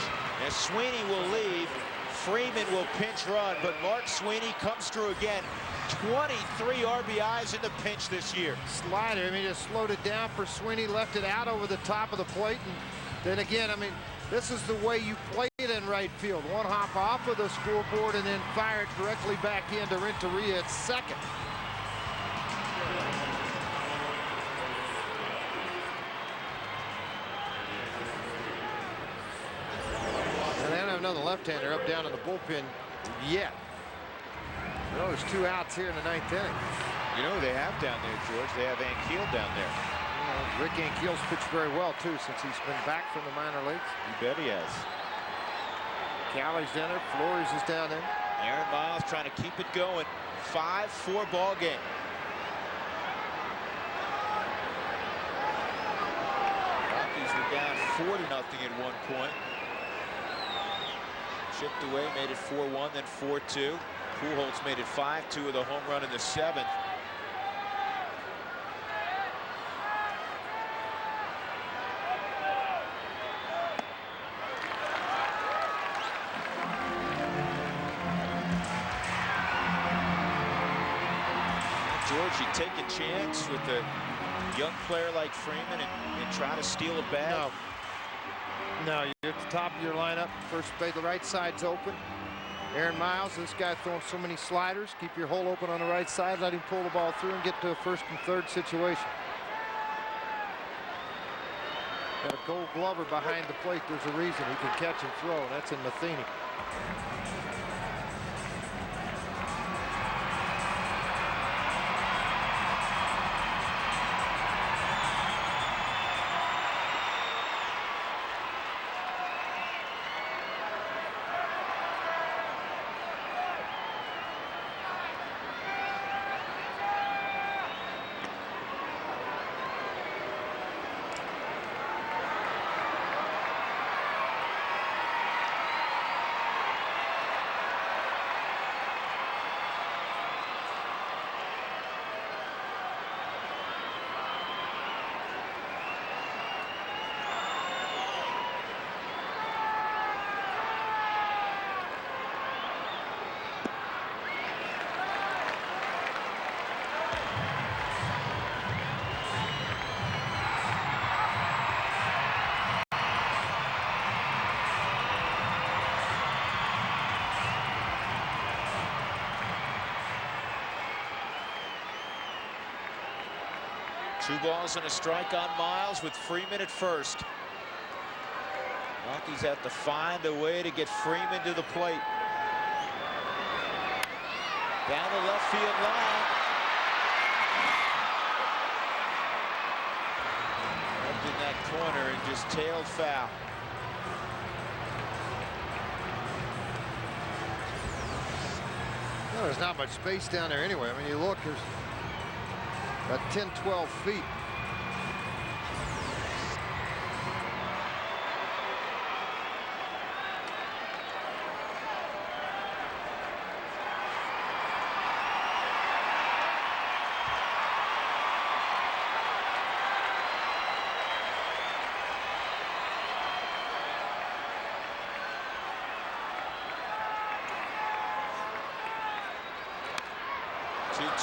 As Sweeney will leave, Freeman will pinch run, but Mark Sweeney comes through again. 23 RBIs in the pinch this year. Slider, I mean, just slowed it down for Sweeney, left it out over the top of the plate, and then again, I mean, this is the way you play it in right field. One hop off of the scoreboard and then fire it directly back into Renteria at second. And they don't have another left-hander up down in the bullpen yet. No, there's 2 outs here in the 9th inning. You know who they have down there, George? They have Ankiel down there. Rick Ankiel's pitched very well, too, since he's been back from the minor leagues. You bet he has. Callie's down there. Flores is down there. Aaron Miles trying to keep it going. 5-4 ball game. Rockies were down 40-0 at one point. Chipped away, made it 4-1, then 4-2. Pujols made it 5-2 with a home run in the 7th. George, you take a chance with a young player like Freeman and try to steal a bag? No, you're at the top of your lineup. First base, the right side's open. Aaron Miles, this guy throwing so many sliders. Keep your hole open on the right side. Let him pull the ball through and get to a first and third situation. Got a Gold Glover behind the plate. There's a reason he can catch and throw. And that's in Matheny. Two balls and a strike on Miles with Freeman at first. Rockies have to find a way to get Freeman to the plate. Down the left field line. Up in that corner and just tailed foul. Well, there's not much space down there anyway. I mean, you look, there's about 10, 12 feet.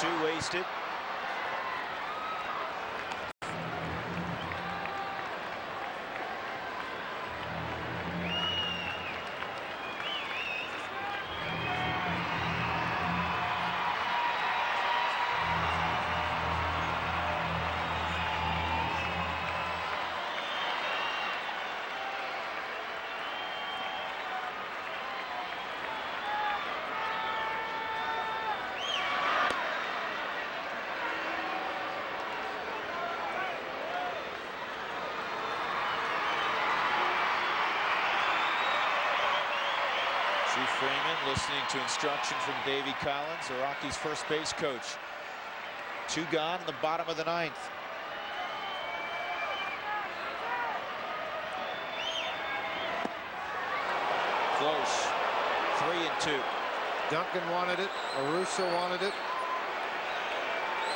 2 wasted. Freeman listening to instruction from Davey Collins, the Rockies' first base coach. 2 gone in the bottom of the 9th. Close. 3-2. Duncan wanted it. Arusa wanted it.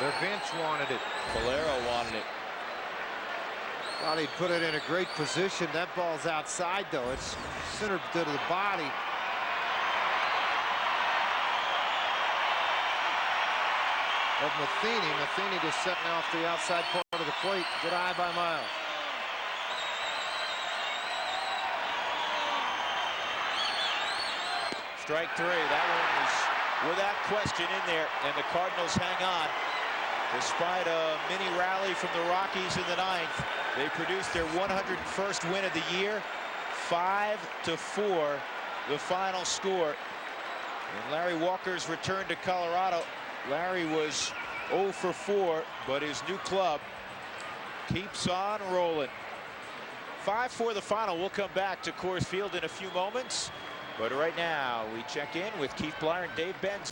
Their bench wanted it. Valero wanted it. Thought he'd put it in a great position. That ball's outside, though. It's centered to the body. Of Matheny. Matheny just setting off the outside part of the plate. Good eye by Miles. Strike 3. That one was without question in there, and the Cardinals hang on. Despite a mini rally from the Rockies in the 9th, they produced their 101st win of the year. 5-4, the final score. And Larry Walker's return to Colorado. Larry was 0 for 4, but his new club keeps on rolling. 5-4 the final. We'll come back to Coors Field in a few moments. But right now, we check in with Keith Blyer and Dave Benz.